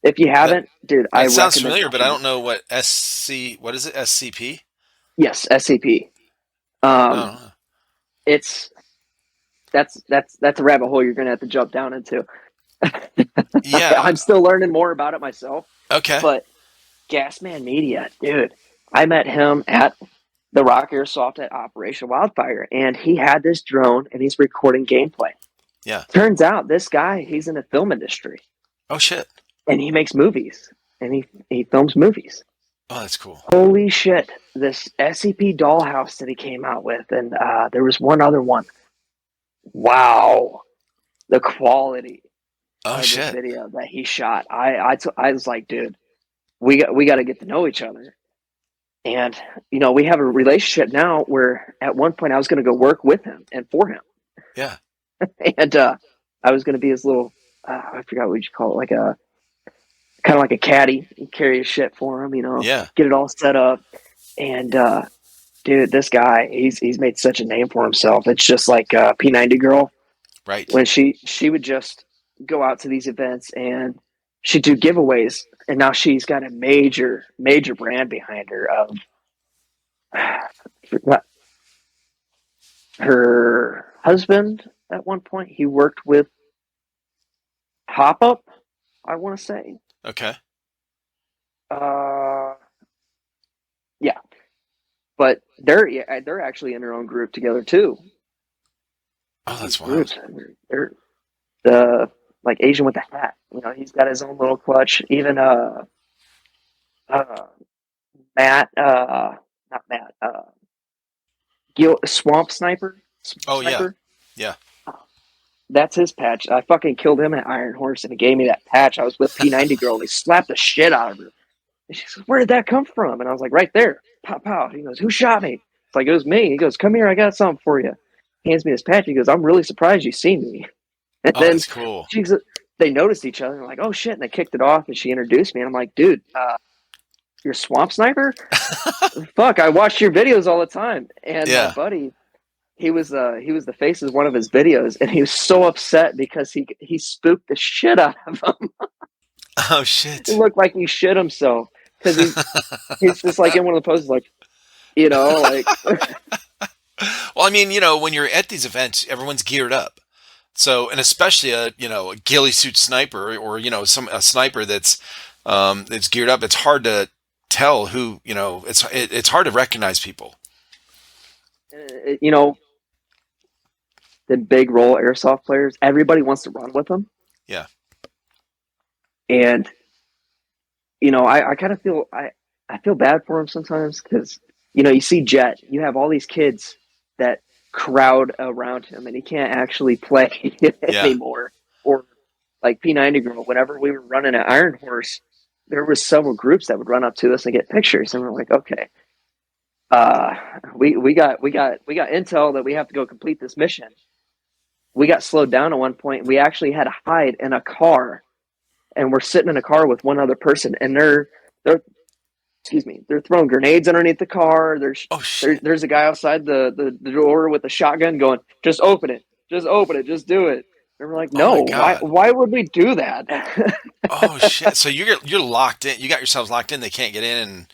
If you That haven't, dude, I that sounds recommend familiar, but I watching don't it. know what SC. What is it? SCP? Yes, SCP. Um, Oh. it's that's a rabbit hole you're gonna have to jump down into. Yeah. I'm still learning more about it myself, Okay. but Gasman Media, dude, I met him at the Rock Airsoft at Operation Wildfire, and he had this drone and he's recording gameplay. Yeah. Turns out this guy, he's in the film industry Oh shit. and he makes movies and he films movies. Oh, that's cool. Holy shit! This SCP dollhouse that he came out with, and there was one other one. Wow, the quality Oh of this shit. video that he shot. I was like, dude, we got to get to know each other. And we have a relationship now where at one point I was going to go work with him and for him, Yeah. and I was going to be his little I forgot what you call it, like a kind of like a caddy, carry his shit for him, Yeah. get it all set up. And dude, this guy, he's made such a name for himself. It's just like P90 girl Right. when she would just go out to these events and she'd do giveaways, and now she's got a major brand behind her of her husband. At one point he worked with Pop Up, I want to say. Okay. uh yeah, but they're actually in their own group together too. Oh, These that's wild. groups, they're the like Asian with the hat, he's got his own little clutch. Even uh Matt, not Matt, Swamp Oh yeah. Sniper. Yeah. That's his patch. I fucking killed him at Iron Horse, and he gave me that patch. I was with P90 girl, and he slapped the shit out of her. And she says, "Where did that come from?" And I was like, "Right there, pow pow." He goes, "Who shot me?" It's like, "It was me." He goes, "Come here, I got something for you." Hands me his patch. He goes, "I'm really surprised you see me." And Oh, then that's cool. she's they noticed each other. And they're like, "Oh shit!" And they kicked it off, and she introduced me. And I'm like, "Dude, you're Swamp Sniper? Fuck, I watched your videos all the time." And my Yeah. buddy, he was the face of one of his videos, and he was so upset because he spooked the shit out of him. Oh It shit. looked like he shit himself because he's just like in one of the poses, like like Well, I mean, when you're at these events, everyone's geared up. So, and especially a ghillie suit sniper or a sniper that's geared up. It's hard to tell who, it's hard to recognize people. uh, you know the big role airsoft players. Everybody wants to run with them, Yeah. and I kind of I feel bad for him sometimes because you see Jet, you have all these kids that crowd around him, and he can't actually play Yeah. anymore. Or like P90 girl, whenever we were running at Iron Horse, there was several groups that would run up to us and get pictures, and we're like, okay, uh, we got intel that we have to go complete this mission. We got slowed down at one point. We actually had to hide in a car, and we're sitting in a car with one other person, and they're excuse me, they're throwing grenades underneath the car. Oh shit. There's a guy outside the door with a shotgun going, just open it, just do it. And we're like, Oh no, my why god. why would we do that? Oh shit. So you're locked in. You got yourselves locked in. They can't get in. And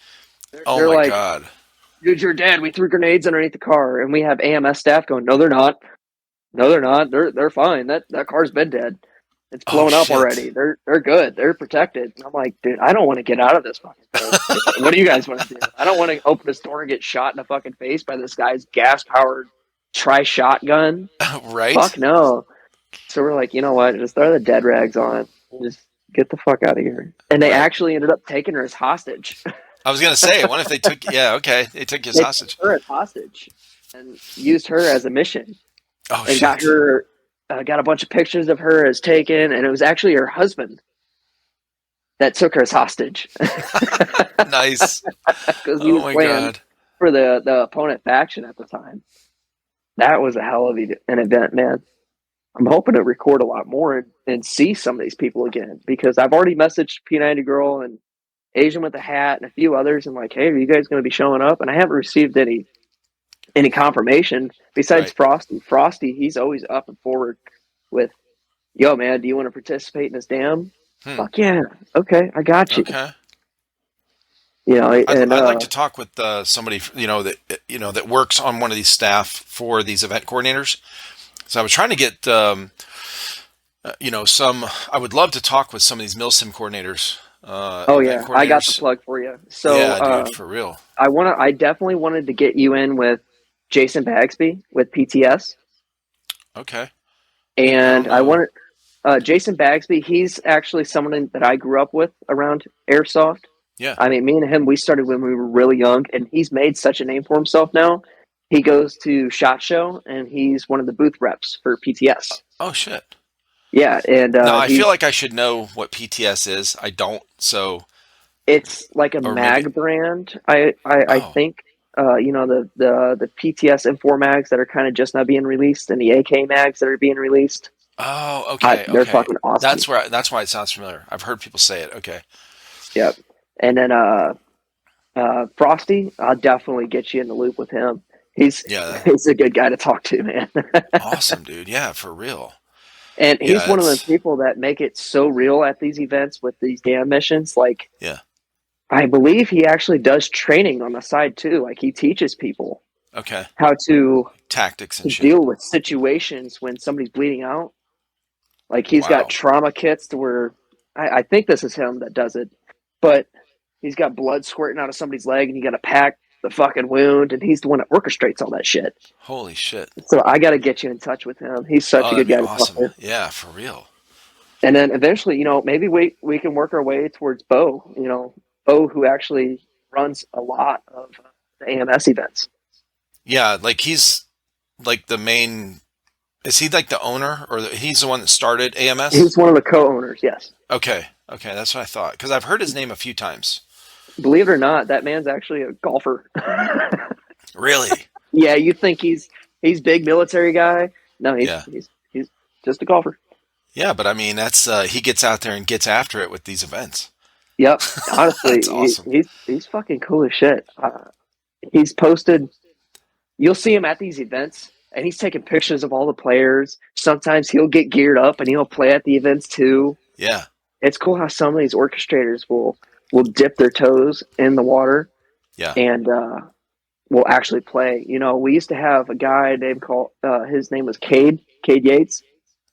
oh They're my like, god. dude, you're dead. We threw grenades underneath the car, and we have AMS staff going, no, they're not. No, they're not. They're fine. That car's been dead. It's Oh blown up shit. already. They're good. They're protected. And I'm like, dude, I don't want to get out of this fucking thing. What do you guys want to do? I don't want to open this door and get shot in the fucking face by this guy's gas powered tri shotgun. Right. Fuck no. So we're like, you know what? Just throw the dead rags on and just get the fuck out of here. And they Right. actually ended up taking her as hostage. I was gonna say, what if they took? Yeah. Okay. They took you as They took hostage. her as hostage and used her as a mission, Oh and got shit. her got a bunch of pictures of her as taken, and it was actually her husband that took her as hostage Nice. because he Oh was my playing god. for the opponent faction at the time. That was a hell of an event, man. I'm hoping to record a lot more and see some of these people again, because I've already messaged P90 Girl and Asian with the Hat and a few others, and like, hey, are you guys going to be showing up? And I haven't received any confirmation besides Right. Frosty. Frosty, he's always up and forward with, yo, man, do you want to participate in this dam? Hmm. Fuck yeah. Okay, I got you. Okay. And I'd like to talk with somebody that works on one of these staff for these event coordinators. So I was trying to get some. I would love to talk with some of these milsim coordinators, oh event yeah, I got the coordinators. plug for you. So Yeah, dude, for real. I definitely wanted to get you in with Jason Bagsby with PTS, Okay. I and don't I know. wanted Jason Bagsby. He's actually someone that I grew up with around Airsoft. Yeah. I mean, me and him, we started when we were really young, and he's made such a name for himself now. He goes to SHOT Show, and he's one of the booth reps for PTS. Oh shit. Yeah, and Now I feel he's like I should know what PTS is. I don't. So, it's like a or maybe. mag brand. I Oh. think. You know the PTS M4 mags that are kind of just now being released, and the AK mags that are being released. Oh. Okay. They're Okay. fucking awesome. That's why it sounds familiar. I've heard people say it. Okay. Yep. And then Frosty, I'll definitely get you in the loop with him. He's Yeah. he's a good guy to talk to, man. Awesome, dude. Yeah, for real. And he's Yeah. one of the It's. people that make it so real at these events with these damn missions. Like, Yeah. I believe he actually does training on the side too. Like, he teaches people Okay. how Tactics and to shit. deal with situations when somebody's bleeding out. Like, he's got Wow. trauma kits to where I think this is him that does it, but he's got blood squirting out of somebody's leg, and you got to pack the fucking wound, and he's the one that orchestrates all that shit. Holy shit. So I got to get you in touch with him. He's such Oh, a that'd good be guy to talk awesome. to. Yeah, for real. And then eventually, maybe we can work our way towards Bo. Bo, who actually runs a lot of the AMS events. Yeah, like he's like the main. Is he like the owner, or he's the one that started AMS? He's one of the co-owners. Yes, Okay. Okay, that's what I thought. Because I've heard his name a few times. believe it or not, that man's actually a golfer. Really? Yeah, you think he's big military guy? No, he's Yeah. he's he's just a golfer. Yeah, but I mean, that's he gets out there and gets after it with these events. Yep. Honestly, That's awesome. he's fucking cool as shit. He's posted. You'll see him at these events, and he's taking pictures of all the players. Sometimes he'll get geared up and he'll play at the events too. Yeah. It's cool how some of these orchestrators will dip their toes in the water Yeah. and will actually play. We used to have a guy named called his name was Cade Yates,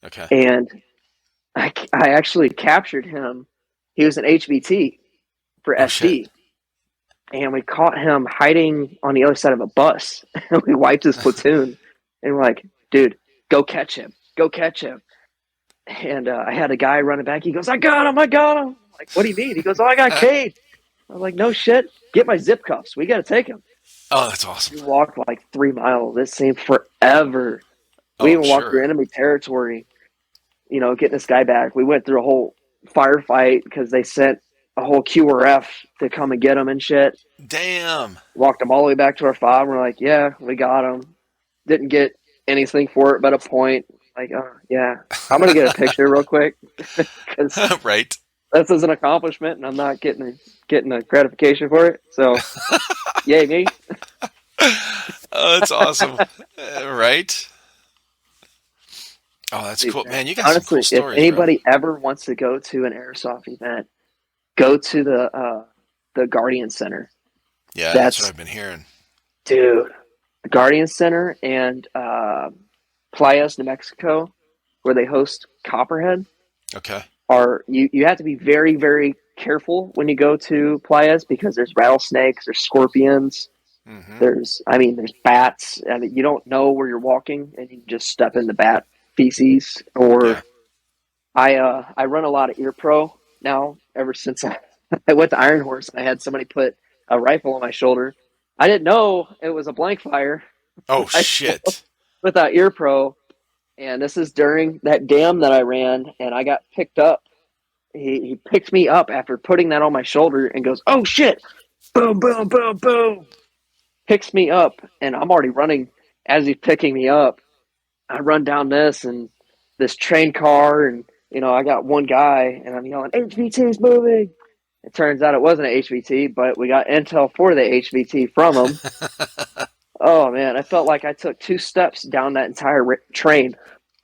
Okay. and I actually captured him. He was an HVT for Oh shit. SD, and we caught him hiding on the other side of a bus. We wiped his platoon, and we're like, "Dude, go catch him! Go catch him!" And I had a guy running back. He goes, "I got him! I got him!" I'm like, what do you mean? He goes, "Oh, I got Cade." I was like, "No shit! Get my zip cuffs. We got to take him." Oh, that's awesome. We walked like 3 miles. This seemed forever. We Oh, I'm even walked through sure. enemy territory. Getting this guy back. We went through a whole firefight because they sent a whole QRF to come and get him and shit. Damn. Walked him all the way back to our fob. We're like, "Yeah, we got him." Didn't get anything for it but a point. Like, oh yeah, I'm gonna get a picture real quick because Right. this is an accomplishment, and I'm not getting a gratification for it. So, yay me! Oh, that's awesome. Right? Oh, that's cool. Man, you got some cool Honestly, if stories, bro. anybody ever wants to go to an airsoft event, go to the Guardian Center. Yeah, that's what That's I've been hearing. dude, the Guardian Center and Playas, New Mexico, where they host Copperhead. Okay. Are you have to be very, very careful when you go to Playas because there's rattlesnakes, there's scorpions, Mm-hmm. there's bats. I mean, you don't know where you're walking, and you just step in the bat feces. Yeah. Or I run a lot of ear pro now. Ever since I went to Iron Horse, I had somebody put a rifle on my shoulder. I didn't know it was a blank fire Oh rifle shit. with that ear pro. And this is during that dam that I ran, and I got picked up. He picked me up after putting that on my shoulder and goes, "Oh shit!" Boom, boom, boom, boom. Picks me up, and I'm already running as he's picking me up. I run down this train car, and I got one guy, and I'm yelling, "HVT's moving!" It turns out it wasn't an HVT, but we got intel for the HVT from him. Oh man, I felt like I took 2 steps down that entire train.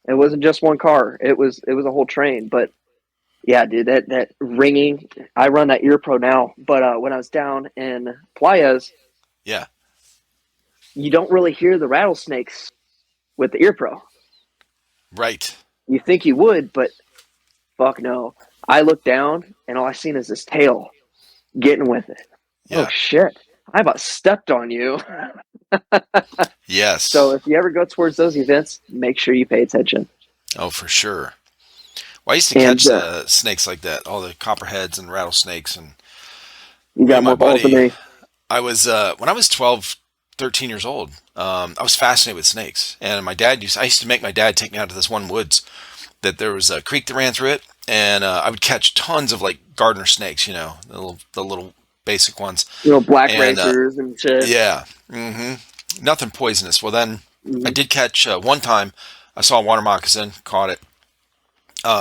It wasn't just one car; it was a whole train. But yeah, dude, that ringing. I run that ear pro now, but when I was down in Playas, Yeah. you don't really hear the rattlesnakes with the ear pro. Right. You think you would, but fuck no. I look down and all I seen is this tail getting with it. Oh Yeah. shit. I about stepped on you. So Yes. if you ever go towards those events, make sure you pay attention. Oh, for sure. Well, I used to And catch snakes like that, all the copperheads and rattlesnakes, and You Me got and my more balls than buddy, me. I was when I was 12, 13 years old. I was fascinated with snakes, and I used to make my dad take me out to this one woods that there was a creek that ran through it, and I would catch tons of like gardener snakes, the little basic ones, You know, black and racers and shit. yeah, nothing poisonous. Well, then I Hmm. did catch one time. I saw a water moccasin, caught it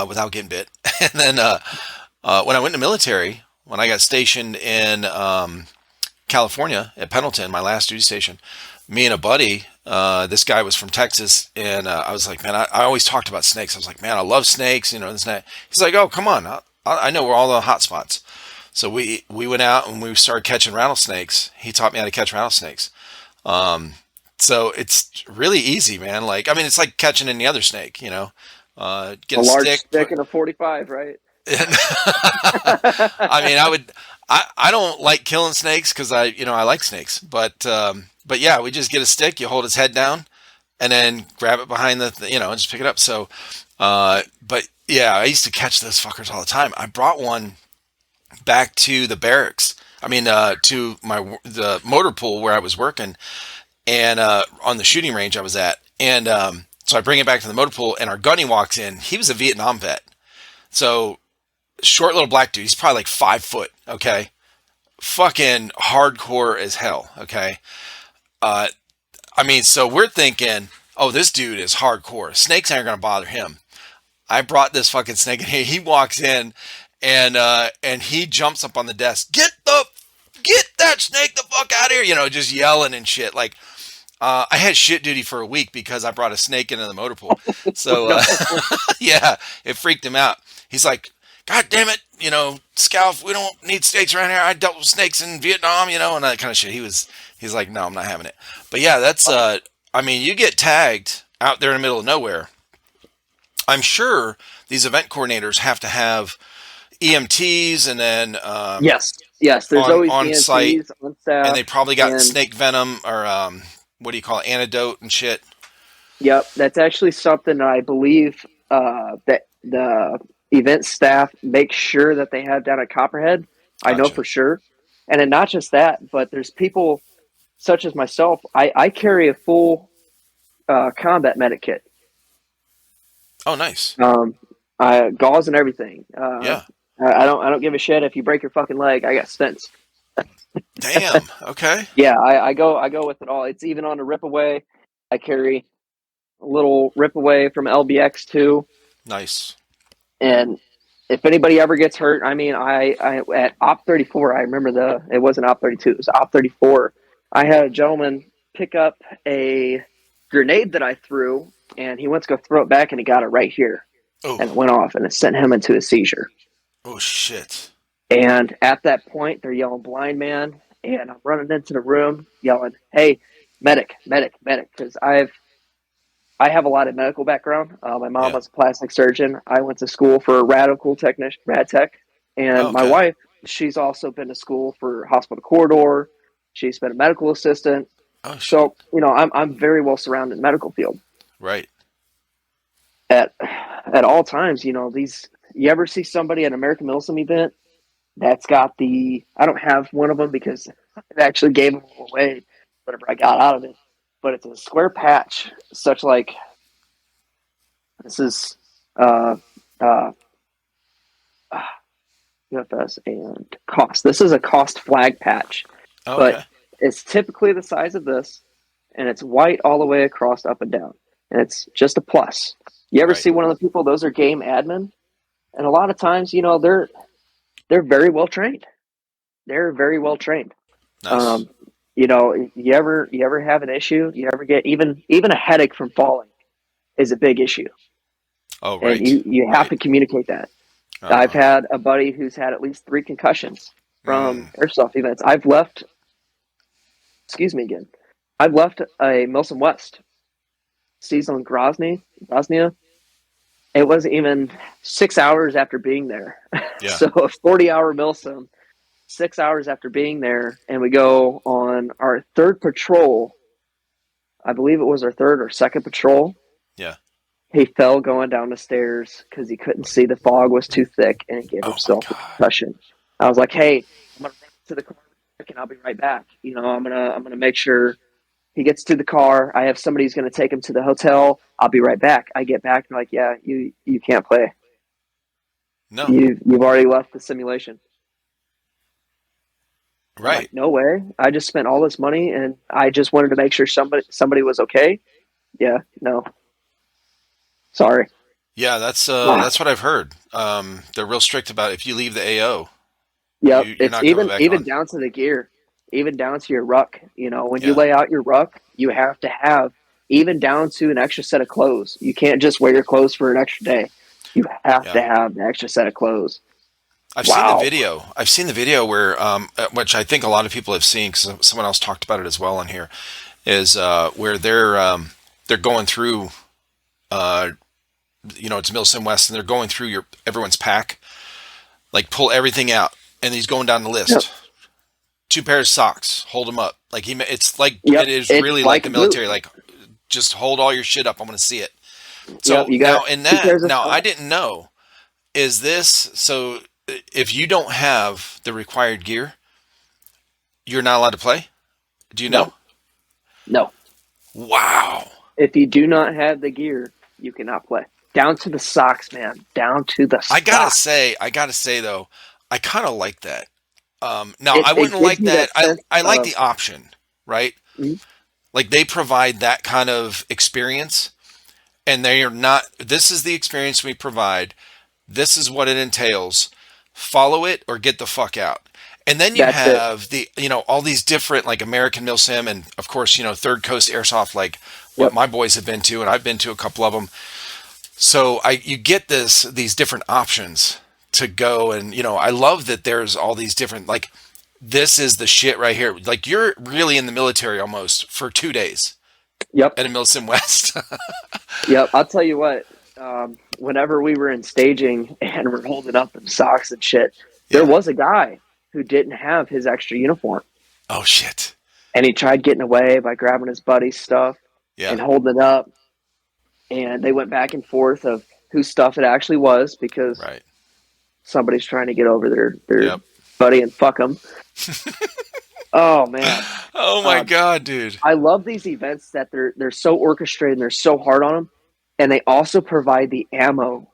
without getting bit, and then when I went in the military, when I got stationed in California at Pendleton, my last duty station, me and a buddy, this guy was from Texas, and I was like, man, I always talked about snakes. I was like, man, I love snakes, this and that. He's like, oh, come on, I know where all the hot spots. So we went out and we started catching rattlesnakes. He taught me how to catch rattlesnakes. So it's really easy, man. Like, I mean, it's like catching any other snake, get A a large stick, stick and a 45, right? I mean, I don't like killing snakes because I like snakes, but yeah, we just get a stick, you hold his head down, and then grab it behind and just pick it up. So, but yeah, I used to catch those fuckers all the time. I brought one back to the barracks. I mean, to the motor pool where I was working, and on the shooting range I was at, and so I bring it back to the motor pool, and our gunny walks in. He was a Vietnam vet, so short little black dude. He's probably like 5 foot. Okay, fucking hardcore as hell. Okay, uh, I mean, so we're thinking, oh, this dude is hardcore. Snakes aren't gonna bother him. I brought this fucking snake in here. He walks in, and he jumps up on the desk. Get that snake the fuck out of here! Just yelling and shit. Like, I had shit duty for a week because I brought a snake into the motor pool. So No. yeah, it freaked him out. He's like, God damn it, Scalf, we don't need snakes around here. I dealt with snakes in Vietnam, and that kind of shit. He's like, no, I'm not having it. But yeah, that's I mean, you get tagged out there in the middle of nowhere. I'm sure these event coordinators have to have EMTs and then Yes, yes. There's on always on site, EMTs on and staff, they probably got and snake venom or what do you call it, antidote and shit. yep, that's actually something I believe that the event staff make sure that they have down at Copperhead. I know Gotcha. for sure, and then not just that, but there's people such as myself. I carry a full combat medic kit, Oh, nice. um, gauze and everything. Yeah. I don't give a shit if you break your fucking leg. I got stents. Damn. Okay. Yeah, I go with it all. It's even on the rip away. I carry a little rip away from LBX too. Nice. And if anybody ever gets hurt, I mean, I at Op 34, I remember it wasn't Op 32, it was Op 34. I had a gentleman pick up a grenade that I threw, and he went to go throw it back, and he got it right here, and it Oh. went off, and it sent him into a seizure. Oh shit. And at that point, they're yelling "blind man," and I'm running into the room yelling, "Hey, medic, medic, medic!" Because I have a lot of medical background. My mom Yeah. was a plastic surgeon. I went to school for a radical technician, rad tech, Oh, and my okay. wife, she's also been to school for hospital corridor. She's been a medical assistant. Oh shit. So I'm very well surrounded in the medical field Right. at all times. These, you ever see somebody at an American Milsim event that's got the, I don't have one of them because it actually gave them away whatever I got out of it, but it's a square patch, such like this is uh, uh, UFS and cost. This is a cost flag patch, Oh, but okay. it's typically the size of this, and it's white all the way across, up and down, and it's just a plus. You ever Right. see one of the people? Those are game admin, and a lot of times, they're very well trained. They're very well trained. Nice. Um, you ever have an issue? You ever get even a headache from falling is a big issue, Oh, and right. you have Right. to communicate that. I've Uh-huh. had a buddy who's had at least 3 concussions from Mm. airsoft events. I've left. Excuse me again. I've left a Milsom West season in Grozny. It wasn't even 6 hours after being there. Yeah. So a 40-hour Milsom, 6 hours after being there, and we go on our third patrol. I believe it was our third or second patrol. Yeah. He fell going down the stairs because he couldn't see. The fog was too thick, and he gave Oh my himself a god. concussion. I was like, "Hey, I'm gonna run to the car and I'll be right back. I'm gonna make sure he gets to the car. I have somebody who's gonna take him to the hotel. I'll be right back. I get back and they're like, yeah, you can't play. No. You've already left the simulation. I'm Right. like, no way. I just spent all this money and I just wanted to make sure somebody was okay. Yeah, no. Sorry. Yeah, Ah, that's what I've heard. They're real strict about if you leave the AO, yep. you're It's not coming back even on. down to the gear, even down to your ruck. When you Yeah. lay out your ruck, you have to have even down to an extra set of clothes. You can't just wear your clothes for an extra day. You have Yeah. to have an extra set of clothes. I've seen the Wow. video. I've seen the video where, which I think a lot of people have seen because someone else talked about it as well on here, is where they're going through, uh, it's Milsim West, and they're going through your everyone's pack, like pull everything out, and he's going down the Yep. list. Two pairs of socks, hold them up. Like it's like it Yep. is It's really like like the a boot. military. Like just hold all your shit up. I want to see it. Yep. So You got now in two that, pairs of now I socks. didn't know. Is this so? If you don't have the required gear, you're not allowed to play. Do you know? No. No. Wow. If you do not have the gear, you cannot play. Down to the socks, man. Down to the socks. I gotta say though, I kind of like that. Now I It wouldn't gives like you that. that sense I like of the option, right? mm, Like they provide that kind of experience, and they are not. This is the experience we provide. This is what it entails. Follow it or get the fuck out. And then you that's it. have all these different like American Milsim and of course, Third Coast Airsoft, like what Yep. my boys have been to, and I've been to a couple of them. So you get these different options to go, and I love that there's all these different like this is the shit right here. Like you're really in the military almost for 2 days Yep. at a Milsim West. Yep. I'll tell you what. Whenever we were in staging and we're holding up in socks and shit, there Yeah. was a guy who didn't have his extra uniform, Oh shit. and he tried getting away by grabbing his buddy's stuff Yeah. and holding it up. And they went back and forth of whose stuff it actually was because Right. somebody's trying to get over their Yep. buddy and fuck them. Oh man, Oh my uh, god, dude. I love these events that they're so orchestrated and they're so hard on them, and they also provide the ammo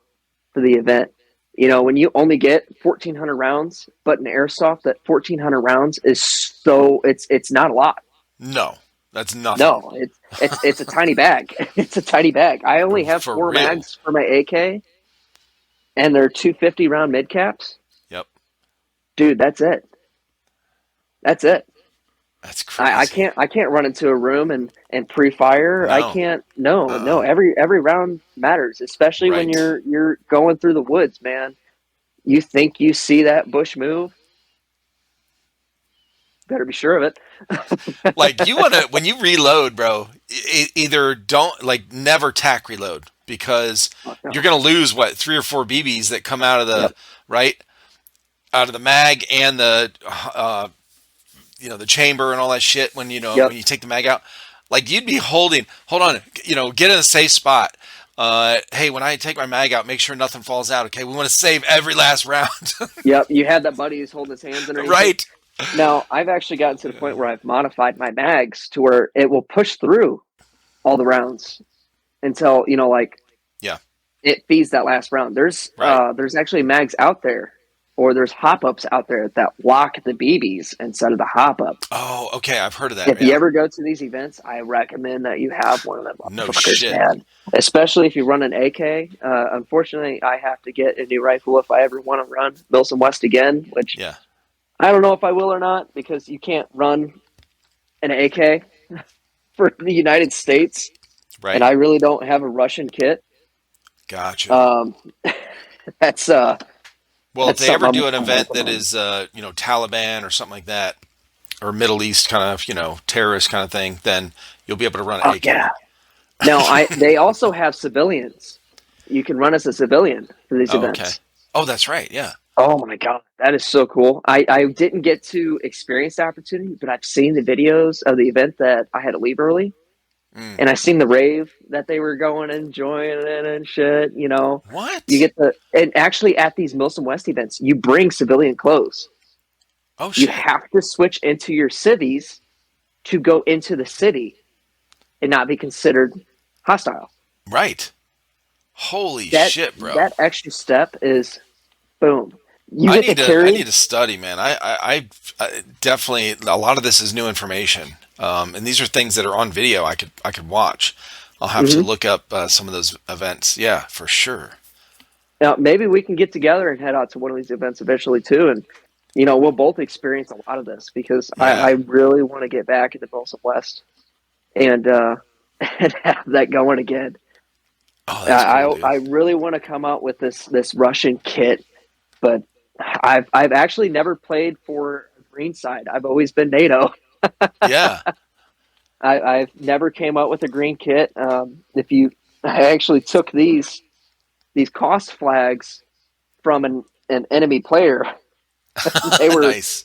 for the event. When you only get 1,400 rounds, but in airsoft, that 1,400 rounds is it's not a lot. No, that's nothing. No, it's a tiny bag. It's a tiny bag. I only have For four real. mags for my AK, and they're 250 round mid caps. Yep. Dude, that's it. That's it. That's I crazy. can't run into a room and pre-fire. I No. can't. No, no. Uh-uh. Every round matters, especially when Right. you're going through the woods, man. You think you see that bush move? Better be sure of it. Like you want to when you reload, bro, either don't like never tack reload because Oh, you're no. going to lose what 3 or 4 BBs that come out of the Yep. right out of the mag and the chamber and all that shit when Yep. when you take the mag out. Like you'd be hold on, get in a safe spot. Hey, when I take my mag out, make sure nothing falls out. Okay, we want to save every last round. Yep. You had that buddy who's holding his hands underneath it. Right. Now, I've actually gotten to the point where I've modified my mags to where it will push through all the rounds until, like Yeah. it feeds that last round. Right. There's actually mags out there or there's hop ups out there that block the BBs instead of the hop up. Oh, okay. I've heard of that. If you Yeah. ever go to these events, I recommend that you have one of them No motherfuckers, shit. man. Especially if you run an AK. Unfortunately, I have to get a new rifle if I ever want to run Milsom West again, which Yeah. I don't know if I will or not because you can't run an AK for the United States, and Right. I really don't have a Russian kit. Gotcha. Um, that's Well, if that's they ever something do an I'm event working that on. is, Taliban or something like that, or Middle East kind of, terrorist kind of thing, then you'll be able to run an Oh AK. yeah. Now they also have civilians. You can run as a civilian for these Oh, okay. events. Oh, that's right. Yeah. Oh my god, that is so cool. I didn't get to experience the opportunity, but I've seen the videos of the event that I had to leave early, Mm. and I seen the rave that they were going and enjoying it and shit. You What? get and actually at these Milsom West events, you bring civilian clothes. Oh You shit. have to switch into your civvies to go into the city and not be considered hostile. Right. Holy That shit, bro. that extra step is boom. You get to I carry. need to study, man. I definitely a lot of this is new information, and these are things that are on video. I could watch. I'll have to Mhm. look up some of those events. Yeah, for sure. Now, maybe we can get together and head out to one of these events eventually too, and we'll both experience a lot of this because I Yeah. really want to get back into Milsom West and and have that going again. Oh, that's cool, I dude. really want to come out with this Russian kit, but I've actually never played for green side. I've always been NATO. Yeah. I've never came out with a green kit. If you, I actually took these cost flags from an enemy player. They were Nice.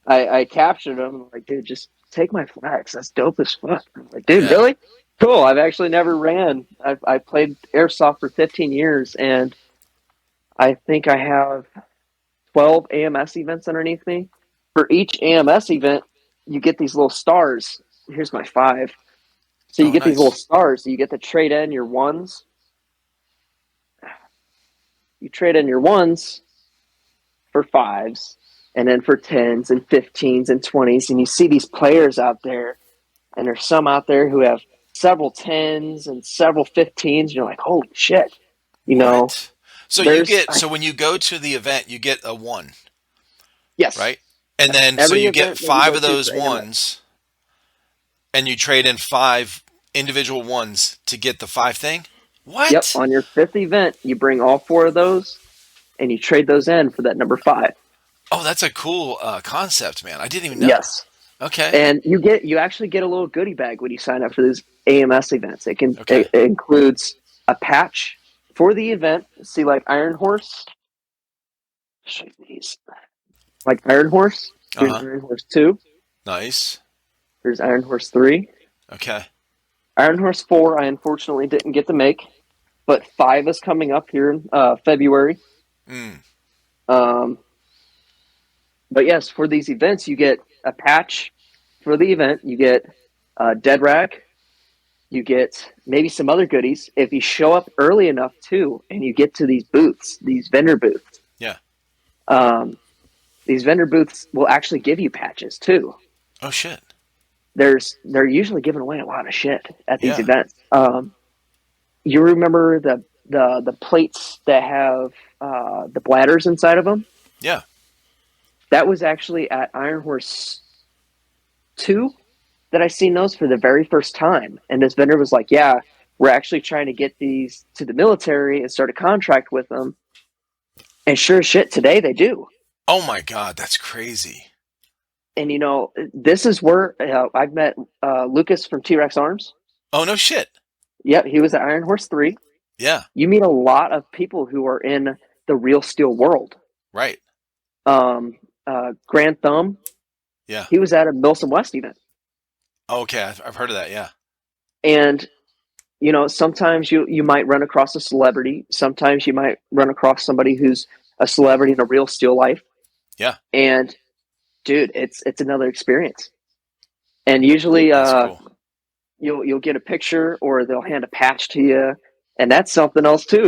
I captured them. I'm like, dude, just take my flags. That's dope as fuck. I'm like, dude, Yeah. really? Cool. I've actually never ran. I played airsoft for 15 years, and I think I have 12 AMS events underneath me. For each AMS event, you get these little stars. Here's my five. So you Oh, get these little nice. stars. You get to trade in your ones. You trade in your ones for fives, and then for tens and 15s and 20s. And you see these players out there, and there's some out there who have several tens and several 15s. And you're like, holy shit. You know, What? So you there's, get so when you go to the event, you get a one, yes, right? And then so every you get event that we five go of to those for AMS. ones, and you trade in five individual ones to get the five thing. Yep. What? On your fifth event, you bring all four of those and you trade those in for that number five. Oh, that's a cool concept, man. I didn't even know. Yes. Okay. And you actually get a little goodie bag when you sign up for these AMS events. Okay. It includes a patch for the event. See, like Iron Horse. Show you these. Like Iron Horse. Uh Here's huh. Iron Horse 2. Nice. Here's Iron Horse 3. Okay. Iron Horse 4, I unfortunately didn't get to make, but 5 is coming up here in February. Mm. Um, but yes, for these events, you get a patch for the event. You get a dead rack. You get maybe some other goodies if you show up early enough too, and you get to these booths, these vendor booths. Yeah. Um, these vendor booths will actually give you patches too. Oh shit. They're usually giving away a lot of shit at these Yeah. events. You remember the plates that have the bladders inside of them? Yeah. That was actually at Iron Horse 2 that I seen those for the very first time. And this vendor was like, yeah, we're actually trying to get these to the military and start a contract with them. And sure as shit, today they do. Oh my god, that's crazy. And this is where I've met Lucas from T Rex Arms. Oh no shit. Yep, he was at Iron Horse 3. Yeah. You meet a lot of people who are in the real steel world. Right. Grand Thumb, Yeah. he was at a Milsom West event. Okay, I've heard of that. Yeah. And sometimes you might run across a celebrity. Sometimes you might run across somebody who's a celebrity in a real steel life. Yeah. And dude, it's another experience. And usually, That's cool. you'll get a picture or they'll hand a patch to you, and that's something else too.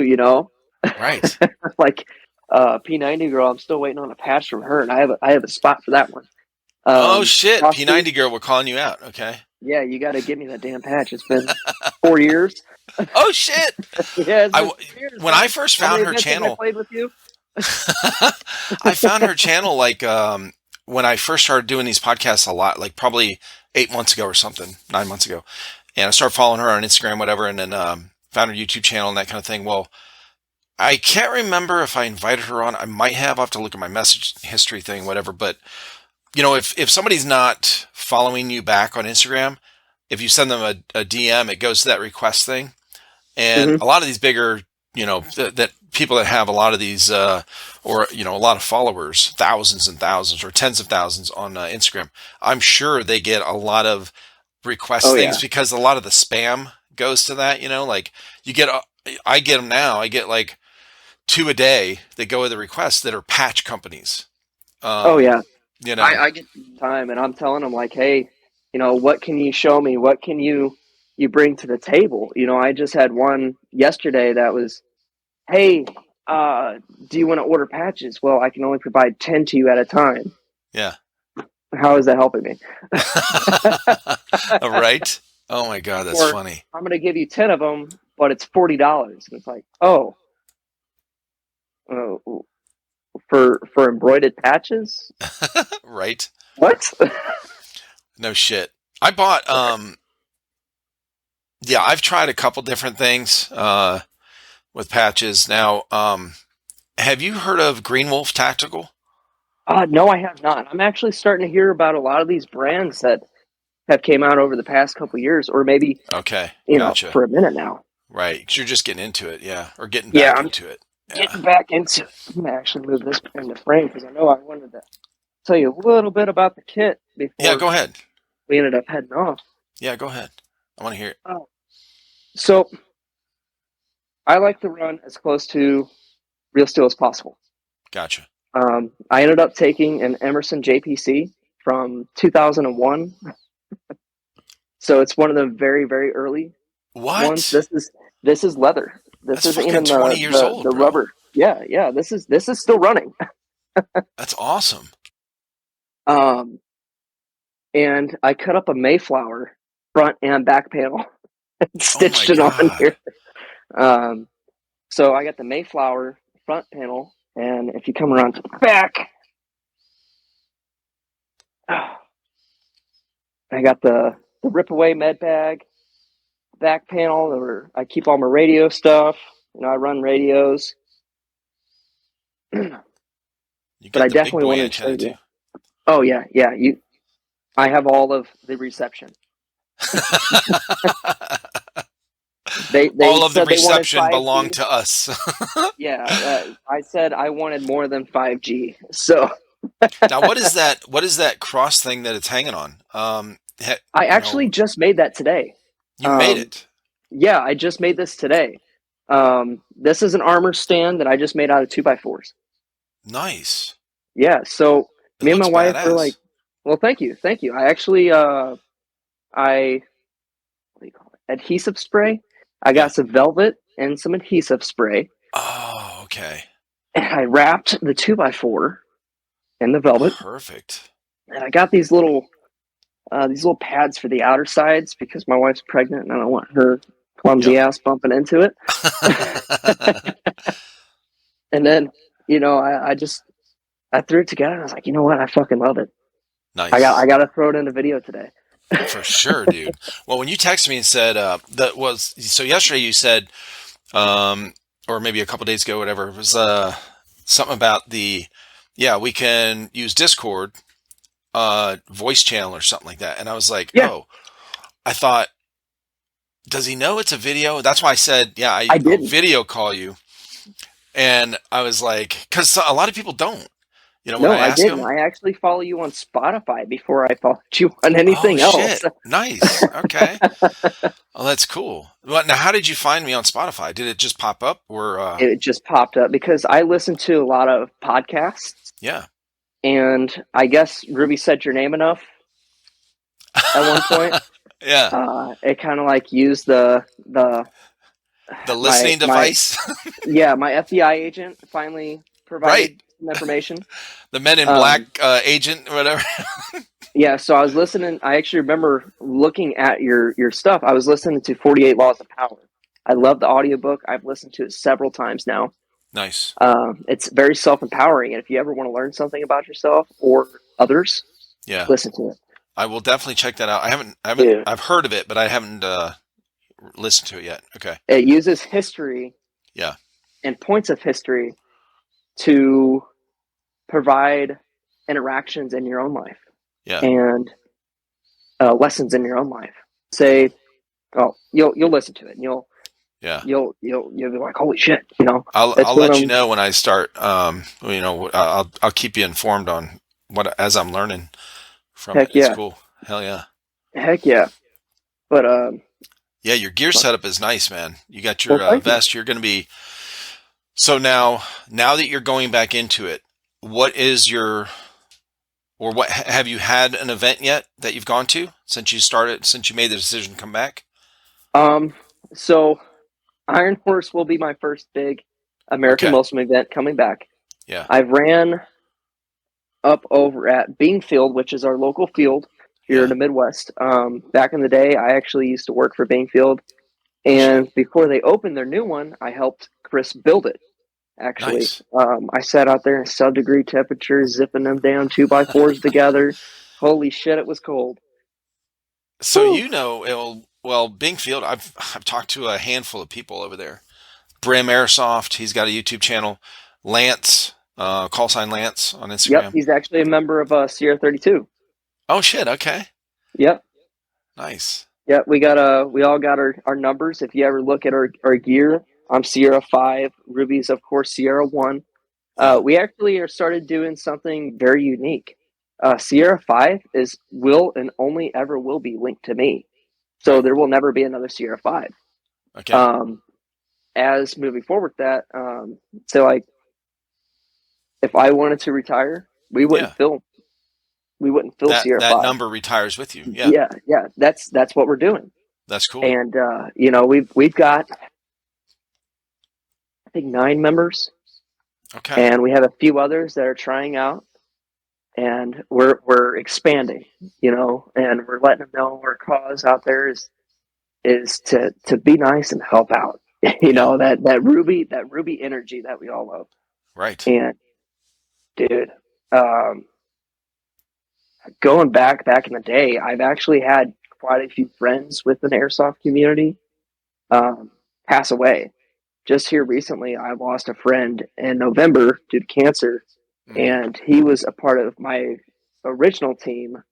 Right. Like P90 girl, I'm still waiting on a patch from her, and I have a spot for that one. Oh shit. Frosty, P90 girl, we're calling you out. Okay. yeah, you got to give me that damn patch. It's been 4 years. Oh shit. Yeah, it's I been 4 years, when I man. first How found many her events have I channel, played with you? I found her channel like when I first started doing these podcasts a lot, like probably 8 months ago or something, 9 months ago, and I started following her on Instagram, whatever, and then found her YouTube channel and that kind of thing. Well, I can't remember if I invited her on. I might have. I'll have to look at my message history thing, whatever. But if somebody's not following you back on Instagram, if you send them a DM, it goes to that request thing. And Hmm. a lot of these bigger, that people that have a lot of these, or a lot of followers, thousands and thousands or tens of thousands on Instagram, I'm sure they get a lot of request Oh things yeah. because a lot of the spam goes to that. Like you get, I get them now. I get like two a day that go with the requests that are patch companies. Oh Um, yeah. You know, I get time and I'm telling them like, hey, what can you show me? What can you bring to the table? I just had one yesterday that was, hey, uh, do you want to order patches? Well, I can only provide 10 to you at a time. yeah. How is that helping me? Right? Oh my God, that's Or funny. I'm going to give you 10 of them, but it's $40. And it's like, oh, uh, for embroidered patches? Right? What? No shit. I bought yeah, I've tried a couple different things with patches. Now, have you heard of Green Wolf Tactical? No, I have not. I'm actually starting to hear about a lot of these brands that have came out over the past couple of years, or maybe Okay, gotcha. for a minute now. Right, 'cause you're just getting into it, yeah, or getting Yeah, back I'm into it. Yeah. getting back into. I'm gonna actually move this into frame because I know I wanted to tell you a little bit about the kit Yeah, before go ahead. we ended up heading off. Yeah, go ahead. I want to hear it. Oh, so I like to run as close to real steel as possible. Gotcha. I ended up taking an Emerson JPC from 2001, so it's one of the very very early ones. What? This is leather. This That's isn't fucking even 20 years old, the bro. rubber. Yeah, yeah. This is still running. That's awesome. Um, and I cut up a Mayflower front and back panel and Oh my stitched it on God. here. Um, so I got the Mayflower front panel, and if you come around to the back, I got the rip away med bag back panel where I keep all my radio stuff. I run radios, but You I got the big definitely boy wanted to show antenna too. you. Oh yeah, yeah. I have all of the reception. They All of the said they wanted reception belonged 5G. to us. Yeah, I said I wanted more than 5G. So Now, what is that? What is that cross thing that it's hanging on? I You actually know, just made that today. you made Um, it. yeah, I just made this today. This is an armor stand that I just made out of 2x4s. Nice. Yeah, so It me and my looks wife were like, badass. well, thank you, thank you. I actually, I what do you call it? Adhesive spray. I Yeah. got some velvet and some adhesive spray, Oh, okay. and I wrapped the 2x4 in the velvet, Perfect. and I got these little pads for the outer sides because my wife's pregnant and I don't want her Yep. clumsy ass bumping into it. And then, I threw it together and I was like, you know what? I fucking love it. I Nice. got to throw it in the video today. For sure, dude. Well, when you texted me and said that was so yesterday, you said, um, or maybe a couple days ago, whatever, it was something about yeah, we can use Discord voice channel or something like that, and I was like, Yeah, oh, I thought, does he know it's a video? That's why I said, yeah, I I'll didn't. video call you, and I was like, because a lot of people don't, when No, I I ask didn't. them. I actually follow you on Spotify before I followed you on Oh anything else. shit, nice, okay. Oh, that's cool. Well, now, how did you find me on Spotify? Did it just pop up, or It just popped up because I listen to a lot of podcasts, yeah, and I guess Ruby said your name enough at one point. yeah, It kind of like used the the my listening my device, yeah, my FBI agent finally right? provided some information. The Men in Black Um, agent, or whatever. yeah, so I was listening. I actually remember looking at your stuff. I was listening to 48 Laws of Power. I love the audiobook. I've listened to it several times now. Nice. It's very self empowering, and if you ever want to learn something about yourself or others, Yeah, listen to it. I will definitely check that out. Dude, I've heard of it, but I haven't listened to it yet. Okay. it uses history Yeah. and points of history to provide interactions in your own life Yeah. and lessons in your own life. Say, oh, you'll listen to it and Yeah. you'll be like, holy shit, I'll it's one of let you them. know when I start. I'll keep you informed on what as I'm learning from it. Heck It's yeah, cool. Hell yeah. heck yeah. But Yeah, your gear setup is nice, man. You got well, your thank you. vest. You're going to be so now. Now that you're going back into it, what is your Or what have you had an event yet that you've gone to since you made the decision to come back? Um, so Iron Horse will be my first big American Okay. Muslim event coming back. Yeah. I've ran up over at Bingfield, which is our local field here in Yeah. the Midwest. Back in the day, I actually used to work for Bingfield, Oh shit. and before they opened their new one, I helped Chris build it. Actually, Nice. I sat out there in sub-degree temperatures, zipping them down two by fours together. Holy shit, it was cold. So Whew. you know, well, Bingfield. I've talked to a handful of people over there. Brim Airsoft. He's got a YouTube channel. Lance, call sign Lance on Yep, Instagram. he's actually a member of Sierra 32. Oh shit. Okay. Yep, Nice. yep. We all got our numbers. If you ever look at our gear, I'm Sierra 5. Ruby's of course Sierra 1. Yeah. We actually are started doing something very unique. Sierra 5 is will and only ever will be linked to me. So Right. there will never be another Sierra 5. Okay. Um, as moving forward that, so like if I wanted to retire, Yeah. we wouldn't fill Sierra That 5. number retires with you. Yeah. Yeah, yeah, that's what we're doing. That's cool. And we've got I think 9 members, Okay. and we have a few others that are trying out, and we're expanding, and we're letting them know our cause out there is to be nice and help out. Yeah. that Ruby energy that we all love. Right. And dude, um, going back in the day, I've actually had quite a few friends with an airsoft community um, pass away. Just here recently, I lost a friend in November due to cancer, Mm. and he was a part of my original team.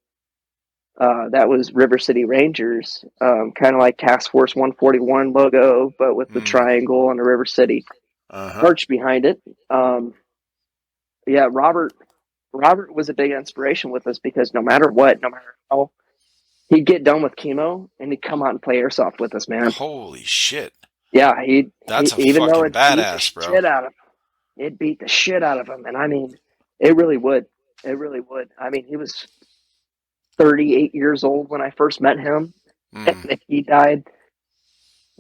That was River City Rangers, kind of like Task Force 141 logo, but with the Mm. triangle and the River City Uh huh. arch behind it. Yeah, Robert was a big inspiration with us because no matter what, no matter how, he'd get done with chemo and he'd come out and play airsoft with us, man. Holy shit. Yeah, That's he a even though fucking it beat the badass, bro. shit out of him, it beat the shit out of him, and I mean, it really would. It really would. I mean, he was 38 years old when I first met him, Mm. and he died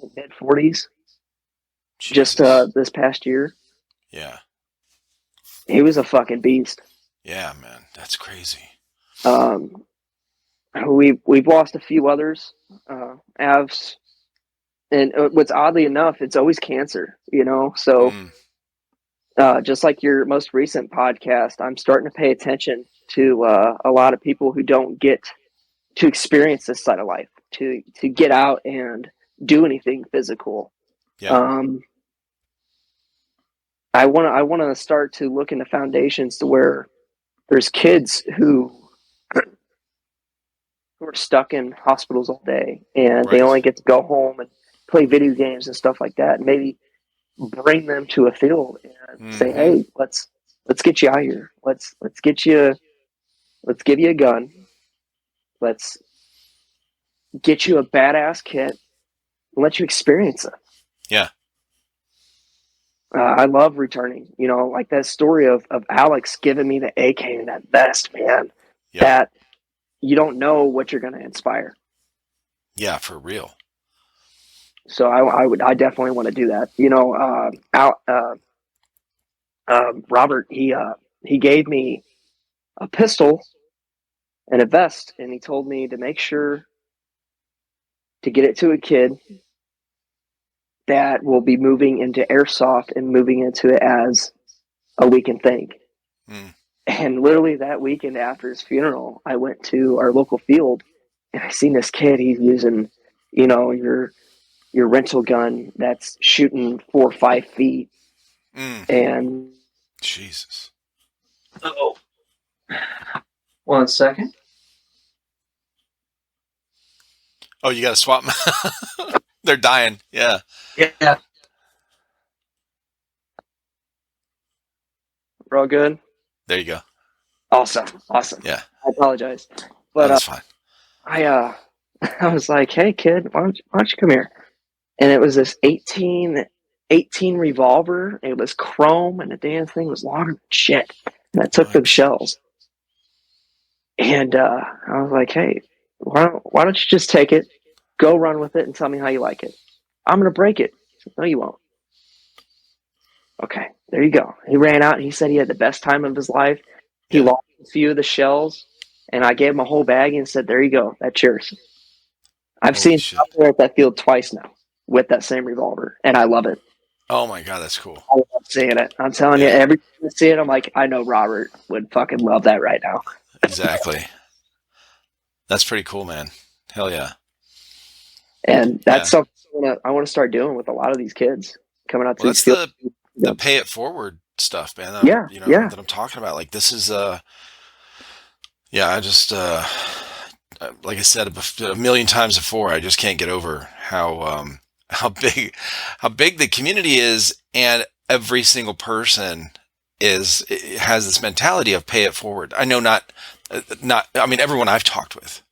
in mid 40s just Jesus. this past year. Yeah. He was a fucking beast. Yeah, man. That's crazy. Um, we've lost a few others, Avs, and what's oddly enough, it's always cancer. So Mm. just like your most recent podcast, I'm starting to pay attention to a lot of people who don't get to experience this side of life, to get out and do anything physical. Yeah. Um, I want to start to look into foundations to where there's kids who are stuck in hospitals all day and they Right. only get to go home and play video games and stuff like that. And maybe bring them to a field and say, Mm-hmm. "Hey, let's get you out here. Let's give you a gun. Let's get you a badass kit and let you experience it." Yeah. I love returning. Like that story of Alex giving me the AK and that vest, man. Yeah. That you don't know what you're going to inspire. Yeah. For real. So I definitely want to do that. Robert he gave me a pistol and a vest, and he told me to make sure to get it to a kid that will be moving into airsoft and moving into it as a weekend thing. Mm. And literally that weekend after his funeral, I went to our local field and I seen this kid. He's using, your rental gun that's shooting 4 or 5 feet. Mm. And Jesus. oh, 1 second. Oh, you got to swap 'em. They're dying. Yeah. Yeah, we're all good. There you go. Awesome, awesome. Yeah. I apologize, Oh, but that's fine. I I was like, "Hey, kid, why don't you come here?" And it was this 18 revolver. It was chrome, and the damn thing was longer than shit. And I took them Nice. shells. And I was like, hey, why don't you just take it, go run with it, and tell me how you like it? I'm gonna break it. Said, no, you won't. Okay, there you go. He ran out and he said he had the best time of his life. He Yeah. lost a few of the shells, and I gave him a whole bag and said, there you go. That's yours. I've Holy seen him shit. out there at that field twice now with that same revolver, and I love it. Oh my God, that's cool. I love seeing it. I'm telling you, Yeah, every time I see it, I'm like, I know Robert would fucking love that right now. exactly. That's pretty cool, man. Hell yeah. And that's Yeah. something I want to start doing with a lot of these kids coming out to Well, these that's fields. the pay it forward stuff, man. Yeah, yeah, That I'm talking about. Like this is yeah, I just like I said a million times before, I just can't get over how big how big the community is, and every single person has this mentality of pay it forward. I know not I mean everyone I've talked with.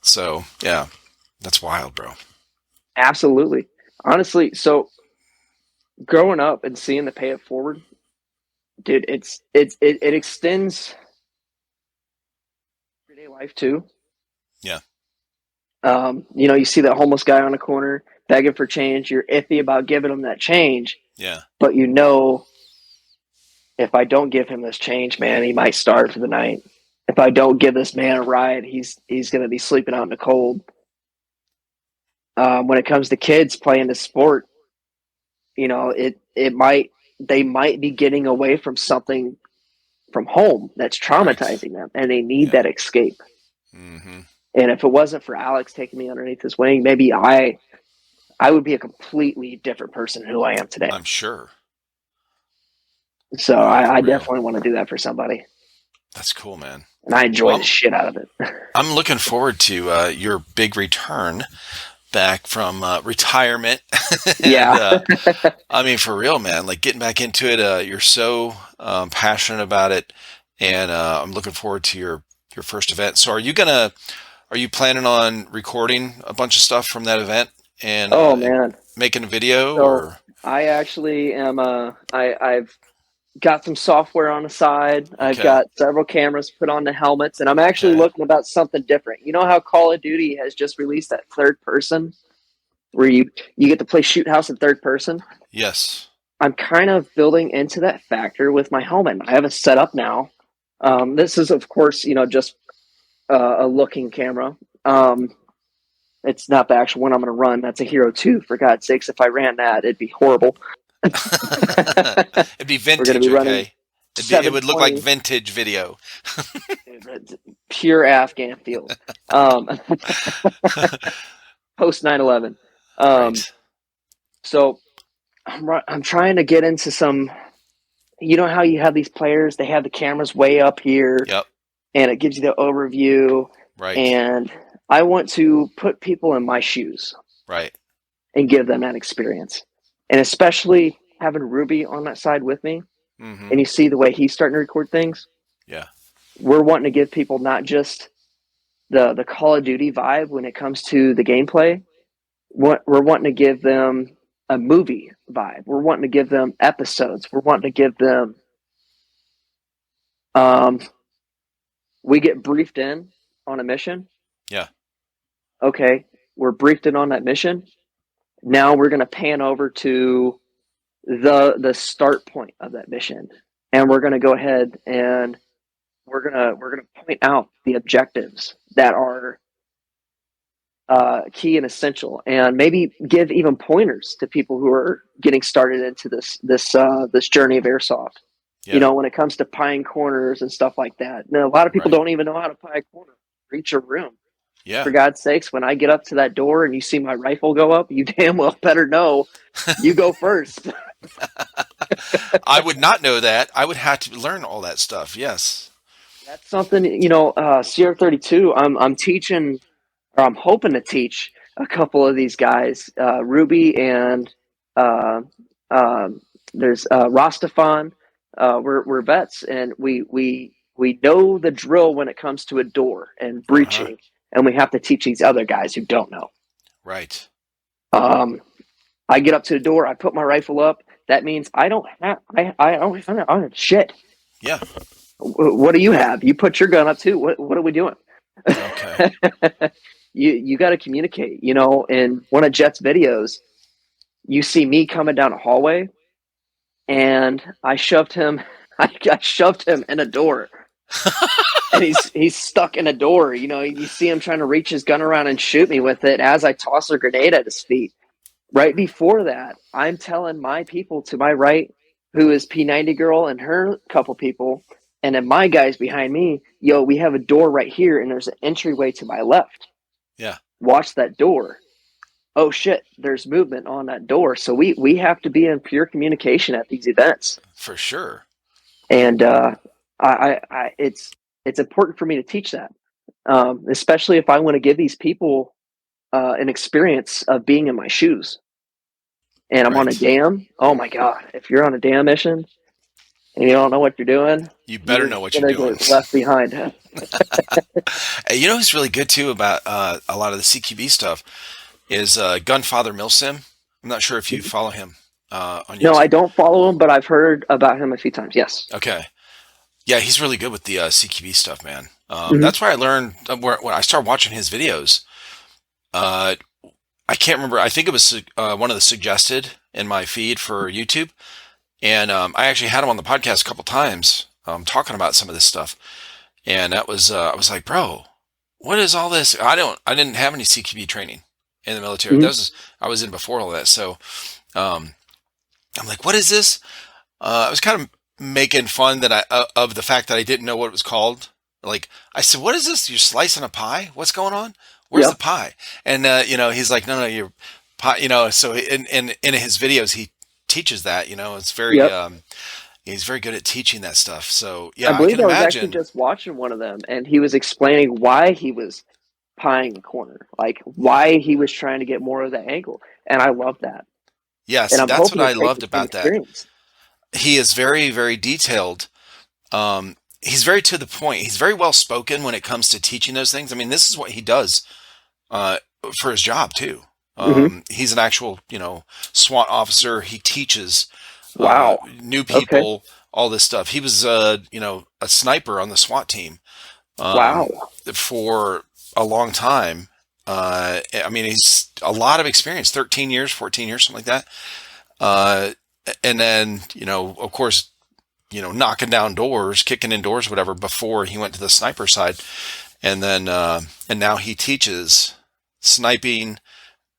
So yeah, that's wild, bro. absolutely. Honestly, so growing up and seeing the pay it forward, dude, it extends everyday life too. Yeah, You see that homeless guy on the corner begging for change. You're iffy about giving him that change, yeah, but you know if I don't give him this change, man, he might starve for the night. If I don't give this man a ride, he's going to be sleeping out in the cold. When it comes to kids playing the sport, it might they might be getting away from something from home that's right. traumatizing them, and they need Yeah. that escape. Hmm. And if it wasn't for Alex taking me underneath his wing, maybe I would be a completely different person than who I am today. I'm sure. So No, for I real. definitely want to do that for somebody, That's cool, man. and I enjoy Well, the shit out of it. I'm looking forward to your big return back from retirement, and Yeah. I mean, for real, man. Like getting back into it. You're so passionate about it, and I'm looking forward to your first event. So, are you planning on recording a bunch of stuff from that event Oh and man. making a video So or I actually am. I've got some software on the side. I've okay? got several cameras put on the helmets, and I'm actually Okay. looking about something different. You know how Call of Duty has just released that third person where you get to play shoot house in third person. Yes. I'm kind of building into that factor with my helmet. I have a setup now. This is, of course, just a looking camera. It's not the actual one I'm going to run. That's a Hero 2, for God's sakes. If I ran that, it'd be horrible. It'd be We're going to vintage, be running okay? It would look like 720, vintage video. pure Afghan feels. Um, Post 9/11. Um, Right. so I'm trying to get into some. You know how you have these players? They have the cameras way up here, Yep. and it gives you the overview. Right. And I want to put people in my shoes Right. and give them that experience. And especially having Ruby on that side with me, Mm-hmm. and you see the way he's starting to record things. Yeah. We're wanting to give people not just the Call of Duty vibe when it comes to the gameplay. We're wanting to give them a movie vibe. We're wanting to give them episodes. We're wanting to give them. Um, we get briefed in on a mission. Yeah. Okay, we're briefed in on that mission. Now we're going to pan over to the start point of that mission, and we're going to go ahead and we're gonna point out the objectives that are key and essential, and maybe give even pointers to people who are getting started into this journey of airsoft. Yeah. When it comes to pine corners and stuff like that. Now, a lot of people Right. don't even know how to pine a corner, reach a room. Yeah. For God's sakes, when I get up to that door and you see my rifle go up, you damn well better know you go first. I would not know that. I would have to learn all that stuff. Yes. That's something, Sierra 32. I'm teaching, or I'm hoping to teach a couple of these guys, Ruby and uh, there's Rastafan. We're vets, and we know the drill when it comes to a door and Uh-huh. breaching, and we have to teach these other guys who don't know. Right. Um, I get up to the door, I put my rifle up. That means I don't have shit. Yeah. What do you have? You put your gun up too. What are we doing? Okay. You got to communicate. In one of Jet's videos, you see me coming down a hallway, and I shoved him. I shoved him in a door, and he's stuck in a door. You see him trying to reach his gun around and shoot me with it as I toss a grenade at his feet. Right before that, I'm telling my people to my right, who is P90 girl and her couple people, and then my guys behind me, yo, we have a door right here, and there's an entryway to my left. Yeah, Watch that door. Oh shit, there's movement on that door. So we have to be in pure communication at these events. for sure. And it's important for me to teach that, especially if I want to give these people an experience of being in my shoes. And I'm on a Right. dam. Oh my god! If you're on a dam mission and you don't know what you're doing, You better you're know what you're gonna doing. get left behind. Hey, you know who's really good too about a lot of the CQB stuff is Gunfather Milsim. I'm not sure if you follow him on No, I YouTube. don't follow him, but I've heard about him a few times. Yes. Okay. Yeah, he's really good with the CQB stuff, man. Mm-hmm. That's where I learned when I started watching his videos. Uh, I can't remember. I think it was one of the suggested in my feed for YouTube, and I actually had him on the podcast a couple times talking about some of this stuff. And that was I was like, bro, what is all this? I didn't have any CQB training in the military. That Mm-hmm. was I was in before all that. So um, I'm like, what is this? I was kind of making fun that of the fact that I didn't know what it was called. Like I said, what is this? You're slicing a pie? What's going on? Where's the Yep. pie? And he's like, no, no, you're pie. So in his videos, he teaches that. It's very Yep. he's very good at teaching that stuff. So I yeah, I can believe I was actually imagine. just watching one of them, and he was explaining why he was pieing a corner, like Yeah. why he was trying to get more of that angle. And I love that. Yeah, And see, I'm that's hoping what to I take loved the same about that. experience. He is very, very detailed. He's very to the point. He's very well spoken when it comes to teaching those things. I mean, this is what he does uh, for his job too. Mm-hmm. He's an actual, SWAT officer. He teaches Wow. new Okay. people all this stuff. He was, a sniper on the SWAT team Wow. um, for a long time. I mean, he's a lot of experience, 13 years, 14 years, something like that. Uh, and then, of course, knocking down doors, kicking in doors, whatever, before he went to the sniper side. And then, and now he teaches sniping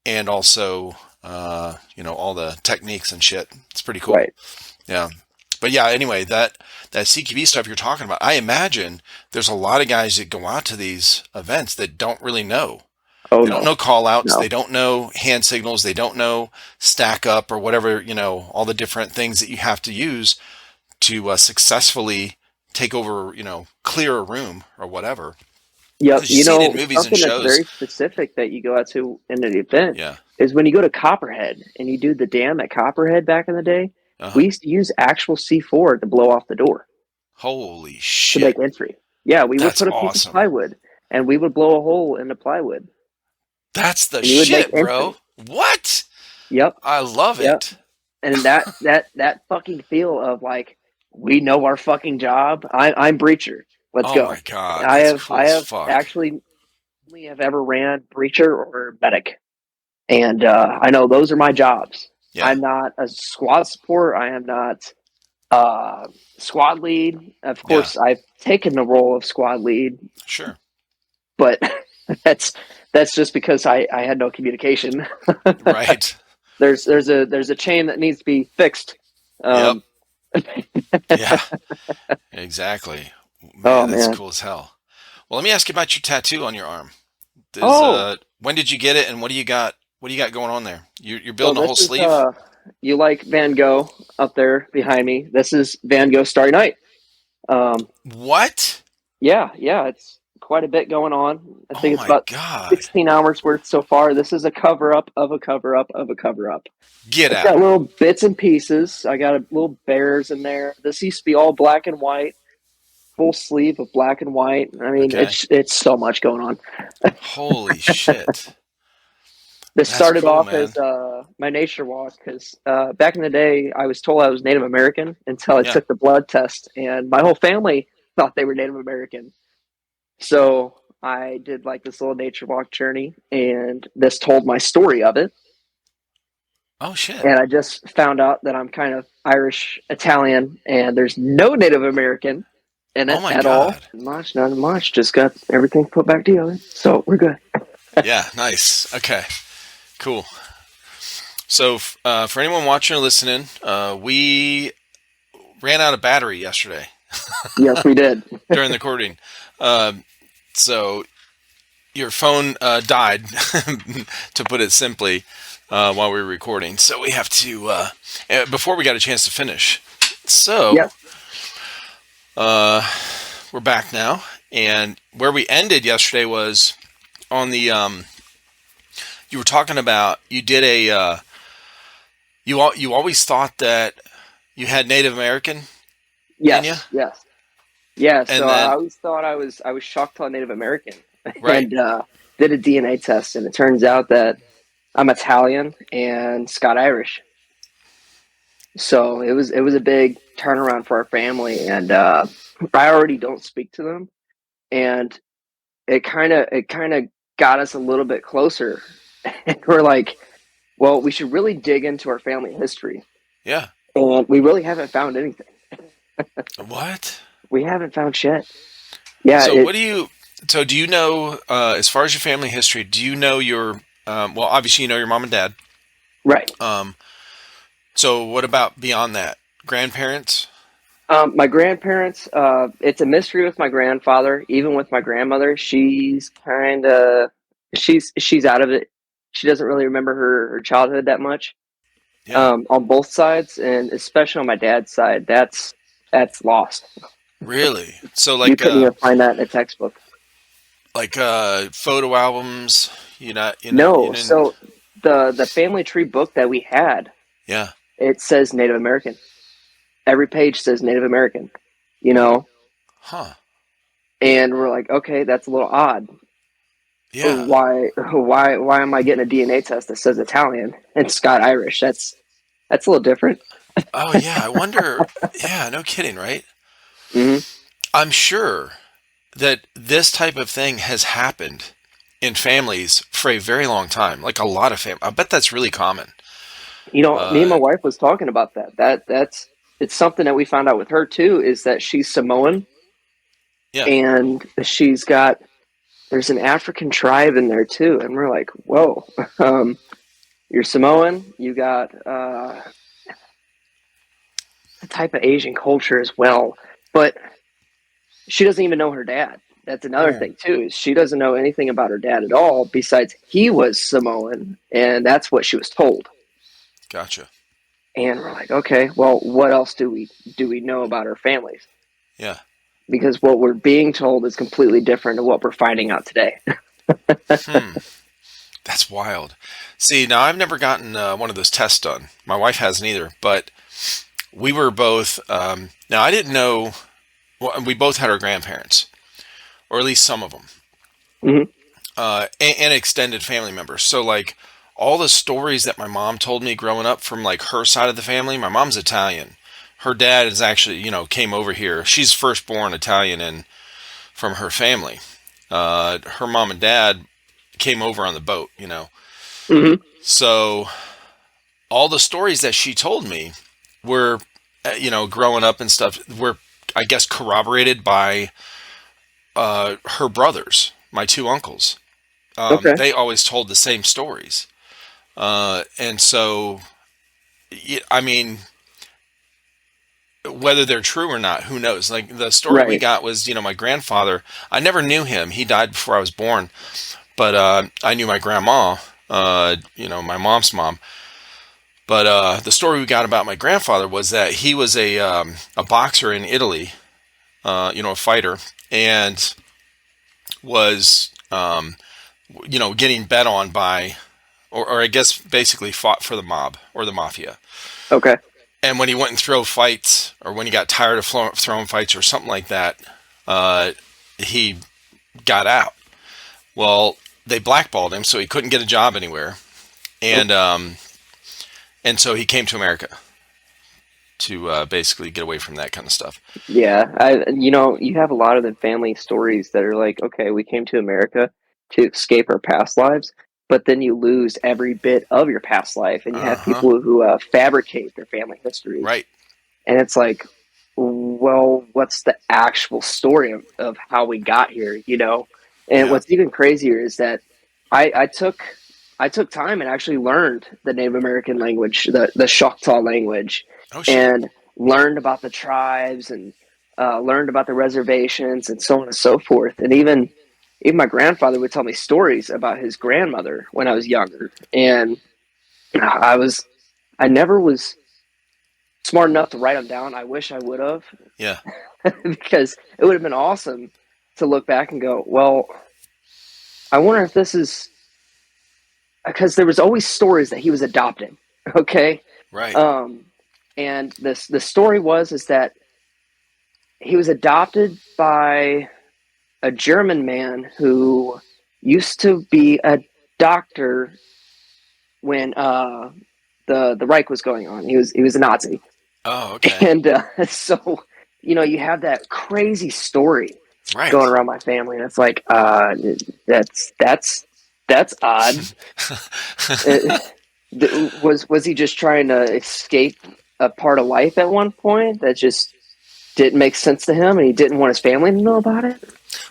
and also, all the techniques and shit. It's pretty cool. Right. Yeah. But yeah, anyway, that CQB stuff you're talking about, I imagine there's a lot of guys that go out to these events that don't really know. Oh They don't no. know call outs. No. They don't know hand signals. They don't know stack up or whatever, all the different things that you have to use to successfully take over, clear a room or whatever. Yep. Because you see it in movies and Something that's shows. very specific that you go out to in an event Yeah. is when you go to Copperhead and you do the dam at Copperhead back in the day, Uh huh. we used to use actual C4 to blow off the door Holy to make shit. entry. Yeah, we would That's put a piece of awesome. plywood and we would blow a hole in the plywood That's the and you would make shit, bro. entry. What? Yep. I love Yep. it. And that fucking feel of like we know our fucking job. I'm breacher. Let's Oh my go. God. I That's have cool I as have fuck. actually only have ever ran breacher or medic, and I know those are my jobs. Yeah. I'm not a squad support. I am not uh, squad lead. Of Yeah. course, I've taken the role of squad lead, Sure. but that's that's just because I had no communication. Right. There's a chain that needs to be fixed. Yep. Um, Yeah. Exactly. oh Man, that's man. cool as hell. Well, let me ask you about your tattoo on your arm. Does Oh, when did you get it, and what do you got? What do you got going on there? You're so building a whole this is sleeve? you like Van Gogh up there behind me. This is Van Gogh Starry Night. Um, What? yeah, yeah, it's quite a bit going on. I Oh think it's my about God. 16 hours worth so far. This is a cover up of a cover up of a cover up. Get It's got out. little bits and pieces. I got little bears in there. This used to be all black and white, full sleeve of black and white. I mean, Okay. it's so much going on. Holy shit. This That's started cool, off man. as my nature walk because back in the day, I was told I was Native American until I Yeah. took the blood test, and my whole family. thought they were Native American. So I did like this little nature walk journey, and this told my story of it. Oh shit. And I just found out that I'm kind of Irish Italian, and there's no Native American in Oh it my at all. God. Much, nothing much. Just got everything put back together, so we're good. Yeah, nice. Okay, cool. So, for anyone watching or listening, we ran out of battery yesterday Yes, we did. during the recording. Um, so your phone died, to put it simply, while we were recording. So we have to before we got a chance to finish. So Yes, we're back now, and where we ended yesterday was on the. You were talking about you did a. You always thought that you had Native American in you, yes, yes, yeah. So and I then always thought I was shocked on Native American, right. and did a DNA test, and it turns out that I'm Italian and Scott Irish. So it was a big turnaround for our family, and I already don't speak to them, and it kind of got us a little bit closer. And we're like, well, we should really dig into our family history, Yeah. and we really haven't found anything. What? We haven't found shit. Yeah, So it what do you? So do you know, as far as your family history? Do you know your? Well, obviously you know your mom and dad. right. Um, so what about beyond that? Grandparents? My grandparents, it's a mystery with my grandfather. Even with my grandmother, she's out of it. She doesn't really remember her childhood that much. Yeah. On both sides, and especially on my dad's side, that's lost. Really? So You couldn't even find that in a textbook. photo albums. You No, didn't. so the family tree book that we had, Yeah. it says Native American. Every page says Native American, you know, Huh. and we're like, okay, that's a little odd. Yeah. Why am I getting a DNA test that says Italian and Scott Irish? That's a little different. Oh yeah. I wonder. Yeah. No kidding. Right. Hmm. I'm sure that this type of thing has happened in families for a very long time. Like a lot of families. I bet that's really common. Me and my Uh, wife was talking about that. That's it's something that we found out with her too, is that she's Samoan, yeah. and there's an African tribe in there too, and we're like, whoa, you're Samoan, you got a type of Asian culture as well, but she doesn't even know her dad. That's another Hmm. thing too. Is she doesn't know anything about her dad at all. Besides, he was Samoan, and that's what she was told. Gotcha. And we're like, okay, well, what else do we know about our families? Yeah. Because what we're being told is completely different to what we're finding out today. Hmm. That's wild. See, now I've never gotten one of those tests done. My wife hasn't either, but we were both. Now I didn't know. Well, we both had our grandparents, or at least some of them, Hmm. and extended family members. So like all the stories that my mom told me growing up from like her side of the family. My mom's Italian. Her dad is actually, came over here. She's firstborn Italian and from her family. Her mom and dad came over on the boat. Hmm. So all the stories that she told me were, growing up and stuff, were, I guess, corroborated by her brothers, my two uncles. Okay. They always told the same stories. And so, I mean, whether they're true or not, who knows? Like the story we Right. got was, my grandfather, I never knew him. He died before I was born, but I knew my grandma, my mom's mom. But the story we got about my grandfather was that he was a boxer in Italy, a fighter, and was, getting bet on by, or I guess basically fought for the mob or the mafia. Okay. And when he went and throw fights, or when he got tired of throwing fights or something like that, uh, he got out. Well, they blackballed him, so he couldn't get a job anywhere, Oh, and so he came to America. to basically get away from that kind of stuff. Yeah, you have a lot of the family stories that are like, okay, we came to America to escape our past lives, but then you lose every bit of your past life, and you Uh have huh. people who fabricate their family history, Right. and it's like, well, what's the actual story of how we got here, you know? And Yeah. what's even crazier is that I took time and actually learned the Native American language, the Choctaw language, Oh shit. and learned about the tribes and learned about the reservations and so on and so forth. And even my grandfather would tell me stories about his grandmother when I was younger, and I was I never was smart enough to write them down. I wish I would have, Yeah. because it would have been awesome to look back and go, well, I wonder if this is because there was always stories that he was adopted. Okay. Right. Um, and the story was is that he was adopted by a German man who used to be a doctor when the Reich was going on. He was a Nazi, Oh, okay. and so you have that crazy story going Right. around my family, and it's like that's odd. It, was he just trying to escape a part of life at one point that just didn't make sense to him, and he didn't want his family to know about it?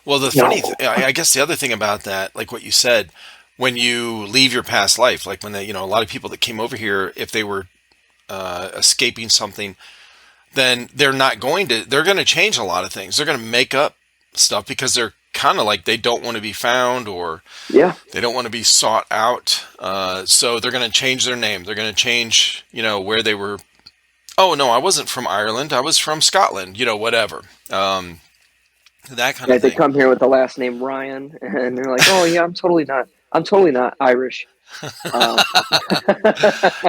Well, No. I guess the other thing about that, like what you said, when you leave your past life, like when they, a lot of people that came over here, if they were escaping something, then they're going to change a lot of things. They're going to make up stuff because they're kind of like they don't want to be found or Yeah. they don't want to be sought out. So they're going to change their name. They're going to change, where they were. Oh, no, I wasn't from Ireland. I was from Scotland, whatever. That kind of Right, they thing. come here with the last name Ryan, and they're like, "Oh yeah, I'm totally not Irish." Um,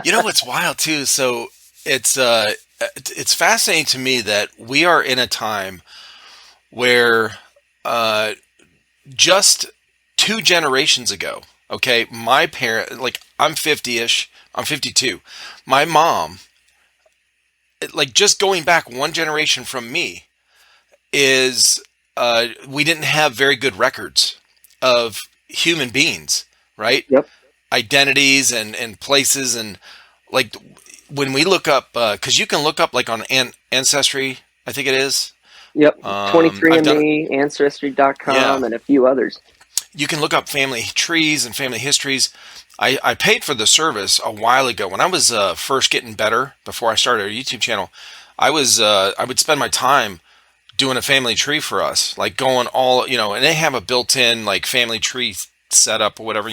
You know what's wild too? So it's it's fascinating to me that we are in a time where uh, just 2 generations ago, okay, my parent, like I'm 50ish, I'm 52. My mom, like just going back 1 generation from me, is we didn't have very good records of human beings, right? yep, Identities and places and like when we look up because you can look up like on ancestry, I think it is. yep. I've done it. 23andMe, Yeah, Ancestry.com, and a few others. you can look up family trees and family histories. I paid for the service a while ago when I was first getting better before I started a YouTube channel. I would spend my time doing a family tree for us, like going all, and they have a built-in like family tree setup or whatever,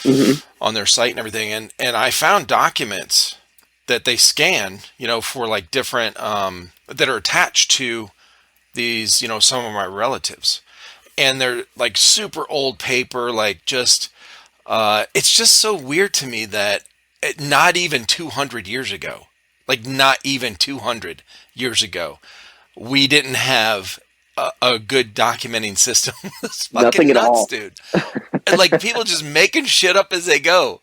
Hmm. on their site and everything. And I found documents that they scan, for like different that are attached to these, some of my relatives, and they're like super old paper, like just it's just so weird to me that not even 200 years ago, like not even 200 years ago, we didn't have a good documenting system. It's Nothing fucking at nuts, all. dude. And like people just making shit up as they go.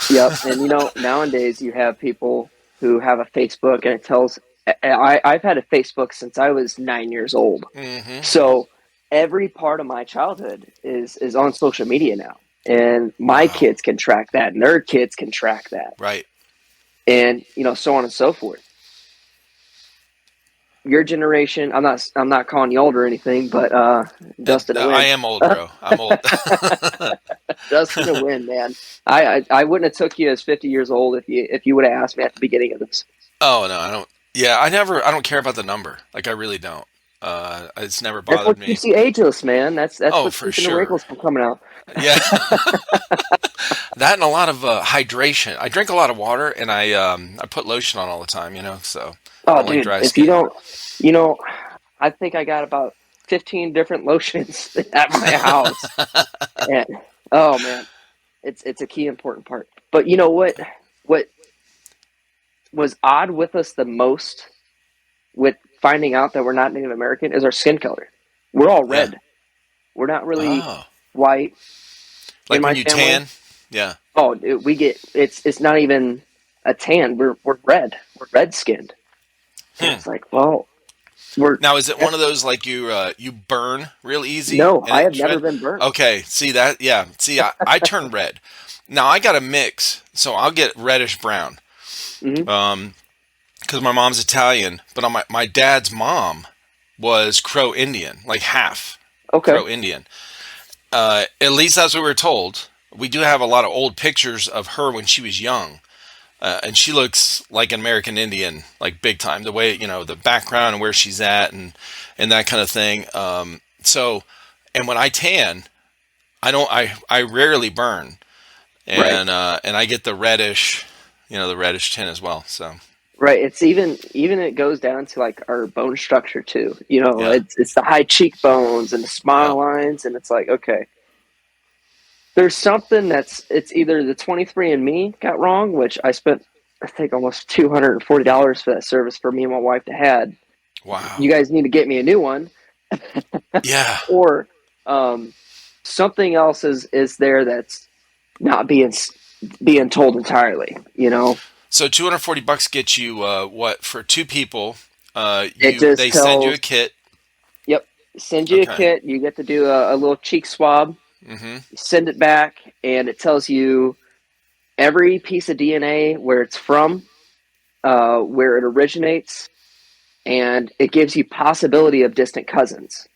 Yep. And nowadays you have people who have a Facebook, and it tells. I've had a Facebook since I was 9 years old. Hmm. So every part of my childhood is on social media now, and my Wow. kids can track that, and their kids can track that, Right. and so on and so forth. Your generation, I'm not calling you old or anything, but And Dustin to I win. am old, bro. I'm old. Dustin to win, man. I wouldn't have took you as 50 years old if you would have asked me at the beginning of this. Oh no, I don't. Yeah, I don't care about the number. Like I really don't. It's never That's bothered what me. keeps you ageless, man. That's Oh, what's for keeping the sure. wrinkles from coming out. Yeah, that and a lot of hydration. I drink a lot of water and I put lotion on all the time. So I Oh, don't like dude, dry if you skin. don't, you know, I think I got about 15 different lotions at my house. And oh man, it's a key important part. But you know what was odd with us the most with finding out that we're not Native American is our skin color. We're all Yeah. red. We're not really Oh, white in like when my you family. tan. Yeah. Oh, we get it's not even a tan. We're red. We're red skinned. And Hmm. it's like, well, we're Now, is it one of that's those like you burn real easy no, and I it have never shred? been burnt. Okay, see that? Yeah, see, I turn red. Now I got a mix, so I'll get reddish brown. Hmm. Because my mom's Italian, but on my dad's mom was Crow Indian, like half Okay. Crow Indian. At least that's what we were told. We do have a lot of old pictures of her when she was young, and she looks like an American Indian, like big time. The way the background and where she's at, and that kind of thing. And when I tan, I rarely burn, Right. and I get the reddish, the reddish tint as well. So Right. It's even it goes down to like our bone structure too. yeah, It's the high cheekbones and the yeah. smile lines, and it's like, okay, there's something it's either the 23andMe got wrong, which I spent I think almost $240 for that service for me and my wife to had. Wow. You guys need to get me a new one, Yeah. or um, something else is there that's not being told entirely. So $240 gets you what for two people? It You just they send you a tells, kit. yep, send you a Okay. kit. You get to do a little cheek swab. Mm-hmm. You send it back, and it tells you every piece of DNA where it's from, where it originates, and it gives you possibility of distant cousins.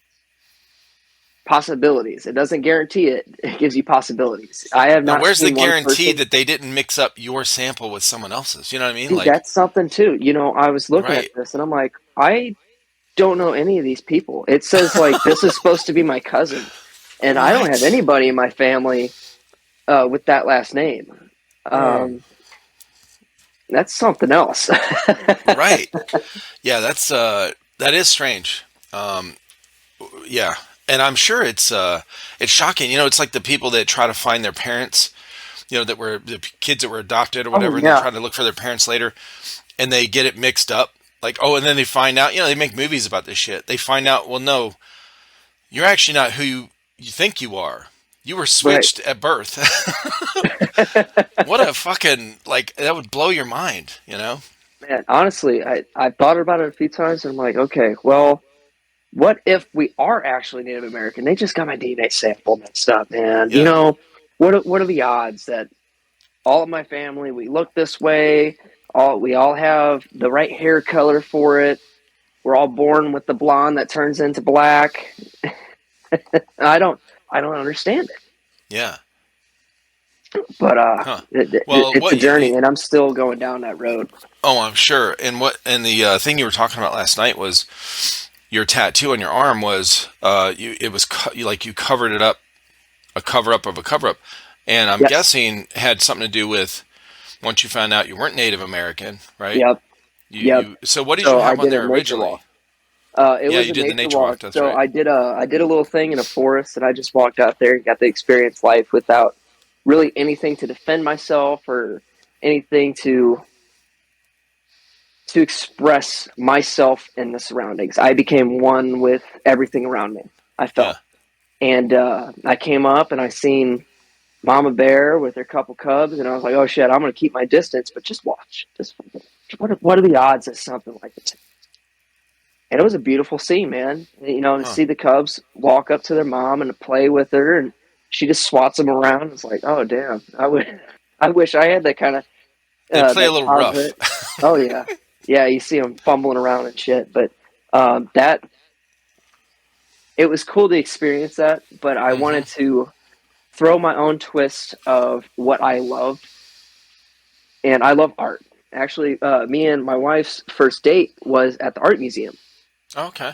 Possibilities. It doesn't guarantee it. It gives you possibilities. I have Now, not where's the seen one guarantee person. that they didn't mix up your sample with someone else's? You know what I mean? See, Like, that's something too. I was looking at right, this and I'm like, I don't know any of these people. It says like this is supposed to be my cousin, and I don't have what? anybody in my family with that last name. Mm, Um, that's something else. right. Yeah, that is strange. Um, yeah, and I'm sure it's shocking. It's like the people that try to find their parents. That were the kids that were adopted or Oh whatever, and they're yeah, trying to look for their parents later, and they get it mixed up. Like, oh, and then they find out. They make movies about this shit. They find out, well, no, you're actually not who you think you are. You were right. switched at birth. What a fucking like that would blow your mind. Man, honestly, I thought about it a few times, and I'm like, okay, well, what if we are actually Native American? They just got my DNA sample mixed up, man. Yeah. What are the odds that all of my family we look this way? We all have the right hair color for it. We're all born with the blonde that turns into black. I don't I don't understand it, Yeah. but Huh. Well, it's a what journey, and I'm still going down that road. oh, I'm sure. And the thing you were talking about last night was your tattoo on your arm was it was like you covered it up, a cover up of a cover up, and I'm Yes. guessing had something to do with once you found out you weren't Native American, right? Yep. Yep. So what did you So I have on did a there nature originally? walk. It Yeah, was you a did the nature nature walk. walk. That's So right. I did a little thing in a forest, and I just walked out there and got to experience life without really anything to defend myself or anything to express myself in the surroundings. I became one with everything around me. I Yeah. felt, and I came up and I seen Mama Bear with her couple cubs, and I was like, "Oh shit, I'm gonna keep my distance, but just watch. Just what are the odds that something like this?" And it was a beautiful scene, man. To Huh. see the cubs walk up to their mom and to play with her, and she just swats them around. It's like, oh damn, I wish I had that kind of They play a that little rough. childhood. Oh yeah, yeah. You see them fumbling around and shit, but that it was cool to experience that. But I Hmm. wanted to throw my own twist of what I loved, and I love art. Actually, me and my wife's first date was at the art museum, Okay.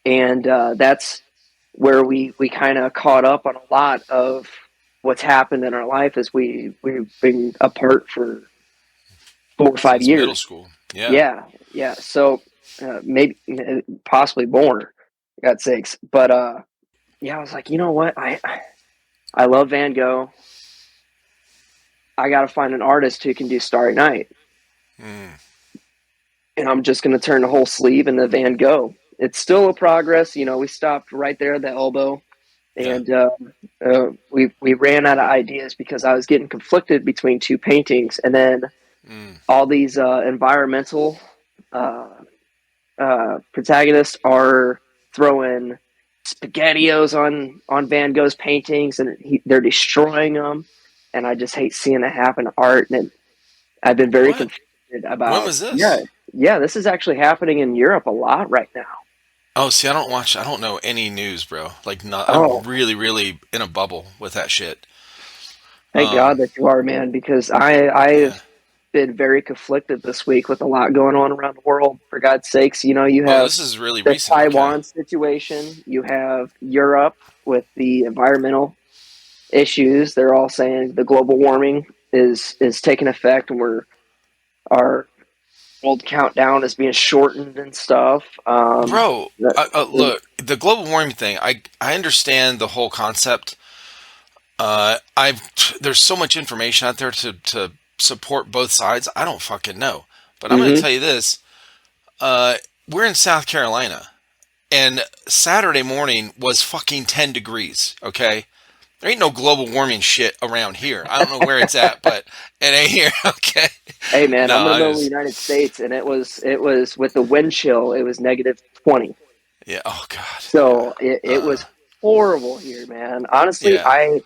and that's where we kind of caught up on a lot of what's happened in our life as we've been apart for 4 or 5 Since middle years. school. Yeah. Yeah, yeah. So maybe possibly more, God's sakes. But yeah, I was like, you know what? I love Van Gogh. I got to find an artist who can do Starry Night, Mm. and I'm just going to turn the whole sleeve into Van Gogh. It's still a progress. We stopped right there at the elbow, Yeah. and we ran out of ideas because I was getting conflicted between two paintings, and then Mm. all these environmental uh, protagonists are throwing spaghettios on Van Gogh's paintings, and they're destroying them. And I just hate seeing that happen to art. And I've been very What? conflicted When about, was yeah, this? yeah, this is actually happening in Europe a lot right now. Oh, see, I don't know any news, bro. Like, not, I'm Oh, really, really in a bubble with that shit. thank God that you are, man, because Yeah. I've been very conflicted this week with a lot going on around the world. For God's sakes, you Oh, have this is really the recent. Okay. Taiwan situation, you have Europe with the environmental issues. They're all saying the global warming is taking effect, and our world countdown is being shortened and stuff. Bro, The, the, look, the global warming thing, I understand the whole concept. There's so much information out there to support both sides. I don't fucking know. But I'm going to mm-hmm, tell you this. Uh, we're in South Carolina, and Saturday morning was fucking 10 degrees, okay? There ain't no global warming shit around here. I don't know where it's at, but it ain't here, okay? hey man, No, I'm in the I middle of the just, United States, and it was with the wind chill. It was -20. yeah, oh God, yeah. So it was horrible here, man. Honestly, Yeah. I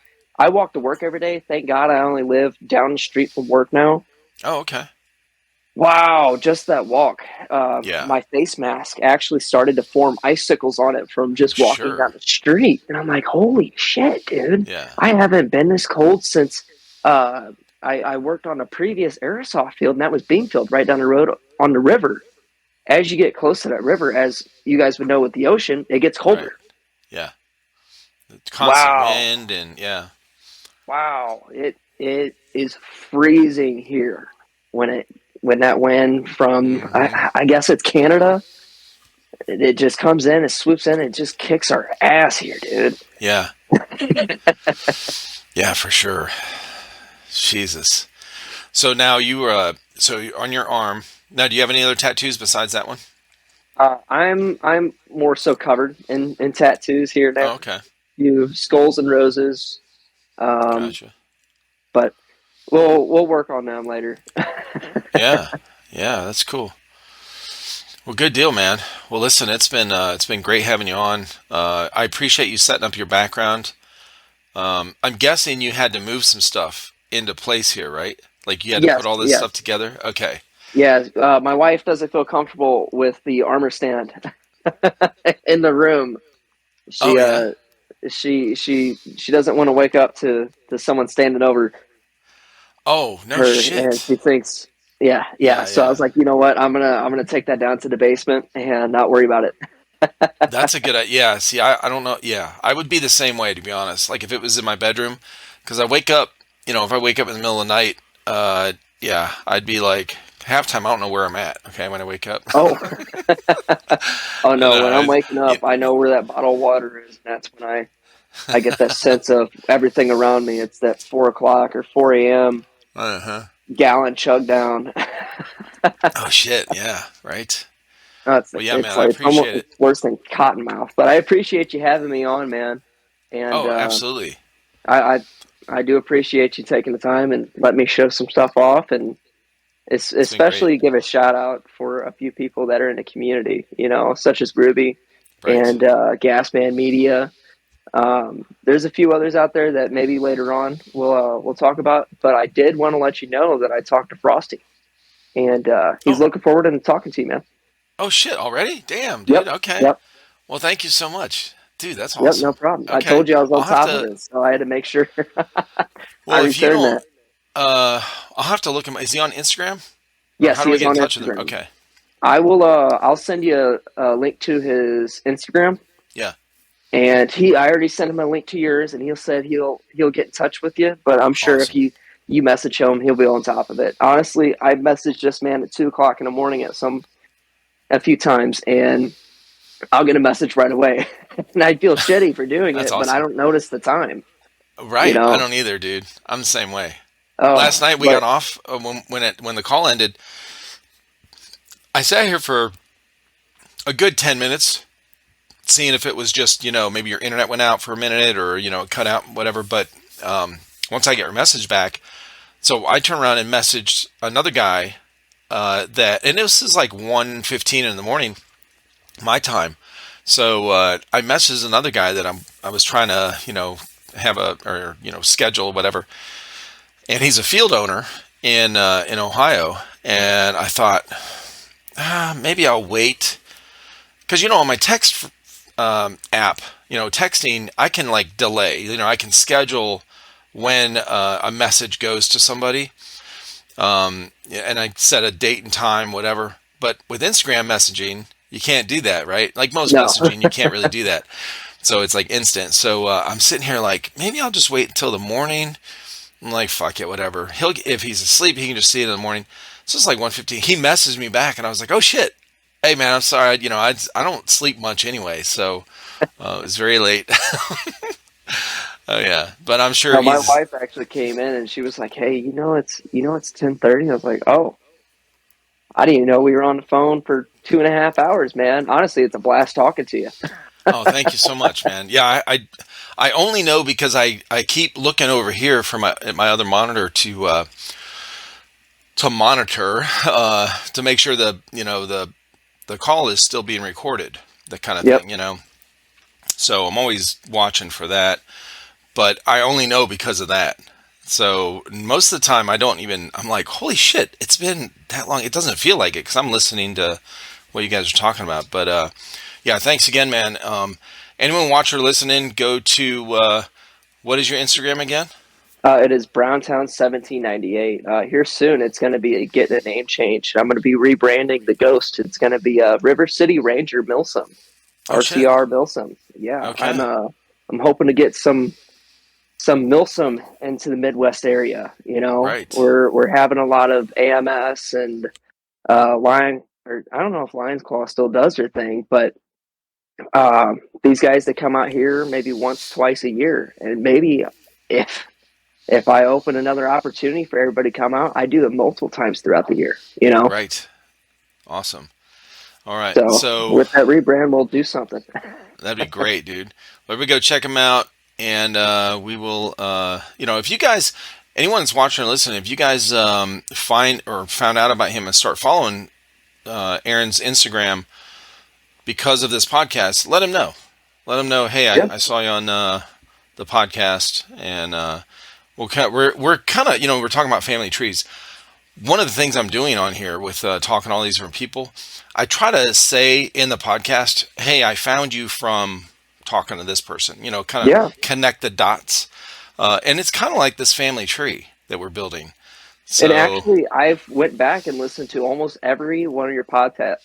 walk to work every day. Thank God I only live down the street from work now. Oh, okay. Wow, just that walk. Yeah, My face mask actually started to form icicles on it from I'm just walking down sure. the street. And I'm like, holy shit, dude. Yeah, I haven't been this cold since uh, I worked on a previous airsoft field, and that was Beanfield right down the road on the river. As you get close to that river, as you guys would know with the ocean, it gets right. colder. Yeah. It's constant Wow. wind and yeah. Wow. It is freezing here when that wind from Hmm. I guess it's Canada. It just comes in, it swoops in, it just kicks our ass here, dude. Yeah. Yeah, for sure. Jesus. So now on your arm. Now, do you have any other tattoos besides that one? I'm more so covered in tattoos here now. Oh, okay. You skulls and roses, um, Gotcha. but we'll work on them later. Yeah. Yeah, that's cool. Well, good deal, man. Well, listen, it's been great having you on. I appreciate you setting up your background. I'm guessing you had to move some stuff into place here, right? Like you had to Yes, put all this stuff yes, together. Okay. yes. My wife doesn't feel comfortable with the armor stand in the room. Oh She yeah. uh she doesn't want to wake up to someone standing over Oh no her, and shit. she thinks, yeah, yeah. Yeah, So I yeah. was like, you know what, I'm gonna take that down to the basement and not worry about it. That's a good idea. Yeah, see, I don't know. Yeah, I would be the same way, to be honest. Like if it was in my bedroom, because I wake up, if I wake up in the middle of the night, yeah, I'd be like, halftime, I don't know where I'm at, okay, when I wake up. Oh, oh no, when No, I'm waking yeah, up, I know where that bottle of water is, and that's when I get that sense of everything around me. It's that 4 o'clock or 4 a.m. uh-huh. gallon chug down. Oh, shit, yeah, right. No, it's Well, yeah, it's man, I like it's almost appreciate it. it's worse than cottonmouth. But I appreciate you having me on, man. And Oh, absolutely. I, I I do appreciate you taking the time and let me show some stuff off, and it's It's been great. especially give a shout out for a few people that are in the community, such as Ruby Right. and Gasman Media. There's a few others out there that maybe later on we'll talk about, but I did want to let you know that I talked to Frosty, and he's Oh, looking forward to talking to you, man. oh, shit, already? Damn, dude, Yep, okay. yep, Well, thank you so much. Dude, that's yep, no awesome. problem. I Okay, told you I was on I'll have top of to, it, so I had to make sure I well, if you returned don't, that. uh, I'll have to look him. Is he on Instagram? Or Yes, how do he I is get in on touch with him? Instagram. Okay. I will. I'll send you a link to his Instagram, Yeah. and I already sent him a link to yours, and he said he'll get in touch with you. But I'm sure if Awesome. you message him, he'll be on top of it. Honestly, I messaged this man at 2 o'clock in the morning a few times, and I'll get a message right away, and I feel shitty for doing That's it, but I awesome. don't notice the time. You Right. I know. don't either, dude. I'm the same way. Last Oh, night we got but off when the call ended. I sat here for a good 10 minutes seeing if it was just, maybe your internet went out for a minute or, it cut out, whatever. But once I get your message back, so I turned around and messaged another guy and this is like 1:15 in the morning. my time. So I messaged another guy that I was trying to have a or schedule whatever, and he's a field owner in Ohio, and I thought maybe I'll wait because on my text app, texting I can like delay. I can schedule when a message goes to somebody, and I set a date and time, whatever. But with Instagram messaging, you can't do that, right? Like most No. messaging, you can't really do that. So it's like instant. So I'm sitting here like maybe I'll just wait until the morning. I'm like, fuck it, whatever. If he's asleep, he can just see it in the morning. So it's like 1:15. He messaged me back, and I was like, oh shit. Hey man, I'm sorry. I don't sleep much anyway, so it was very late. Oh yeah, but I'm sure No, my he's. wife actually came in and she was like, "Hey, it's 10:30." I was like, "Oh, I didn't even know we were on the phone for 2.5 hours, man. Honestly, it's a blast talking to you." Oh, thank you so much, man. Yeah, I only know because I keep looking over here for at my other monitor to monitor to make sure the call is still being recorded, that kind of Yep. thing. So I'm always watching for that, but I only know because of that. So most of the time I don't even. I'm like, holy shit, it's been that long. It doesn't feel like it because I'm listening to what you guys are talking about. But yeah, thanks again, man. Anyone watch or listening, go to what is your Instagram again? It is Browntown 1798. Here soon, it's going to be getting a name change. I'm going to be rebranding the Ghost. It's going to be River City Ranger Milsom, Oh shit. RCR Milsom. Yeah, I'm Okay. I'm hoping to get some Milsom into the Midwest area. Right. We're having a lot of AMS and Lion, or I don't know if Lions Claw still does their thing, but these guys that come out here maybe once, twice a year, and maybe if if I open another opportunity for everybody to come out, I do it multiple times throughout the year. Right. Awesome. All right. So So with that rebrand, we'll do something. that'd be great, dude. Well, we go check him out, and we will. If you guys, anyone that's watching or listening, if you guys find or found out about him and start following Aaron's Instagram because of this podcast, let him know. Let him know. Hey, Yeah, I saw you on the podcast, and we're kind of we're talking about family trees. One of the things I'm doing on here with talking to all these different people, I try to say in the podcast, "Hey, I found you from talking to this person." Kind yeah. of connect the dots, and it's kind of like this family tree that we're building. And So, actually, I've went back and listened to almost every one of your podcast.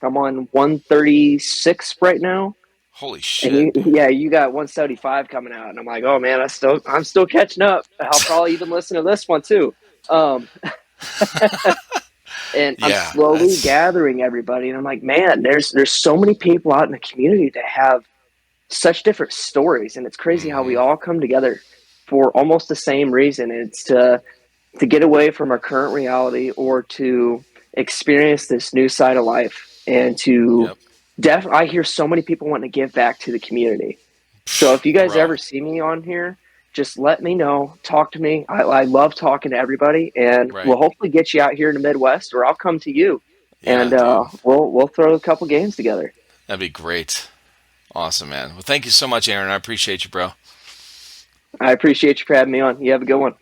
I'm on 136 right now. holy And shit, dude! you got 175 coming out, and I'm like, oh man, I'm still catching up. I'll probably even listen to this one too. Um, and I'm Yeah, slowly that's gathering everybody, and I'm like, man, there's so many people out in the community that have such different stories, and it's crazy how we hmm all come together for almost the same reason. It's to get away from our current reality or to experience this new side of life, and to yep, I hear so many people wanting to give back to the community. So if you guys bro. ever see me on here, just let me know. Talk to me. I love talking to everybody, and we'll Right? hopefully get you out here in the Midwest, or I'll come to you, and Yeah, dude, we'll throw a couple games together. that'd be great. Awesome, man. Well, thank you so much, Aaron. I appreciate you, bro. I appreciate you for having me on. You have a good one.